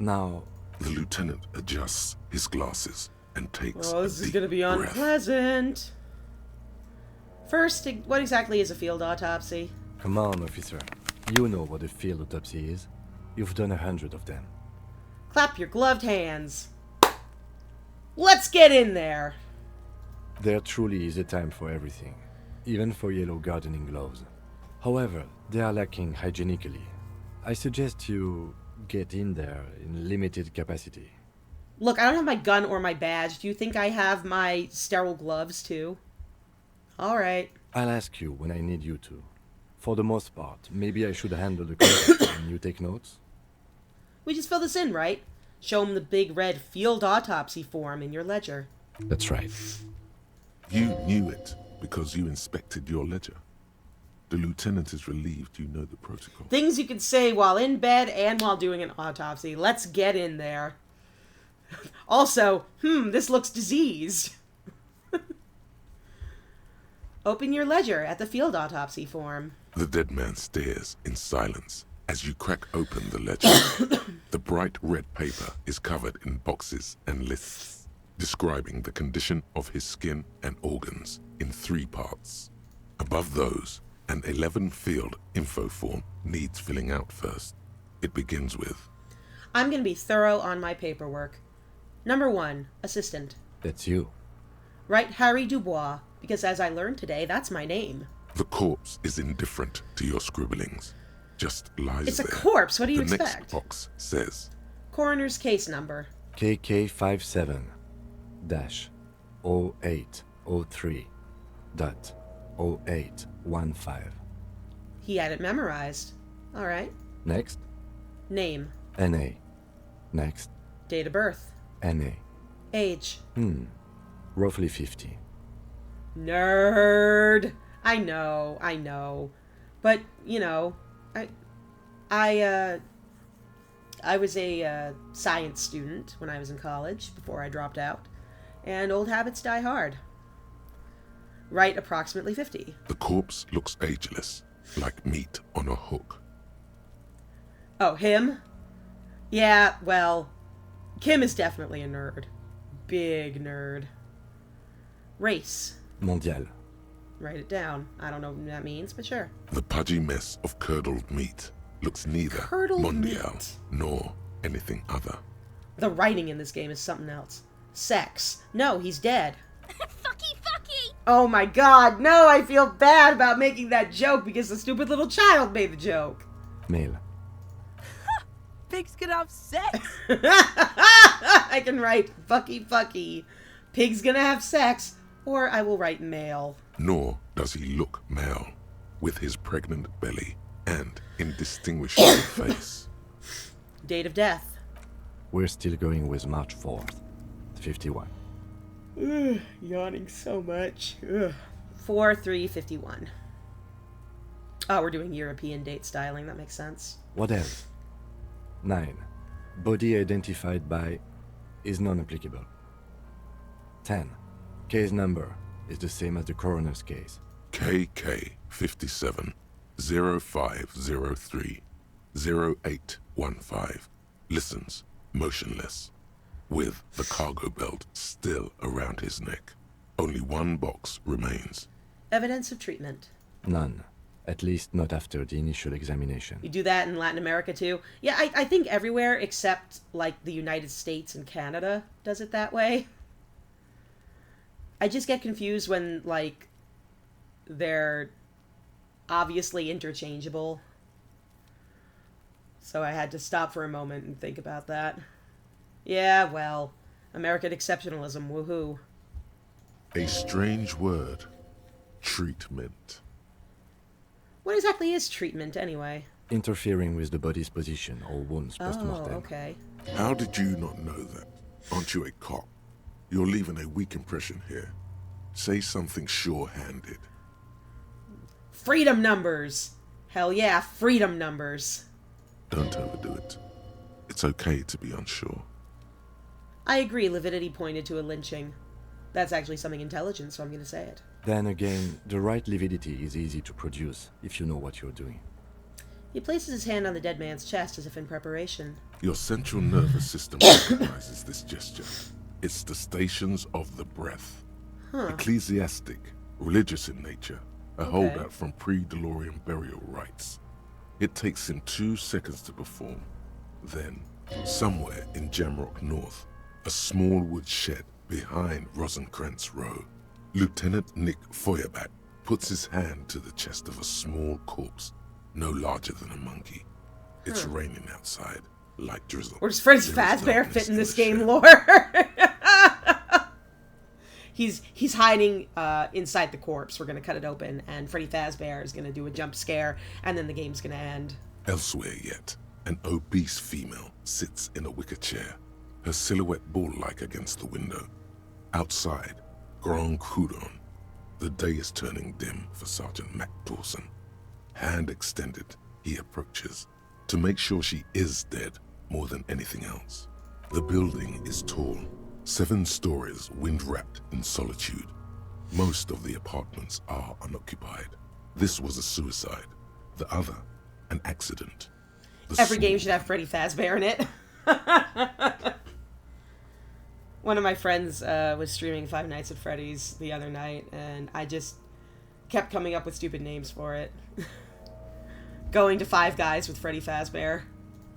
Now... The lieutenant adjusts his glasses and takes Oh, this a is gonna be deep breath. unpleasant. First, what exactly is a field autopsy? Come on, officer. You know what a field autopsy is. You've done 100 of them. Clap your gloved hands. Let's get in there. There truly is a time for everything, even for yellow gardening gloves. However, they are lacking hygienically. I suggest you get in there in limited capacity. Look, I don't have my gun or my badge. Do you think I have my sterile gloves, too? Alright. I'll ask you when I need you to. For the most part, maybe I should handle the contact and you take notes? We just fill this in, right? Show him the big red field autopsy form in your ledger. That's right. You knew it because you inspected your ledger. The lieutenant is relieved you know the protocol. Things you can say while in bed and while doing an autopsy. Let's get in there. Also, this looks diseased. Open your ledger at the field autopsy form. The dead man stares in silence as you crack open the ledger. The bright red paper is covered in boxes and lists, describing the condition of his skin and organs in 3 parts. Above those, an 11-field info form needs filling out first. It begins with... I'm going to be thorough on my paperwork. Number 1, assistant. That's you. Write Harry Du Bois, because as I learned today, that's my name. The corpse is indifferent to your scribblings. Just lies It's a there. corpse. What do you the expect? Next box says... Coroner's case number. KK57-0803.0815. He had it memorized. All right. Next. Name. NA. Next. Date of birth. NA. Age. Roughly 50. Nerd. I know. But, you know, I was a science student when I was in college, before I dropped out. And old habits die hard. Right, approximately 50. The corpse looks ageless, like meat on a hook. Oh, him? Yeah, well, Kim is definitely a nerd. Big nerd. Race. Mondial. Write it down. I don't know what that means, but sure. The pudgy mess of curdled meat looks neither Curdled mondial meat. nor anything other. The writing in this game is something else. Sex. No, he's dead. Fucky, fucky! Oh my god, no, I feel bad about making that joke because the stupid little child made the joke. Male. Pigs can have sex! I can write fucky fucky. Pig's gonna have sex, or I will write male. Nor does he look male, with his pregnant belly and indistinguishable face. Date of death. We're still going with March 4th. 51. Yawning so much. 4/3/51. Oh, we're doing European date styling. That makes sense. What else? 9. Body identified by is non-applicable. 10. Case number is the same as the coroner's case. KK57-0503 0815 listens, motionless, with the cargo belt still around his neck. Only one box remains. Evidence of treatment. None. At least not after the initial examination. You do that in Latin America too? Yeah, I think everywhere except, like, the United States and Canada does it that way. I just get confused when, like, they're obviously interchangeable. So I had to stop for a moment and think about that. Yeah, well, American exceptionalism, woohoo. A strange word. Treatment. What exactly is treatment, anyway? Interfering with the body's position or wounds post-mortem. Oh, okay. How did you not know that? Aren't you a cop? You're leaving a weak impression here. Say something sure-handed. Freedom numbers! Hell yeah, freedom numbers. Don't overdo it. It's okay to be unsure. I agree, Lividity pointed to a lynching. That's actually something intelligent, so I'm going to say it. Then again, the right lividity is easy to produce if you know what you're doing. He places his hand on the dead man's chest as if in preparation. Your central nervous system recognizes this gesture. It's the stations of the breath. Huh. Ecclesiastic, religious in nature, a holdout from pre-DeLorean burial rites. It takes him 2 seconds to perform. Then, somewhere in Jamrock North, a small wood shed behind Rosencrantz Row, Lieutenant Nick Feuerbach puts his hand to the chest of a small corpse, no larger than a monkey. It's raining outside, like drizzle. Where does Freddy Fazbear fit in this game lore? He's hiding inside the corpse. We're going to cut it open, and Freddy Fazbear is going to do a jump scare, and then the game's going to end. Elsewhere yet, an obese female sits in a wicker chair, her silhouette bull-like against the window. Outside, Grand Coudon. The day is turning dim for Sergeant Mac Dawson. Hand extended, he approaches, to make sure she is dead more than anything else. The building is tall, 7 stories wind-wrapped in solitude. Most of the apartments are unoccupied. This was a suicide. The other, an accident. Every game should have Freddy Fazbear in it. One of my friends was streaming Five Nights at Freddy's the other night, and I just kept coming up with stupid names for it. Going to Five Guys with Freddy Fazbear.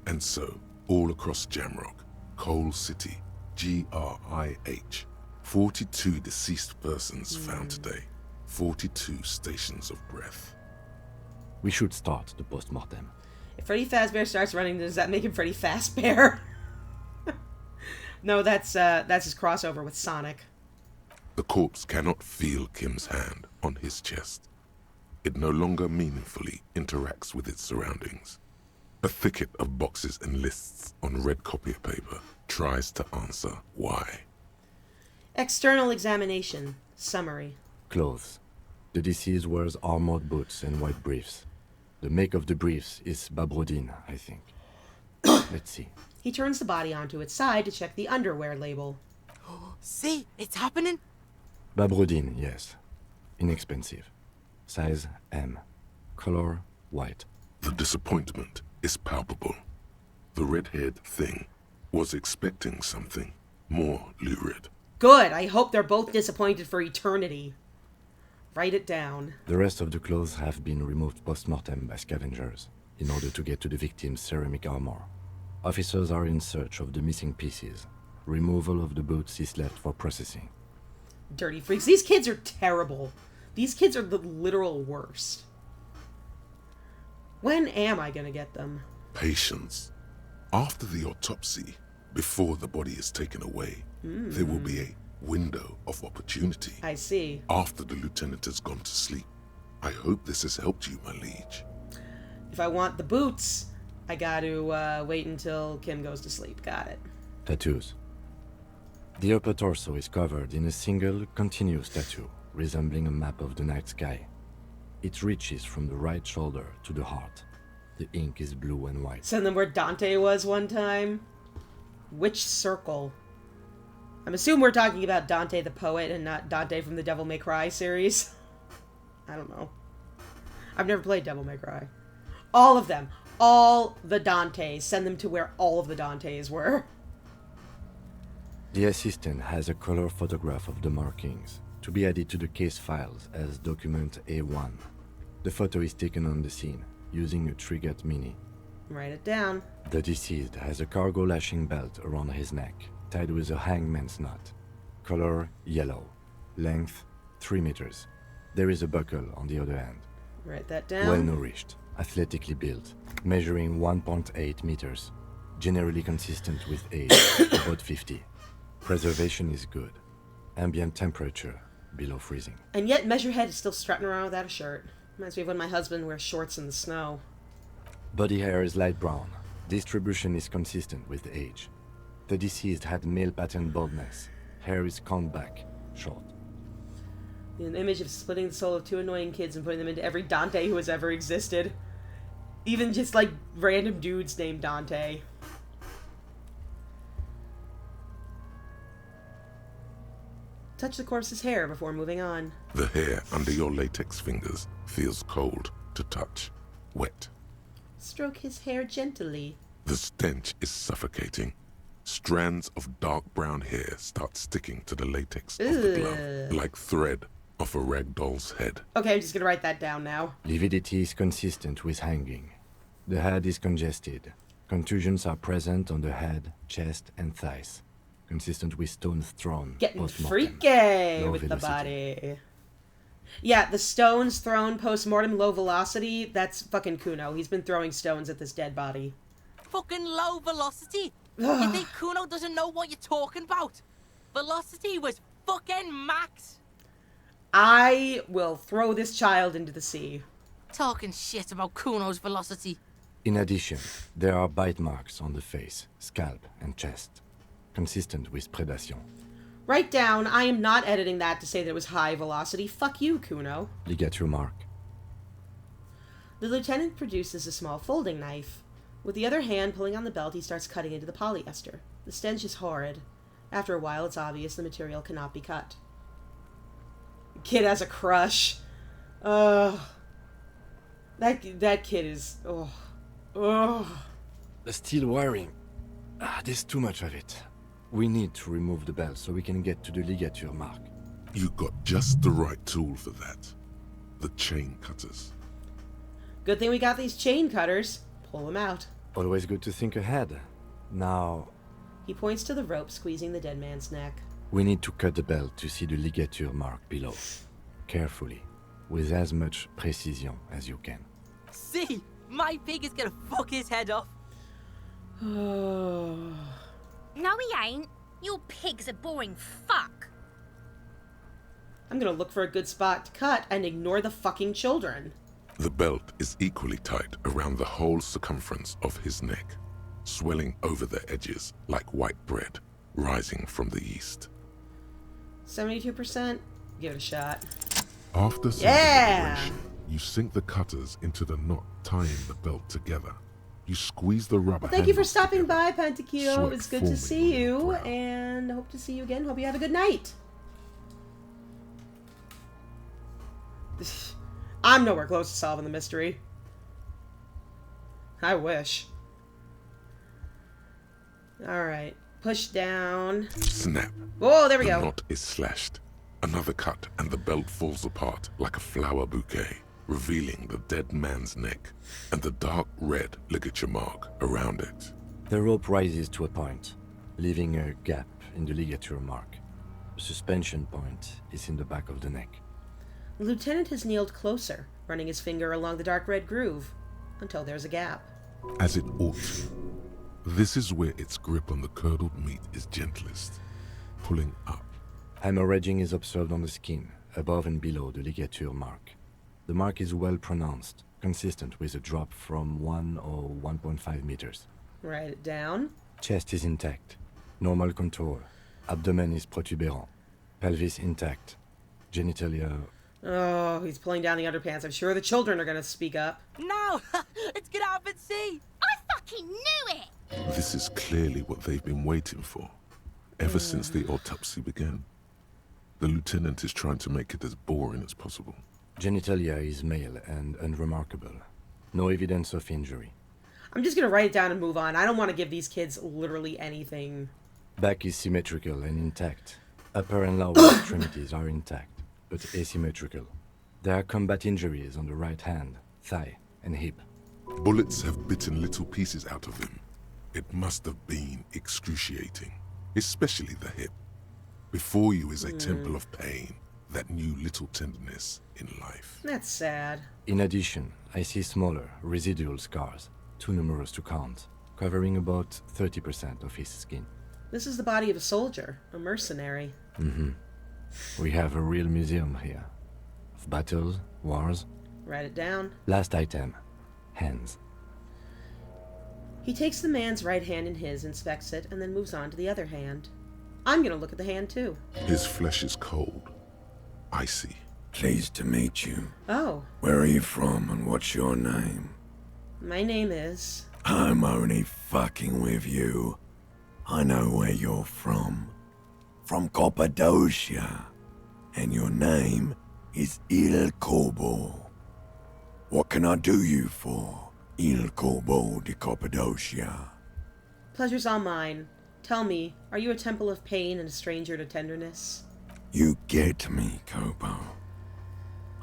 And so, all across Jamrock, Coal City, GRIH, 42 deceased persons found today, 42 stations of breath. We should start the post-mortem. If Freddy Fazbear starts running, does that make him Freddy Fazbear? No, that's his crossover with Sonic. The corpse cannot feel Kim's hand on his chest. It no longer meaningfully interacts with its surroundings. A thicket of boxes and lists on red copier paper tries to answer why. External examination. Summary. Clothes. The deceased wears armored boots and white briefs. The make of the briefs is Babrodine, I think. Let's see. He turns the body onto its side to check the underwear label. See, it's happening. Babrodine, yes. Inexpensive. Size M. Color white. The disappointment is palpable. The red-haired thing was expecting something more lurid. Good. I hope they're both disappointed for eternity. Write it down. The rest of the clothes have been removed post-mortem by scavengers in order to get to the victim's ceramic armor. Officers are in search of the missing pieces. Removal of the boots is left for processing. Dirty freaks. These kids are terrible. These kids are the literal worst. When am I gonna get them? Patience. After the autopsy, before the body is taken away, there will be a window of opportunity. I see. After the lieutenant has gone to sleep. I hope this has helped you, my liege. If I want the boots, I gotta wait until Kim goes to sleep. Got it. Tattoos. The upper torso is covered in a single, continuous tattoo, resembling a map of the night sky. It reaches from the right shoulder to the heart. The ink is blue and white. Send them where Dante was one time. Which circle? I'm assuming we're talking about Dante the poet and not Dante from the Devil May Cry series. I don't know. I've never played Devil May Cry. All of them. all the Dantes. Send them to where all of the Dantes were. The assistant has a color photograph of the markings to be added to the case files as document A1. The photo is taken on the scene using a Trigat Mini. Write it down. The deceased has a cargo lashing belt around his neck, tied with a hangman's knot. Color yellow. Length 3 meters. There is a buckle on the other end. Write that down. Well nourished, athletically built, measuring 1.8 meters. Generally consistent with age, about 50. Preservation is good. Ambient temperature below freezing. And yet Measurehead is still strutting around without a shirt. Reminds me of when my husband wears shorts in the snow. Body hair is light brown. Distribution is consistent with age. The deceased had male pattern baldness. Hair is combed back, short. An image of splitting the soul of 2 annoying kids and putting them into every Dante who has ever existed. Even just like random dudes named Dante. Touch the corpse's hair before moving on. The hair under your latex fingers feels cold to touch, wet. Stroke his hair gently. The stench is suffocating. Strands of dark brown hair start sticking to the latex of the glove, like thread off a rag doll's head. Okay, I'm just gonna write that down now. Lividity is consistent with hanging. The head is congested. Contusions are present on the head, chest, and thighs. Consistent with stones thrown. Getting post-mortem. freaky Low with the velocity. body. Yeah, the stones thrown post-mortem, low velocity, that's fucking Kuno. He's been throwing stones at this dead body. Fucking low velocity. You think Kuno doesn't know what you're talking about? Velocity was fucking max. I will throw this child into the sea. Talking shit about Kuno's velocity. In addition, there are bite marks on the face, scalp, and chest. Consistent with predation. Write down, I am not editing that to say that it was high velocity. Fuck you, Kuno. Ligature mark. The lieutenant produces a small folding knife. With the other hand pulling on the belt, he starts cutting into the polyester. The stench is horrid. After a while, it's obvious the material cannot be cut. The kid has a crush. That kid is... The steel wiring. There's too much of it. We need to remove the belt so we can get to the ligature mark. You got just the right tool for that. The chain cutters. Good thing we got these chain cutters. Pull them out. Always good to think ahead. Now... He points to the rope squeezing the dead man's neck. We need to cut the belt to see the ligature mark below. Carefully. With as much precision as you can. See? My pig is gonna fuck his head off. No, he ain't. Your pig's a boring fuck. I'm gonna look for a good spot to cut and ignore the fucking children. The belt is equally tight around the whole circumference of his neck, swelling over the edges like white bread rising from the east. 72%? Give it a shot. After some deliberation, you sink the cutters into the knot tying the belt together. You squeeze the rubber. Thank you for handles stopping together, by, Pantakio. sweat It's good to forming see on you, the brow. and hope to see you again. Hope you have a good night. I'm nowhere close to solving the mystery. I wish. Alright. Push down. Snap. Oh, there we The go. knot is slashed. Another cut and the belt falls apart like a flower bouquet, revealing the dead man's neck and the dark red ligature mark around it. The rope rises to a point, leaving a gap in the ligature mark. The suspension point is in the back of the neck. The lieutenant has kneeled closer, running his finger along the dark red groove, until there's a gap. As it ought to. This is where its grip on the curdled meat is gentlest, pulling up. Hemorrhaging is observed on the skin, above and below the ligature mark. The mark is well pronounced, consistent with a drop from 1 or 1.5 meters. Write it down. Chest is intact, normal contour. Abdomen is protuberant. Pelvis intact. Genitalia... Oh, he's pulling down the underpants. I'm sure the children are gonna speak up. No! It's gonna happen, see? I fucking knew it! This is clearly what they've been waiting for, ever since the autopsy began. The lieutenant is trying to make it as boring as possible. Genitalia is male and unremarkable. No evidence of injury. I'm just gonna write it down and move on. I don't want to give these kids literally anything. Back is symmetrical and intact. Upper and lower extremities are intact, but asymmetrical. There are combat injuries on the right hand, thigh, and hip. Bullets have bitten little pieces out of him. It must have been excruciating, especially the hip. Before you is a temple of pain that knew little tenderness in life. That's sad. In addition, I see smaller, residual scars, too numerous to count, covering about 30% of his skin. This is the body of a soldier, a mercenary. We have a real museum here. Of battles, wars. Write it down. Last item. Hands. He takes the man's right hand in his, inspects it, and then moves on to the other hand. I'm gonna look at the hand too. His flesh is cold, icy. Pleased to meet you. Oh. Where are you from and what's your name? My name is... I'm only fucking with you. I know where you're from. From Cappadocia. And your name is Il Corbo. What can I do you for, Il Corbo de Cappadocia? Pleasure's all mine. Tell me, are you a temple of pain and a stranger to tenderness? You get me, Kobo.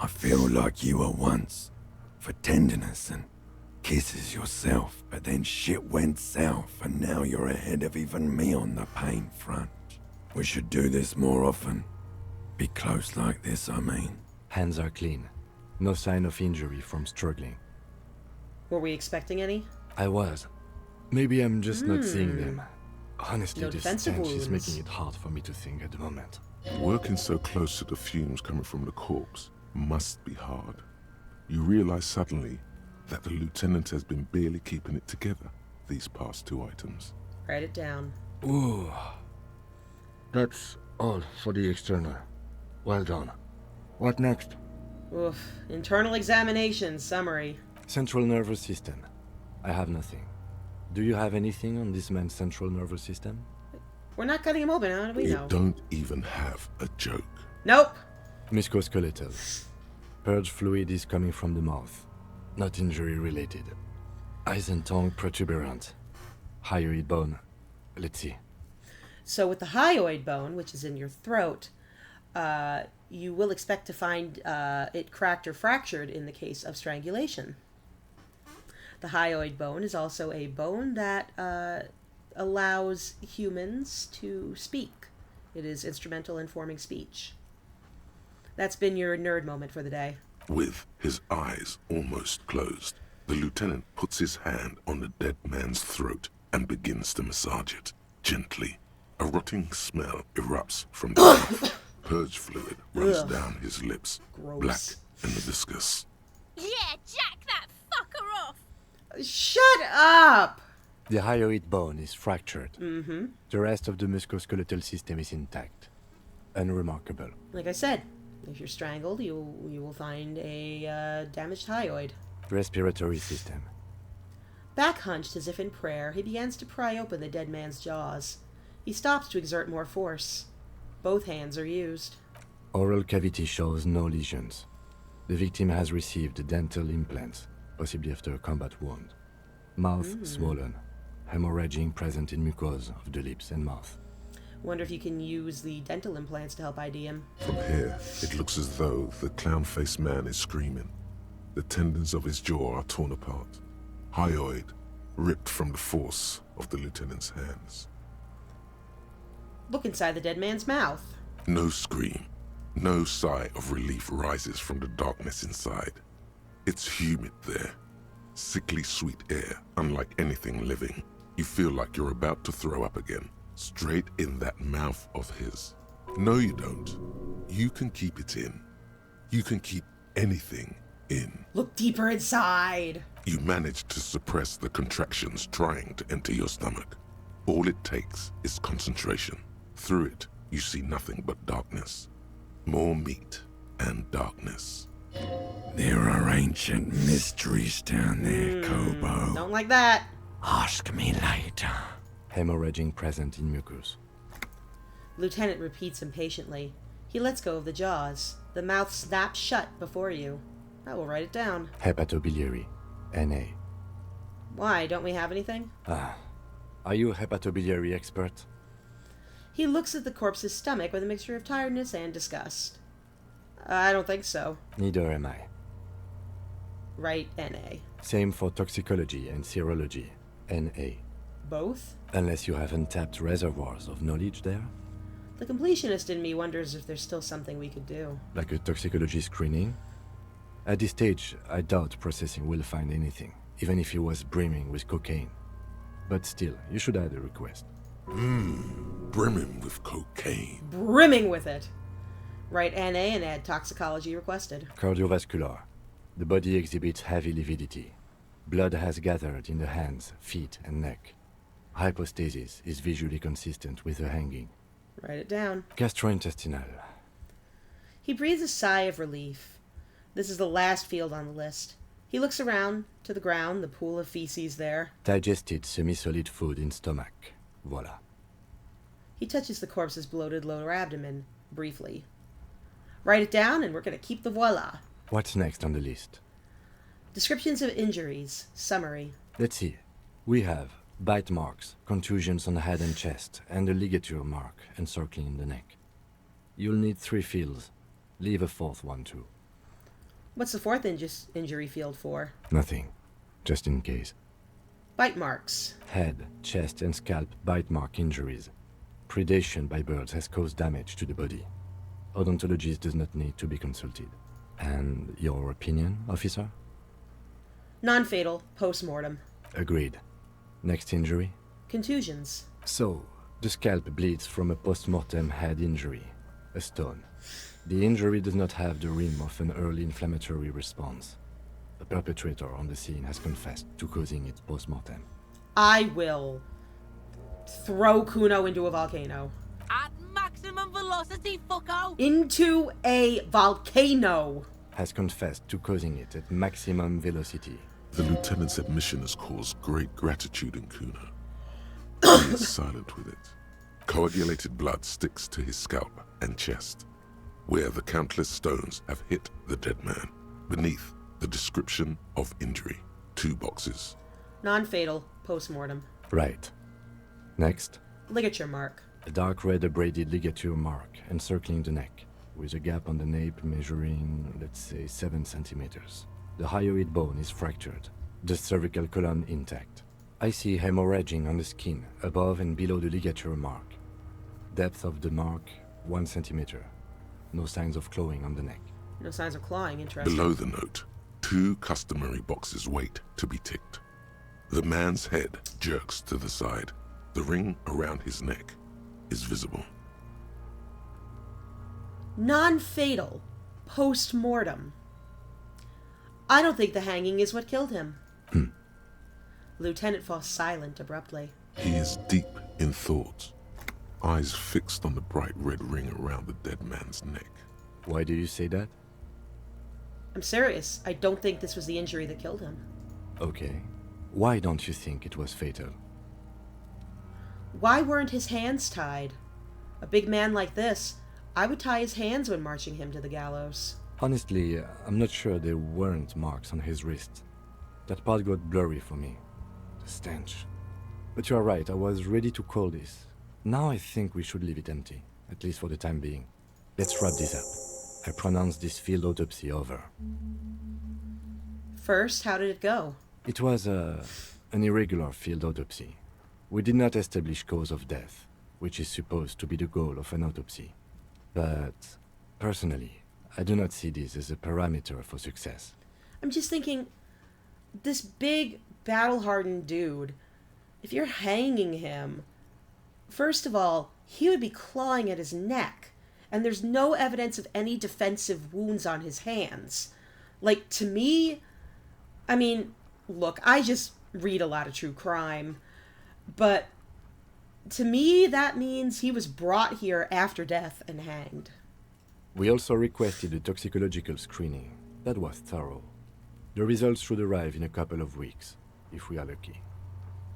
I feel like you were once, for tenderness and kisses yourself, but then shit went south and now you're ahead of even me on the pain front. We should do this more often. Be close like this, I mean. Hands are clean. No sign of injury from struggling. Were we expecting any? I was. Maybe I'm just not seeing them. Honestly, No this defensive stench is wounds. making it hard for me to think at the moment. Working so close to the fumes coming from the corpse must be hard. You realize suddenly that the lieutenant has been barely keeping it together these past 2 items. Write it down. Ooh. That's all for the external. Well done. What next? Oof. Internal examination summary. Central nervous system. I have nothing. Do you have anything on this man's central nervous system? We're not cutting him open, how do we know? You don't even have a joke. Nope. Musculoskeletal. Purge fluid is coming from the mouth. Not injury related. Eyes and tongue protuberant. Hyoid bone. Let's see. So with the hyoid bone, which is in your throat, you will expect to find it cracked or fractured in the case of strangulation. The hyoid bone is also a bone that allows humans to speak. It is instrumental in forming speech. That's been your nerd moment for the day. With his eyes almost closed, the lieutenant puts his hand on the dead man's throat and begins to massage it, gently. A rotting smell erupts from the mouth. Purge fluid runs Ugh. down his lips, Gross. black and viscous. Yeah, jack that fucker off! Shut up! The hyoid bone is fractured. Mm-hmm. The rest of the musculoskeletal system is intact. Unremarkable. Like I said, if you're strangled, you will find a damaged hyoid. Respiratory system. Back hunched as if in prayer, he begins to pry open the dead man's jaws. He stops to exert more force. Both hands are used. Oral cavity shows no lesions. The victim has received dental implants, possibly after a combat wound. Mouth swollen. Hemorrhaging present in mucosa of the lips and mouth. Wonder if you can use the dental implants to help ID him. From here, it looks as though the clown-faced man is screaming. The tendons of his jaw are torn apart. Hyoid ripped from the force of the lieutenant's hands. Look inside the dead man's mouth. No scream, no sigh of relief rises from the darkness inside. It's humid there. Sickly sweet air, unlike anything living. You feel like you're about to throw up again, straight in that mouth of his. No, you don't. You can keep it in. You can keep anything in. Look deeper inside. You manage to suppress the contractions trying to enter your stomach. All it takes is concentration. Through it, you see nothing but darkness. More meat and darkness. There are ancient mysteries down there, Kobo. Don't like that. Ask me later. Hemorrhaging present in mucus. Lieutenant repeats impatiently. He lets go of the jaws. The mouth snaps shut before you. I will write it down. Hepatobiliary. NA. Why, don't we have anything? Are you a hepatobiliary expert? He looks at the corpse's stomach with a mixture of tiredness and disgust. I don't think so. Neither am I. Right, NA. Same for toxicology and serology, NA. Both? Unless you have untapped reservoirs of knowledge there? The completionist in me wonders if there's still something we could do. Like a toxicology screening? At this stage, I doubt processing will find anything, even if he was brimming with cocaine. But still, you should add a request. Brimming with cocaine. Brimming with it! Right, NA, and add toxicology requested. Cardiovascular. The body exhibits heavy lividity. Blood has gathered in the hands, feet, and neck. Hypostasis is visually consistent with the hanging. Write it down. Gastrointestinal. He breathes a sigh of relief. This is the last field on the list. He looks around, to the ground, the pool of feces there. Digested semi-solid food in stomach. Voila. He touches the corpse's bloated lower abdomen, briefly. Write it down, and we're going to keep the voila. What's next on the list? Descriptions of injuries. Summary. Let's see. We have bite marks, contusions on the head and chest, and a ligature mark encircling the neck. You'll need 3 fields. Leave a 4th one too. What's the 4th injury field for? Nothing. Just in case. Bite marks. Head, chest, and scalp bite mark injuries. Predation by birds has caused damage to the body. Odontologist does not need to be consulted. And your opinion, officer? Non-fatal, post-mortem. Agreed. Next injury? Contusions. So, the scalp bleeds from a post-mortem head injury, a stone. The injury does not have the rim of an early inflammatory response. The perpetrator on the scene has confessed to causing it post-mortem. I will throw Kuno into a volcano. At maximum velocity, fucko! Into a volcano! Has confessed to causing it at maximum velocity. The lieutenant's admission has caused great gratitude in Kuno. He is silent with it. Coagulated blood sticks to his scalp and chest, where the countless stones have hit the dead man. Beneath, the description of injury. 2 boxes. Non-fatal, post-mortem. Right. Next. Ligature mark. A dark red abraded ligature mark encircling the neck, with a gap on the nape measuring, let's say, 7 centimeters. The hyoid bone is fractured, the cervical column intact. I see hemorrhaging on the skin, above and below the ligature mark. Depth of the mark, 1 centimeter. No signs of clawing on the neck. No signs of clawing, interesting. Below the note, 2 customary boxes wait to be ticked. The man's head jerks to the side. The ring around his neck is visible. Non-fatal, post-mortem. I don't think the hanging is what killed him. Lieutenant falls silent abruptly. He is deep in thought, eyes fixed on the bright red ring around the dead man's neck. Why do you say that? I'm serious. I don't think this was the injury that killed him. Okay. Why don't you think it was fatal? Why weren't his hands tied? A big man like this, I would tie his hands when marching him to the gallows. Honestly, I'm not sure there weren't marks on his wrist. That part got blurry for me. The stench. But you are right, I was ready to call this. Now I think we should leave it empty, at least for the time being. Let's wrap this up. I pronounce this field autopsy over. First, how did it go? It was an irregular field autopsy. We did not establish cause of death, which is supposed to be the goal of an autopsy. But, personally, I do not see this as a parameter for success. I'm just thinking, this big, battle-hardened dude, if you're hanging him, first of all, he would be clawing at his neck, and there's no evidence of any defensive wounds on his hands. Like, to me, I mean, look, I just read a lot of true crime, but to me, that means he was brought here after death and hanged. We also requested a toxicological screening. That was thorough. The results should arrive in a couple of weeks, if we are lucky.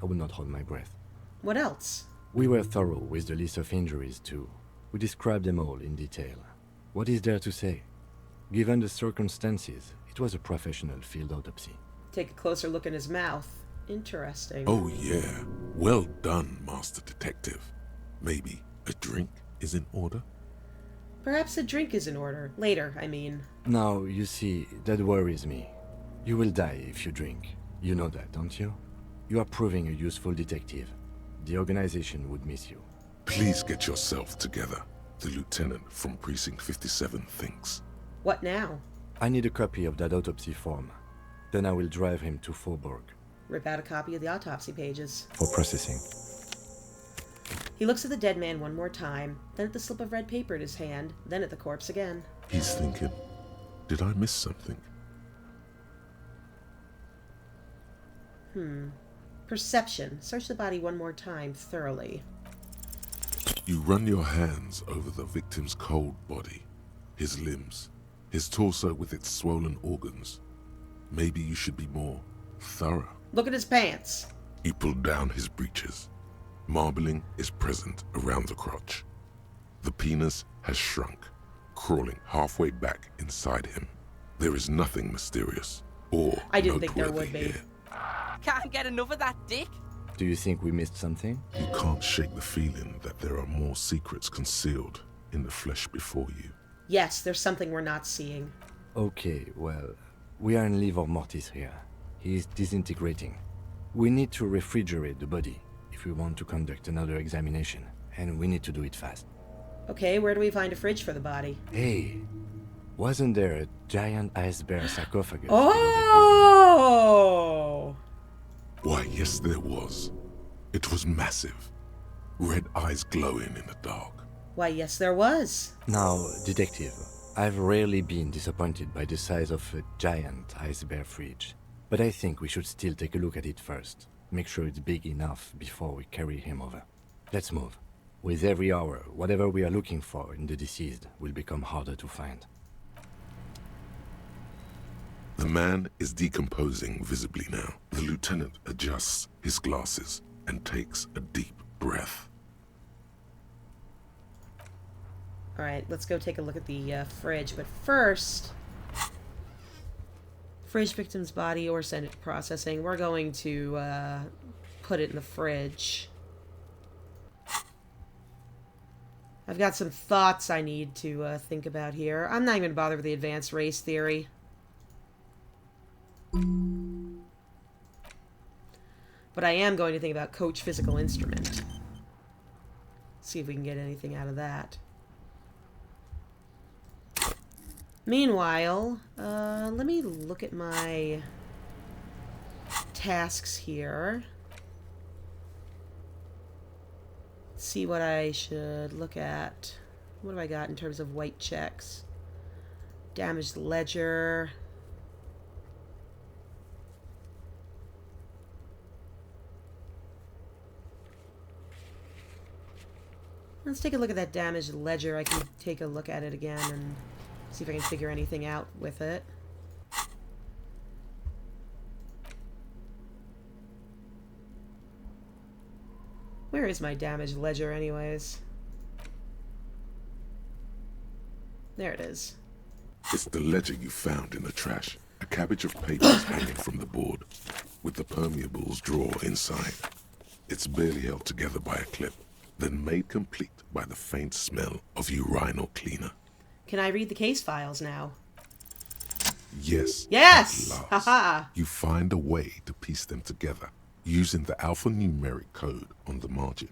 I will not hold my breath. What else? We were thorough with the list of injuries, too. We described them all in detail. What is there to say? Given the circumstances, it was a professional field autopsy. Take a closer look in his mouth. Interesting. Oh yeah, well done, Master Detective. Maybe a drink is in order? Perhaps a drink is in order. Later, I mean. Now, you see, that worries me. You will die if you drink. You know that, don't you? You are proving a useful detective. The organization would miss you. Please get yourself together. The lieutenant from Precinct 57 thinks. What now? I need a copy of that autopsy form. Then I will drive him to Faubourg. Rip out a copy of the autopsy pages. For processing. He looks at the dead man one more time, then at the slip of red paper in his hand, then at the corpse again. He's thinking, did I miss something? Perception. Search the body one more time, thoroughly. You run your hands over the victim's cold body, his limbs, his torso with its swollen organs. Maybe you should be more thorough. Look at his pants. You pull down his breeches. Marbling is present around the crotch. The penis has shrunk, crawling halfway back inside him. There is nothing mysterious or I didn't think there noteworthy would be. here. Can't get enough of that dick. Do you think we missed something? You can't shake the feeling that there are more secrets concealed in the flesh before you. Yes, there's something we're not seeing. Okay, well, we are in livor mortis here. He is disintegrating. We need to refrigerate the body if we want to conduct another examination, and we need to do it fast. Okay, where do we find a fridge for the body? Hey, wasn't there a giant ice bear sarcophagus? Oh! Why, yes, there was. It was massive. Red eyes glowing in the dark. Why, yes, there was. Now, detective, I've rarely been disappointed by the size of a giant ice bear fridge. But I think we should still take a look at it first. Make sure it's big enough before we carry him over. Let's move. With every hour, whatever we are looking for in the deceased will become harder to find. The man is decomposing visibly now. The lieutenant adjusts his glasses and takes a deep breath. Alright, let's go take a look at the fridge. But first, fridge victim's body or send it to processing. We're going to put it in the fridge. I've got some thoughts I need to think about here. I'm not even going to bother with the advanced race theory. But I am going to think about coach physical instrument. See if we can get anything out of that. Meanwhile, let me look at my tasks here. See what I should look at. What have I got in terms of white checks? Damaged ledger. Let's take a look at that damaged ledger. I can take a look at it again and see if I can figure anything out with it. Where is my damaged ledger anyways? There it is. It's the ledger you found in the trash. A cabbage of papers hanging from the board, with the permeables drawer inside. It's barely held together by a clip, then made complete by the faint smell of urinal cleaner. Can I read the case files now? Yes. Yes! At last, Haha! you find a way to piece them together using the alphanumeric code on the margin.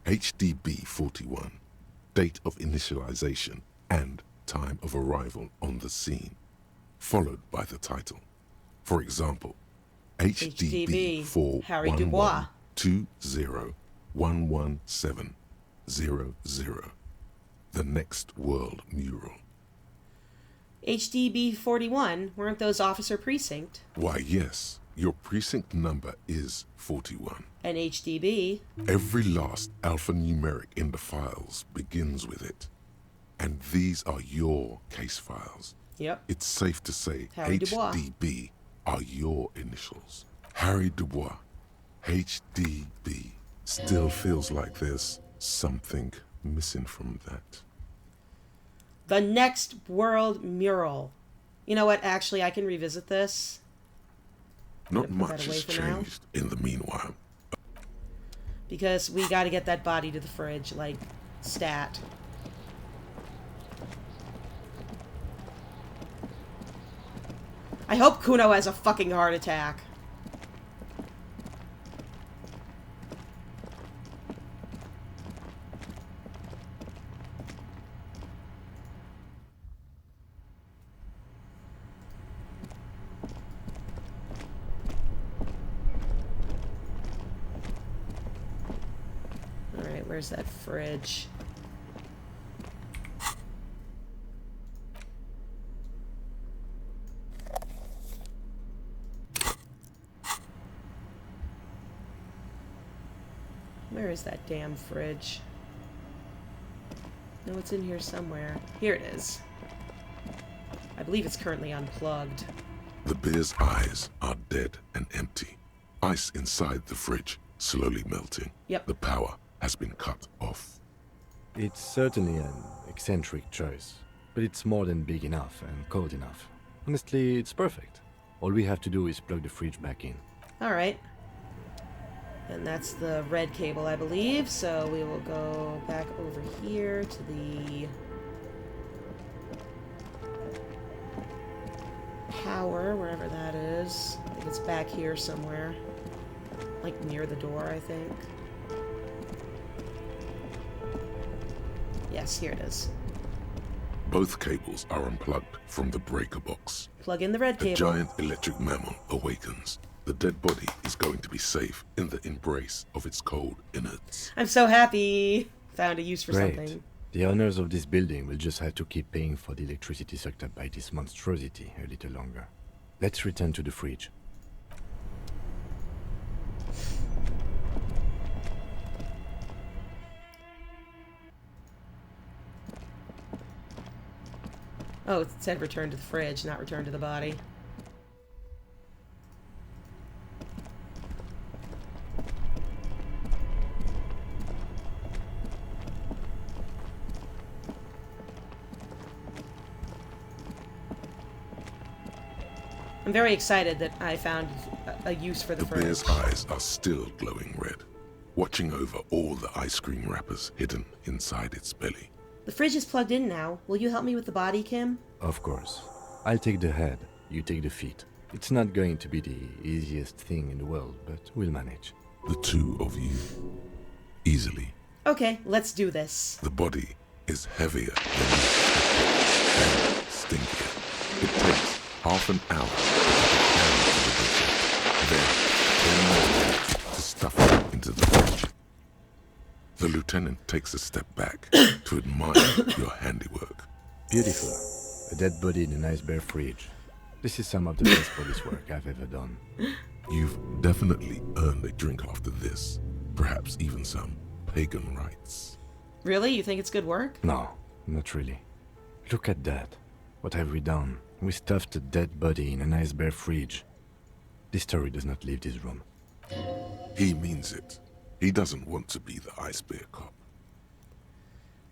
HDB 41, date of initialization and time of arrival on the scene, followed by the title. For example, HDB 411 Harry Du Bois. 2011700. The Next World Mural. HDB 41, weren't those officer precinct? Why, yes, your precinct number is 41. And HDB? Every last alphanumeric in the files begins with it. And these are your case files. Yep. It's safe to say Harry Du Bois. HDB are your initials. Harry Du Bois. HDB. Still feels like there's something missing from that. The Next World Mural. You know what? Actually, I can revisit this. Not Put that much away has for now. changed in the meanwhile. Because we gotta get that body to the fridge, like, stat. I hope Kuno has a fucking heart attack. Alright, where's that fridge? Where is that damn fridge? No, it's in here somewhere. Here it is. I believe it's currently unplugged. The bear's eyes are dead and empty. Ice inside the fridge, slowly melting. Yep. The power has been cut off. It's certainly an eccentric choice, but it's more than big enough and cold enough. Honestly, it's perfect. All we have to do is plug the fridge back in. Alright. And that's the red cable, I believe, so we will go back over here to the power, wherever that is. I think it's back here somewhere. Like near the door, I think. Yes, here it is. Both cables are unplugged from the breaker box. Plug in the red The cable. giant electric mammal awakens. The dead body is going to be safe in the embrace of its cold innards. I'm so happy! Found a use for Great. something. The owners of this building will just have to keep paying for the electricity sucked up by this monstrosity a little longer. Let's return to the fridge. Oh, it said return to the fridge, not return to the body. I'm very excited that I found a use for the The fridge. bear's eyes are still glowing red, watching over all the ice cream wrappers hidden inside its belly. The fridge is plugged in now. Will you help me with the body, Kim? Of course. I'll take the head, you take the feet. It's not going to be the easiest thing in the world, but we'll manage. The two of you. Easily. Okay, let's do this. The body is heavier than you expected and stinkier. It takes half an hour to get it down to the butcher, then 10 more minutes to stuff it into the fridge. The lieutenant takes a step back to admire your handiwork. Beautiful. A dead body in a nice bare fridge. This is some of the best police work I've ever done. You've definitely earned a drink after this. Perhaps even some pagan rites. Really? You think it's good work? No, not really. Look at that. What have we done? We stuffed a dead body in a nice bare fridge. This story does not leave this room. He means it. He doesn't want to be the ice bear cop.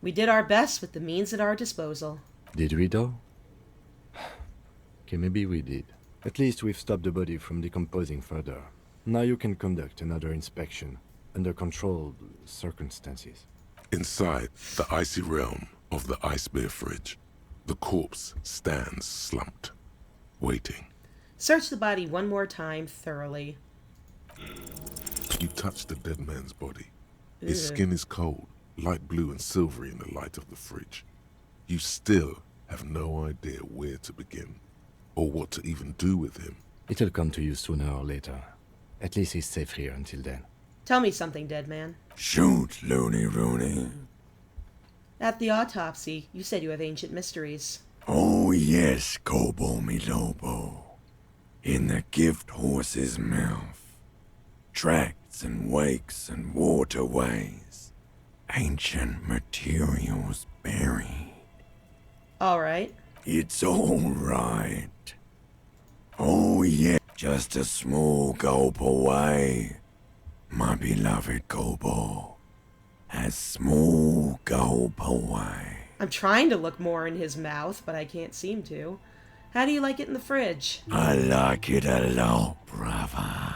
We did our best with the means at our disposal. Did we though? Okay, maybe we did. At least we've stopped the body from decomposing further. Now you can conduct another inspection under controlled circumstances. Inside the icy realm of the ice bear fridge, the corpse stands slumped, waiting. Search the body one more time thoroughly. You touch the dead man's body. Ew. His skin is cold, light blue and silvery in the light of the fridge. You still have no idea where to begin, or what to even do with him. It'll come to you sooner or later. At least he's safe here until then. Tell me something, dead man. Shoot, Looney Rooney. At the autopsy, you said you have ancient mysteries. Oh yes, Kobo mi Lobo. In the gift horse's mouth. Tracts and wakes and waterways. Ancient materials buried. Alright. It's all right. Oh yeah, just a small gulp away. My beloved Kobo. A small gulp away. I'm trying to look more in his mouth, but I can't seem to. How do you like it in the fridge? I like it a lot, brother.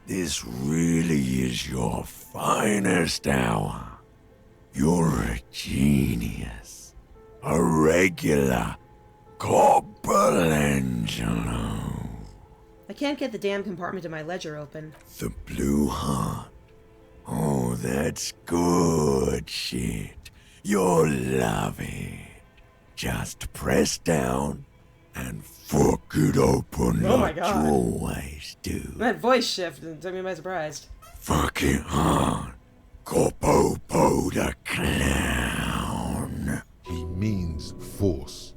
This really is your finest hour. You're a genius. A regular Copperangelo. I can't get the damn compartment in my ledger open. The blue heart. Oh, that's good shit. You'll love it. Just press down and fuck it open Oh my like God. you always do. That voice shift took me by surprise. Fuck it hard. Copopo the clown. He means force.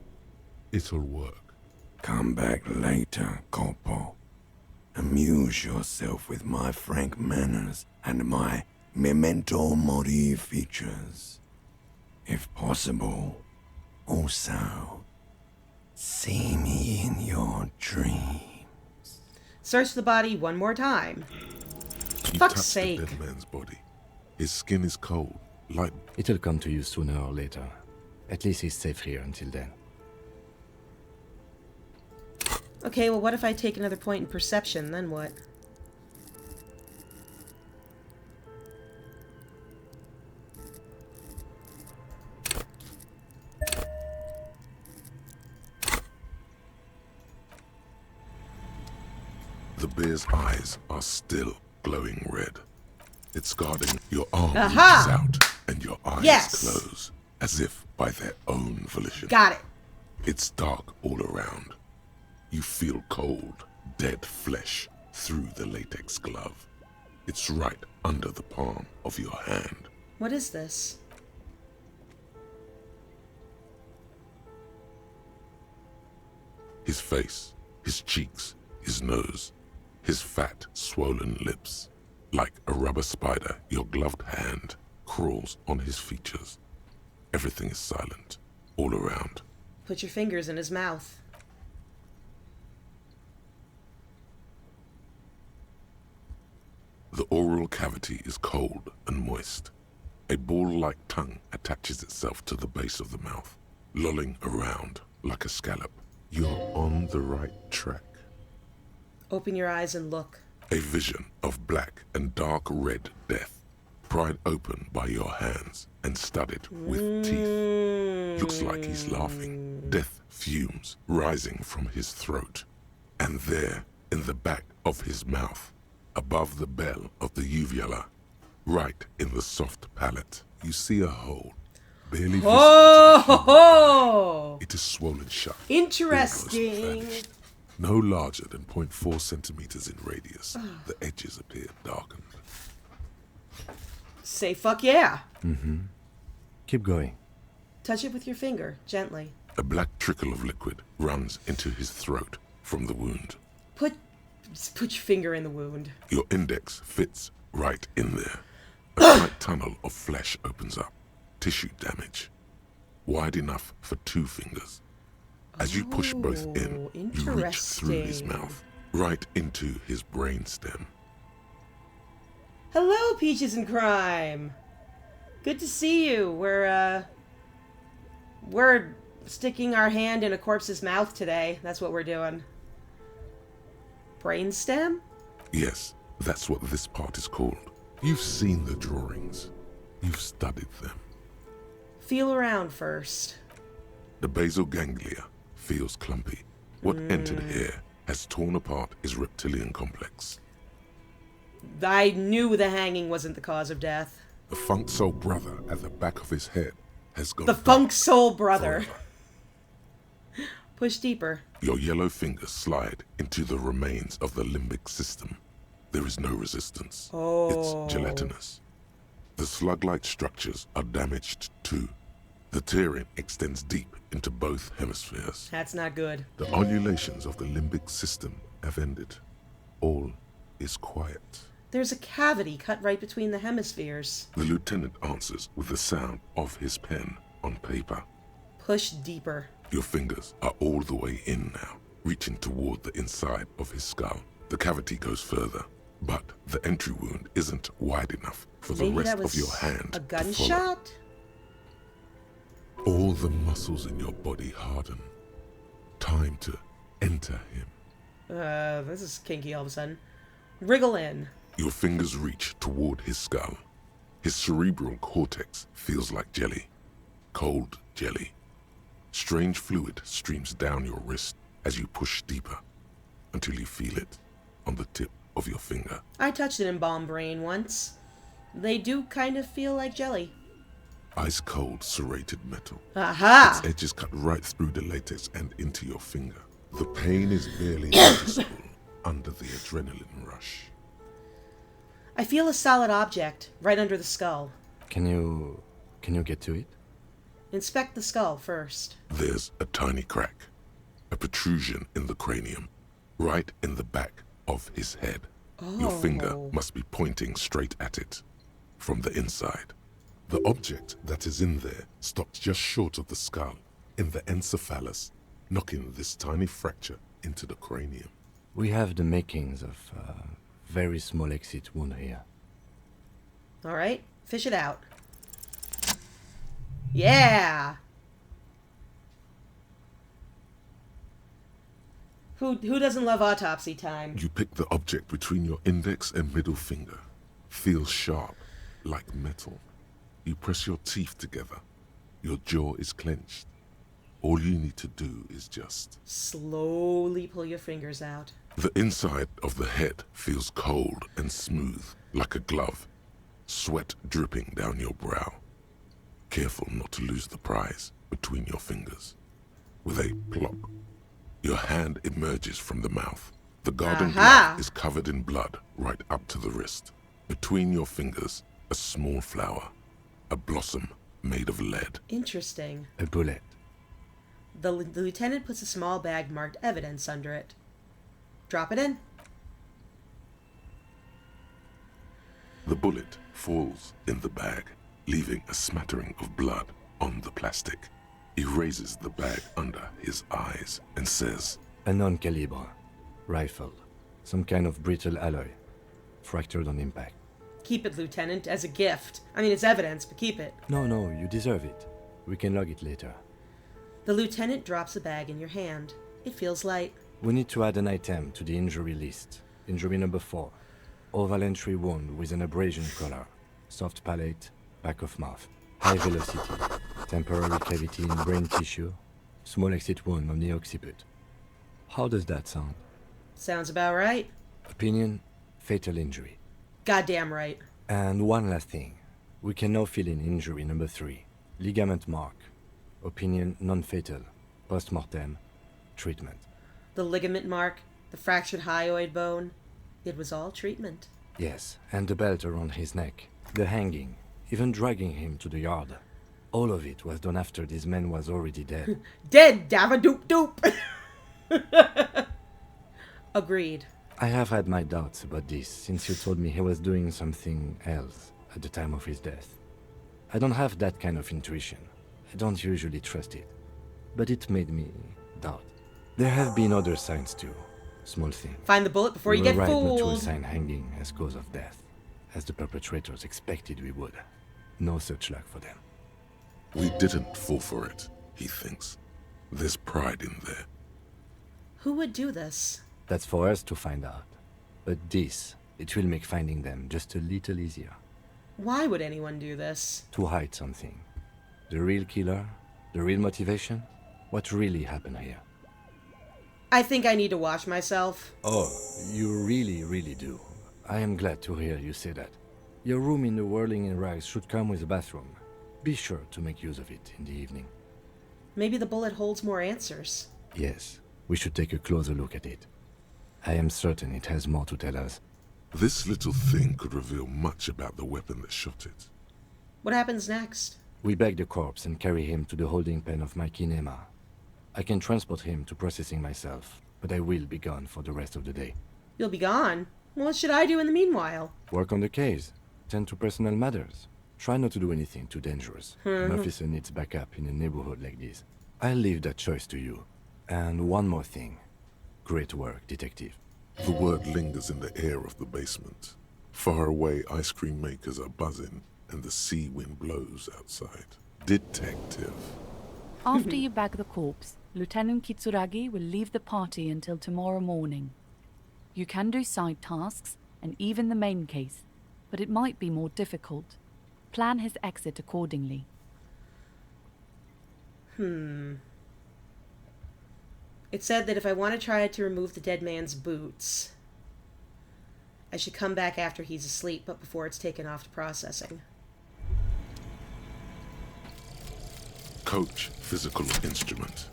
It'll work. Come back later, Copo. Amuse yourself with my frank manners and my memento mori features. If possible, also, see me in your dreams. Search the body one more time. You Fuck's touch sake. the dead man's body. His skin is cold, like... It'll come to you sooner or later. At least he's safe here until then. Okay, well, what if I take another point in perception? Then what? The bear's eyes are still glowing red. It's guarding your arm Aha! reaches out and your eyes Yes! close, as if by their own volition. Got it. It's dark all around. You feel cold, dead flesh through the latex glove. It's right under the palm of your hand. What is this? His face, his cheeks, his nose, his fat, swollen lips. Like a rubber spider, your gloved hand crawls on his features. Everything is silent, all around. Put your fingers in his mouth. The oral cavity is cold and moist. A ball-like tongue attaches itself to the base of the mouth, lolling around like a scallop. You're on the right track. Open your eyes and look. A vision of black and dark red death, pried open by your hands and studded with teeth. Looks like he's laughing. Death fumes rising from his throat. And there, in the back of his mouth, above the bell of the uvula, right in the soft palate, you see a hole, barely visible to the human eye. It is swollen shut. Interesting. almost vanished. No larger than 0.4 centimeters in radius. The edges appear darkened. Say fuck yeah. Mm-hmm. Keep going. Touch it with your finger, gently. A black trickle of liquid runs into his throat from the wound. Put your finger in the wound. Your index fits right in there. A tight tunnel of flesh opens up. Tissue damage. Wide enough for 2 fingers. As you push both in, you reach through his mouth, right into his brainstem. Hello, Peaches and Crime. Good to see you. We're sticking our hand in a corpse's mouth today. That's what we're doing. Brainstem? Yes, that's what this part is called. You've seen the drawings. You've studied them. Feel around first. The basal ganglia feels clumpy. What entered here has torn apart his reptilian complex. I knew the hanging wasn't the cause of death. The funk soul brother at the back of his head has gone The funk soul brother. Push deeper. Your yellow fingers slide into the remains of the limbic system. There is no resistance. It's gelatinous. The slug-like structures are damaged too. The tearing extends deep into both hemispheres. That's not good. The undulations of the limbic system have ended. All is quiet. There's a cavity cut right between the hemispheres. The lieutenant answers with the sound of his pen on paper. Push deeper. Your fingers are all the way in now, reaching toward the inside of his skull. The cavity goes further, but the entry wound isn't wide enough for the Maybe rest that was of your hand a to follow. gunshot? All the muscles in your body harden. Time to Enter him. This is kinky all of a sudden. Wriggle in. Your fingers reach toward his skull. His cerebral cortex feels like jelly. Cold jelly. Strange fluid streams down your wrist as you push deeper until you feel it on the tip of your finger. I touched an embalmed brain once. They do kind of feel like jelly. Ice cold serrated metal. Aha! Its edges cut right through the latex and into your finger. The pain is barely noticeable under the adrenaline rush. I feel a solid object right under the skull. Can you get to it? Inspect the skull first. There's a tiny crack, a protrusion in the cranium, right in the back of his head. Your finger must be pointing straight at it from the inside. The object that is in there stops just short of the skull, in the encephalus, knocking this tiny fracture into the cranium. We have the makings of a very small exit wound here. Alright, fish it out. Yeah! Who doesn't love autopsy time? You pick the object between your index and middle finger. Feels sharp, like metal. You press your teeth together. Your jaw is clenched. All you need to do is just... slowly pull your fingers out. The inside of the head feels cold and smooth, like a glove. Sweat dripping down your brow. Careful not to lose the prize between your fingers. With a plop, your hand emerges from the mouth. The garden glove is covered in blood right up to the wrist. Between your fingers, a small flower. A blossom made of lead. Interesting. A bullet. The lieutenant puts a small bag marked evidence under it. Drop it in. The bullet falls in the bag, leaving a smattering of blood on the plastic. He raises the bag under his eyes and says, A non-calibre. Rifle. Some kind of brittle alloy. Fractured on impact. Keep it, Lieutenant, as a gift. I mean, it's evidence, but keep it. No, you deserve it. We can log it later. The lieutenant drops the bag in your hand. It feels light. We need to add an item to the injury list. Injury number 4. Oval entry wound with an abrasion color. Soft palate, back of mouth. High velocity. Temporary cavity in brain tissue. Small exit wound on the occiput. How does that sound? Sounds about right. Opinion, fatal injury. Goddamn right. And one last thing. We can now fill in injury number 3. Ligament mark. Opinion non-fatal. Post-mortem. Treatment. The ligament mark, the fractured hyoid bone. It was all treatment. Yes, and the belt around his neck. The hanging. Even dragging him to the yard. All of it was done after this man was already dead. Dead, dabba-doop-doop! Agreed. I have had my doubts about this since you told me he was doing something else at the time of his death. I don't have that kind of intuition. I don't usually trust it. But it made me doubt. There have been other signs too. Small things. Find the bullet before you get right fooled. not to assign hanging as cause of death, as the perpetrators expected we would. No such luck for them. We didn't fall for it, he thinks. There's pride in there. Who would do this? That's for us to find out. But this, it will make finding them just a little easier. Why would anyone do this? To hide something. The real killer? The real motivation? What really happened here? I think I need to wash myself. Oh, you really do. I am glad to hear you say that. Your room in the Whirling in Rags should come with a bathroom. Be sure to make use of it in the evening. Maybe the bullet holds more answers. Yes, we should take a closer look at it. I am certain it has more to tell us. This little thing could reveal much about the weapon that shot it. What happens next? We bag the corpse and carry him to the holding pen of my kinema. I can transport him to processing myself, but I will be gone for the rest of the day. You'll be gone? What should I do in the meanwhile? Work on the case. Tend to personal matters. Try not to do anything too dangerous. An officer needs backup in a neighborhood like this. I'll leave that choice to you. And one more thing. Great work, detective. The word lingers in the air of the basement. Far away, ice cream makers are buzzing, and the sea wind blows outside. Detective. After you bag the corpse, Lieutenant Kitsuragi will leave the party until tomorrow morning. You can do side tasks, and even the main case, but it might be more difficult. Plan his exit accordingly. It said that if I want to try to remove the dead man's boots, I should come back after he's asleep, but before it's taken off to processing. Coach physical instrument.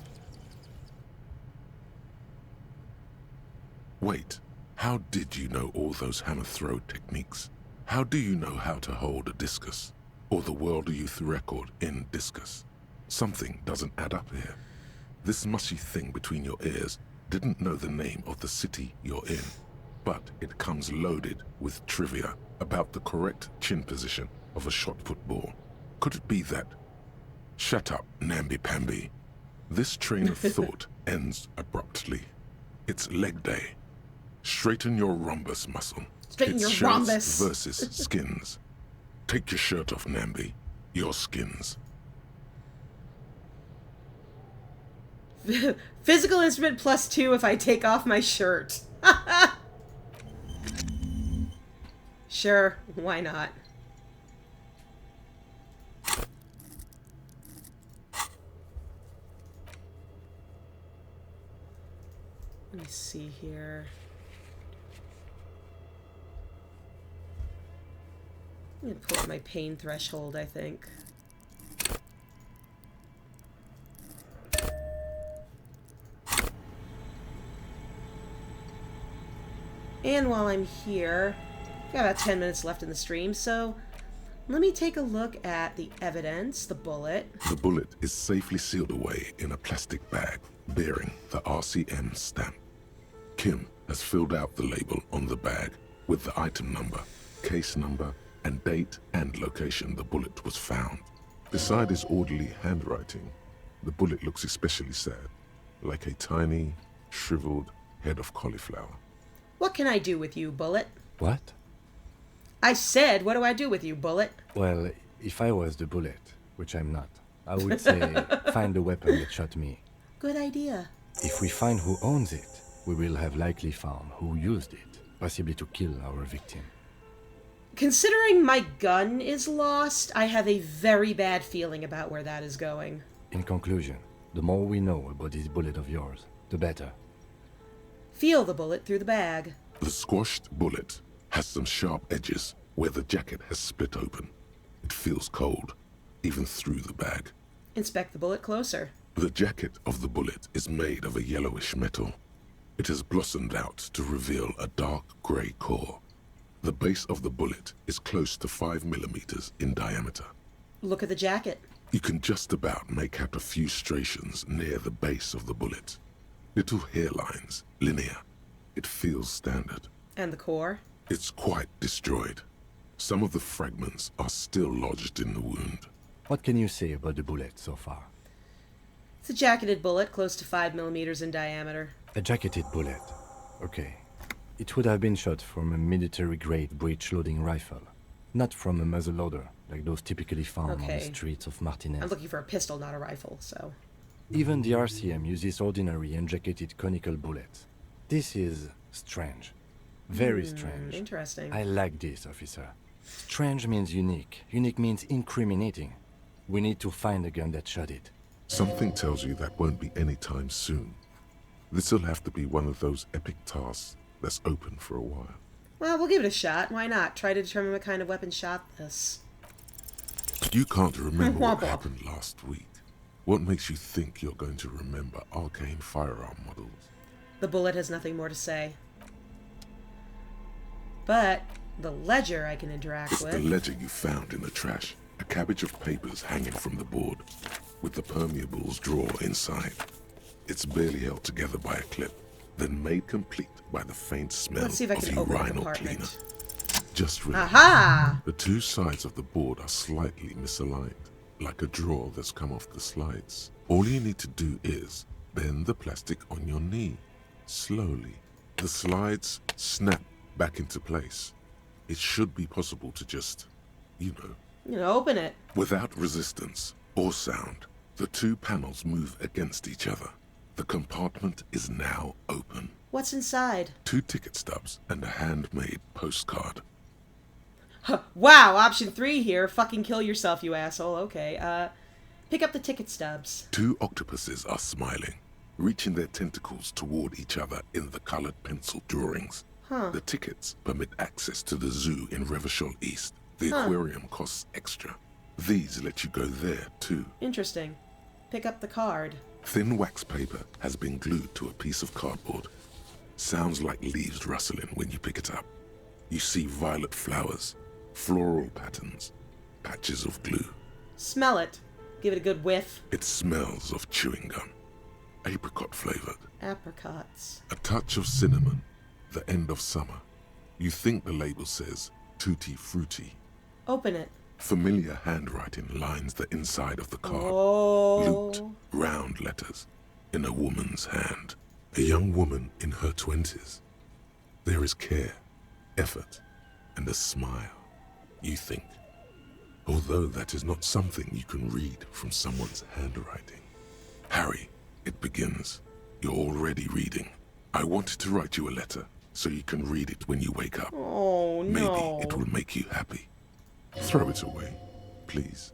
Wait, how did you know all those hammer throw techniques? How do you know how to hold a discus? Or the world youth record in discus? Something doesn't add up here. This mushy thing between your ears didn't know the name of the city you're in, but it comes loaded with trivia about the correct chin position of a shot-put ball. Could it be that? Shut up, namby-pamby. This train of thought ends abruptly. It's leg day. Straighten your rhombus muscle. Straighten your rhombus. Versus skins. Take your shirt off, Namby. Your skins. Physical instrument +2 if I take off my shirt. Sure, why not? Let me see here. I'm gonna pull up my pain threshold, I think. And while I'm here, I've got about 10 minutes left in the stream, so let me take a look at the evidence, the bullet. The bullet is safely sealed away in a plastic bag bearing the RCM stamp. Kim has filled out the label on the bag with the item number, case number, and date and location the bullet was found. Beside his orderly handwriting, the bullet looks especially sad, like a tiny, shriveled head of cauliflower. What can I do with you, Bullet? What? I said, what do I do with you, Bullet? Well, if I was the bullet, which I'm not, I would say find the weapon that shot me. Good idea. If we find who owns it, we will have likely found who used it, possibly to kill our victim. Considering my gun is lost, I have a very bad feeling about where that is going. In conclusion, the more we know about this bullet of yours, the better. Feel the bullet through the bag. The squashed bullet has some sharp edges where the jacket has split open. It feels cold, even through the bag. Inspect the bullet closer. The jacket of the bullet is made of a yellowish metal. It has blossomed out to reveal a dark grey core. The base of the bullet is close to 5 millimeters in diameter. Look at the jacket. You can just about make out a few striations near the base of the bullet. Little hairlines, linear. It feels standard. And the core? It's quite destroyed. Some of the fragments are still lodged in the wound. What can you say about the bullet so far? It's a jacketed bullet, close to 5 millimeters in diameter. A jacketed bullet. Okay. It would have been shot from a military-grade breech-loading rifle, not from a muzzleloader, like those typically found on the streets of Martinez. I'm looking for a pistol, not a rifle, so... Even the RCM uses ordinary unjacketed conical bullets. This is strange. Very strange. Interesting. I like this, officer. Strange means unique. Unique means incriminating. We need to find the gun that shot it. Something tells you that won't be any time soon. This'll have to be one of those epic tasks that's open for a while. Well, we'll give it a shot. Why not? Try to determine what kind of weapon shot this. You can't remember what happened last week. What makes you think you're going to remember arcane firearm models? The bullet has nothing more to say. But the ledger I can interact with. It's the ledger you found in the trash. A cabbage of papers hanging from the board, with the permeables drawer inside. It's barely held together by a clip, then made complete by the faint smell Let's see if I of can open the urinal compartment. cleaner. Just read. Aha! The two sides of the board are slightly misaligned, like a drawer that's come off the slides. All you need to do is bend the plastic on your knee, slowly. The slides snap back into place. It should be possible to just, open it. without resistance or sound. The two panels move against each other. The compartment is now open. What's inside? 2 ticket stubs and a handmade postcard. Wow, option 3 here. Fucking kill yourself, you asshole. Okay, pick up the ticket stubs. 2 octopuses are smiling, reaching their tentacles toward each other in the colored pencil drawings. Huh. The tickets permit access to the zoo in Revachol East. The aquarium costs extra. These let you go there, too. Interesting. Pick up the card. Thin wax paper has been glued to a piece of cardboard. Sounds like leaves rustling when you pick it up. You see violet flowers, floral patterns, patches of glue. Smell it. Give it a good whiff. It smells of chewing gum, apricot flavored. Apricots. A touch of cinnamon, the end of summer. You think the label says tutti frutti. Open it. Familiar handwriting lines the inside of the card. Oh. Looped, round letters in a woman's hand. A young woman in her 20s. There is care, effort, and a smile, you think. Although that is not something you can read from someone's handwriting. Harry, it begins. You're already reading. I wanted to write you a letter so you can read it when you wake up. Oh, no. Maybe it will make you happy. Throw it away, please.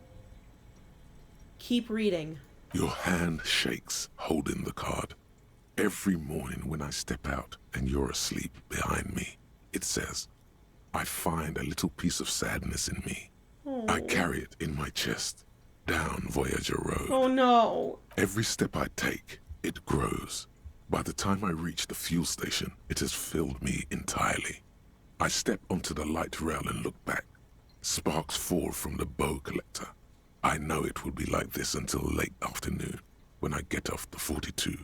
Keep reading. Your hand shakes, holding the card. Every morning when I step out and you're asleep behind me, it says, I find a little piece of sadness in me. I carry it in my chest, down Voyager Road. Oh no. Every step I take, it grows. By the time I reach the fuel station, it has filled me entirely. I step onto the light rail and look back. Sparks fall from the bow collector. I know it will be like this until late afternoon, when I get off the 42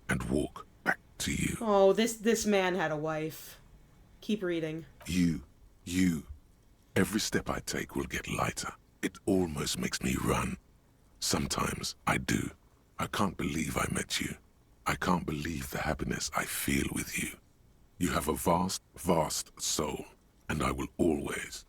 and walk back to you. Oh, this man had a wife. Keep reading. You. Every step I take will get lighter. It almost makes me run. Sometimes I do. I can't believe I met you. I can't believe the happiness I feel with you. You have a vast, vast soul, and I will always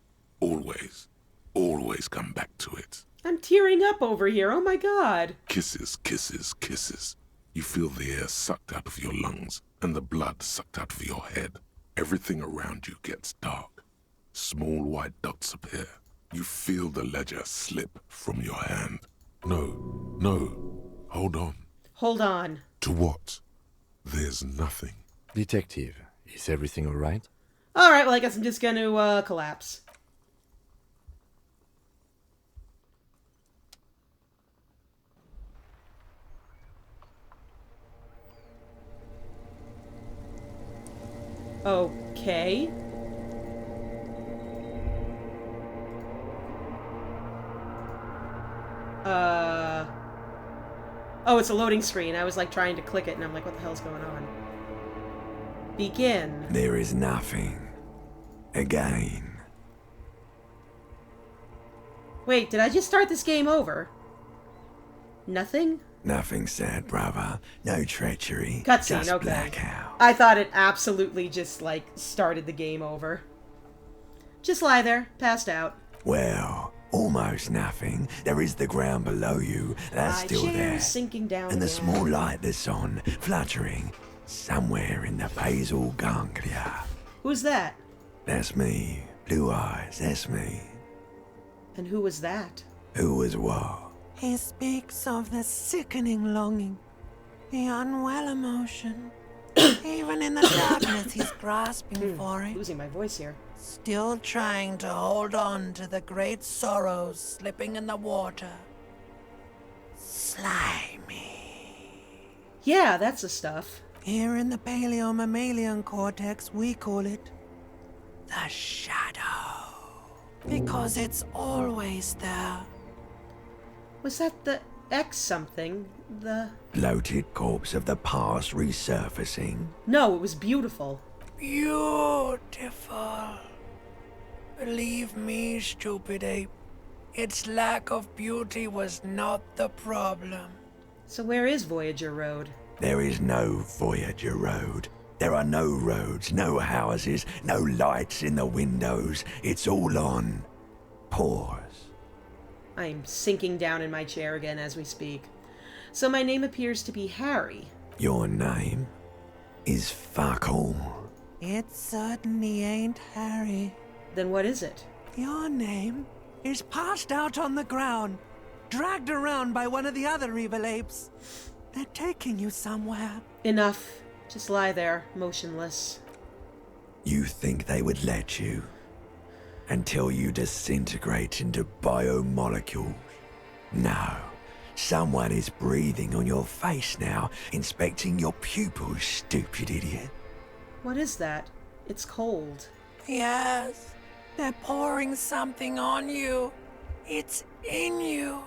come back to it. I'm tearing up over here. Oh my god. Kisses, kisses, kisses. You feel the air sucked out of your lungs and the blood sucked out of your head. Everything around you gets dark. Small white dots appear. You feel the ledger slip from your hand. No. Hold on. Hold on. To what? There's nothing. Detective, is everything all right? All right, well, I guess I'm just going to collapse. Okay. Oh, it's a loading screen. I was like trying to click it and I'm like, what the hell's going on? Begin. There is nothing. Again. Wait, did I just start this game over? Nothing? Nothing sad, brother. No treachery. Cutscene, just okay. blackout. I thought it absolutely just, like, started the game over. Just lie there, passed out. Well, almost nothing. There is the ground below you. That's My still chair's there. sinking down And the again. small light that's on, fluttering, somewhere in the basal ganglia. Who's that? That's me. Blue eyes, that's me. And who was that? Who was what? He speaks of the sickening longing, the unwell emotion. Even in the darkness, he's grasping for it. Losing my voice here. Still trying to hold on to the great sorrows slipping in the water. Slimy. Yeah, that's the stuff. Here in the paleo-mammalian cortex, we call it the shadow. Because it's always there. Was that the X something? The... Bloated corpse of the past resurfacing. No, it was beautiful. Beautiful. Believe me, stupid ape. Its lack of beauty was not the problem. So where is Voyager Road? There is no Voyager Road. There are no roads, no houses, no lights in the windows. It's all on pause. I'm sinking down in my chair again as we speak. So my name appears to be Harry. Your name is fuck all. It certainly ain't Harry. Then what is it? Your name is passed out on the ground, dragged around by one of the other evil apes. They're taking you somewhere. Enough. Just lie there, motionless. You think they would let you? Until you disintegrate into biomolecules? No. Someone is breathing on your face now, inspecting your pupils, stupid idiot. What is that? It's cold. Yes, they're pouring something on you. It's in you.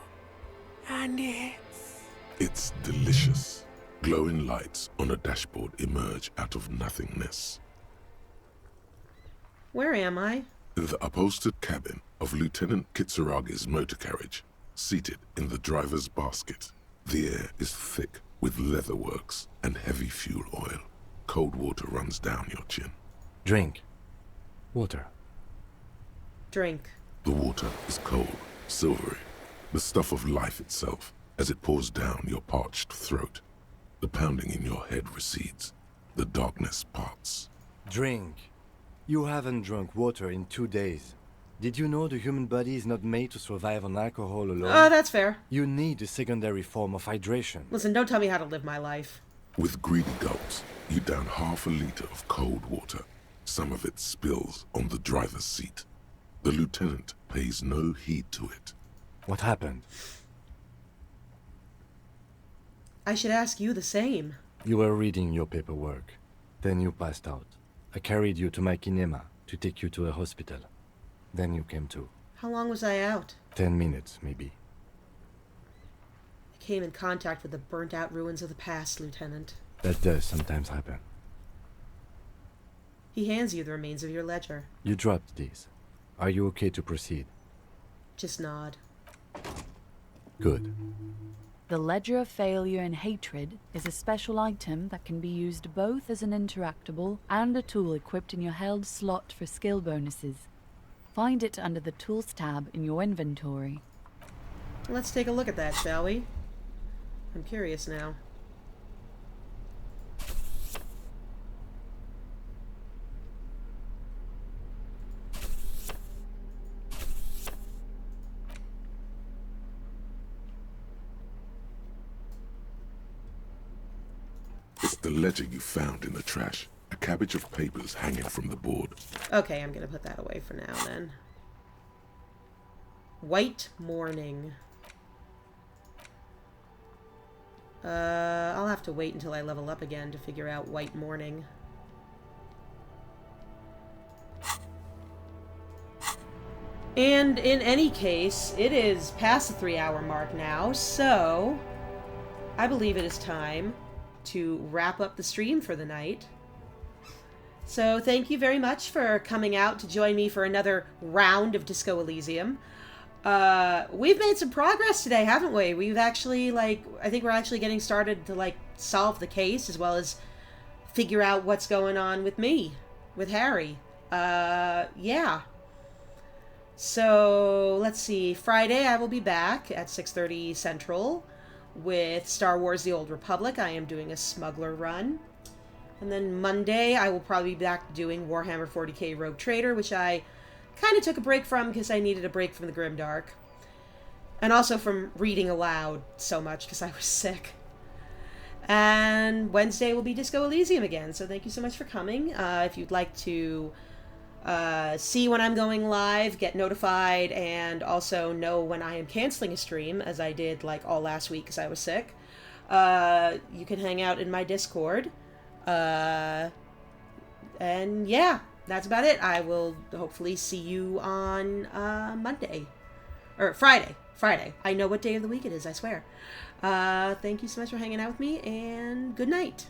And It's delicious. Glowing lights on a dashboard emerge out of nothingness. Where am I? In the upholstered cabin of Lieutenant Kitsuragi's motor carriage, seated in the driver's basket. The air is thick with leatherworks and heavy fuel oil. Cold water runs down your chin. Drink. Water. Drink. The water is cold, silvery, the stuff of life itself, as it pours down your parched throat. The pounding in your head recedes. The darkness parts. Drink. You haven't drunk water in 2 days. Did you know the human body is not made to survive on alcohol alone? Oh, that's fair. You need a secondary form of hydration. Listen, don't tell me how to live my life. With greedy gulps, you down half a liter of cold water. Some of it spills on the driver's seat. The lieutenant pays no heed to it. What happened? I should ask you the same. You were reading your paperwork. Then you passed out. I carried you to my kinema to take you to a hospital. Then you came to. How long was I out? 10 minutes, maybe. I came in contact with the burnt-out ruins of the past, Lieutenant. That does sometimes happen. He hands you the remains of your ledger. You dropped these. Are you okay to proceed? Just nod. Good. The Ledger of Failure and Hatred is a special item that can be used both as an interactable and a tool equipped in your held slot for skill bonuses. Find it under the Tools tab in your inventory. Let's take a look at that, shall we? I'm curious now. It's the ledger you found in the trash. A cabbage of papers hanging from the board. Okay, I'm gonna put that away for now, then. White Morning. I'll have to wait until I level up again to figure out White Morning. And in any case, it is past the 3-hour mark now, so I believe it is time to wrap up the stream for the night. So thank you very much for coming out to join me for another round of Disco Elysium. We've made some progress today, haven't we? We've actually, I think we're actually getting started to, solve the case, as well as figure out what's going on with me, with Harry. Yeah. So, let's see. Friday, I will be back at 6:30 Central with Star Wars The Old Republic. I am doing a smuggler run. And then Monday, I will probably be back doing Warhammer 40k Rogue Trader, which I kind of took a break from because I needed a break from the Grimdark. And also from reading aloud so much because I was sick. And Wednesday will be Disco Elysium again, so thank you so much for coming. If you'd like to see when I'm going live, get notified, and also know when I am canceling a stream, as I did all last week because I was sick, you can hang out in my Discord. And yeah, that's about it. I will hopefully see you on Monday. Or Friday. I know what day of the week it is, I swear. Thank you so much for hanging out with me, and good night.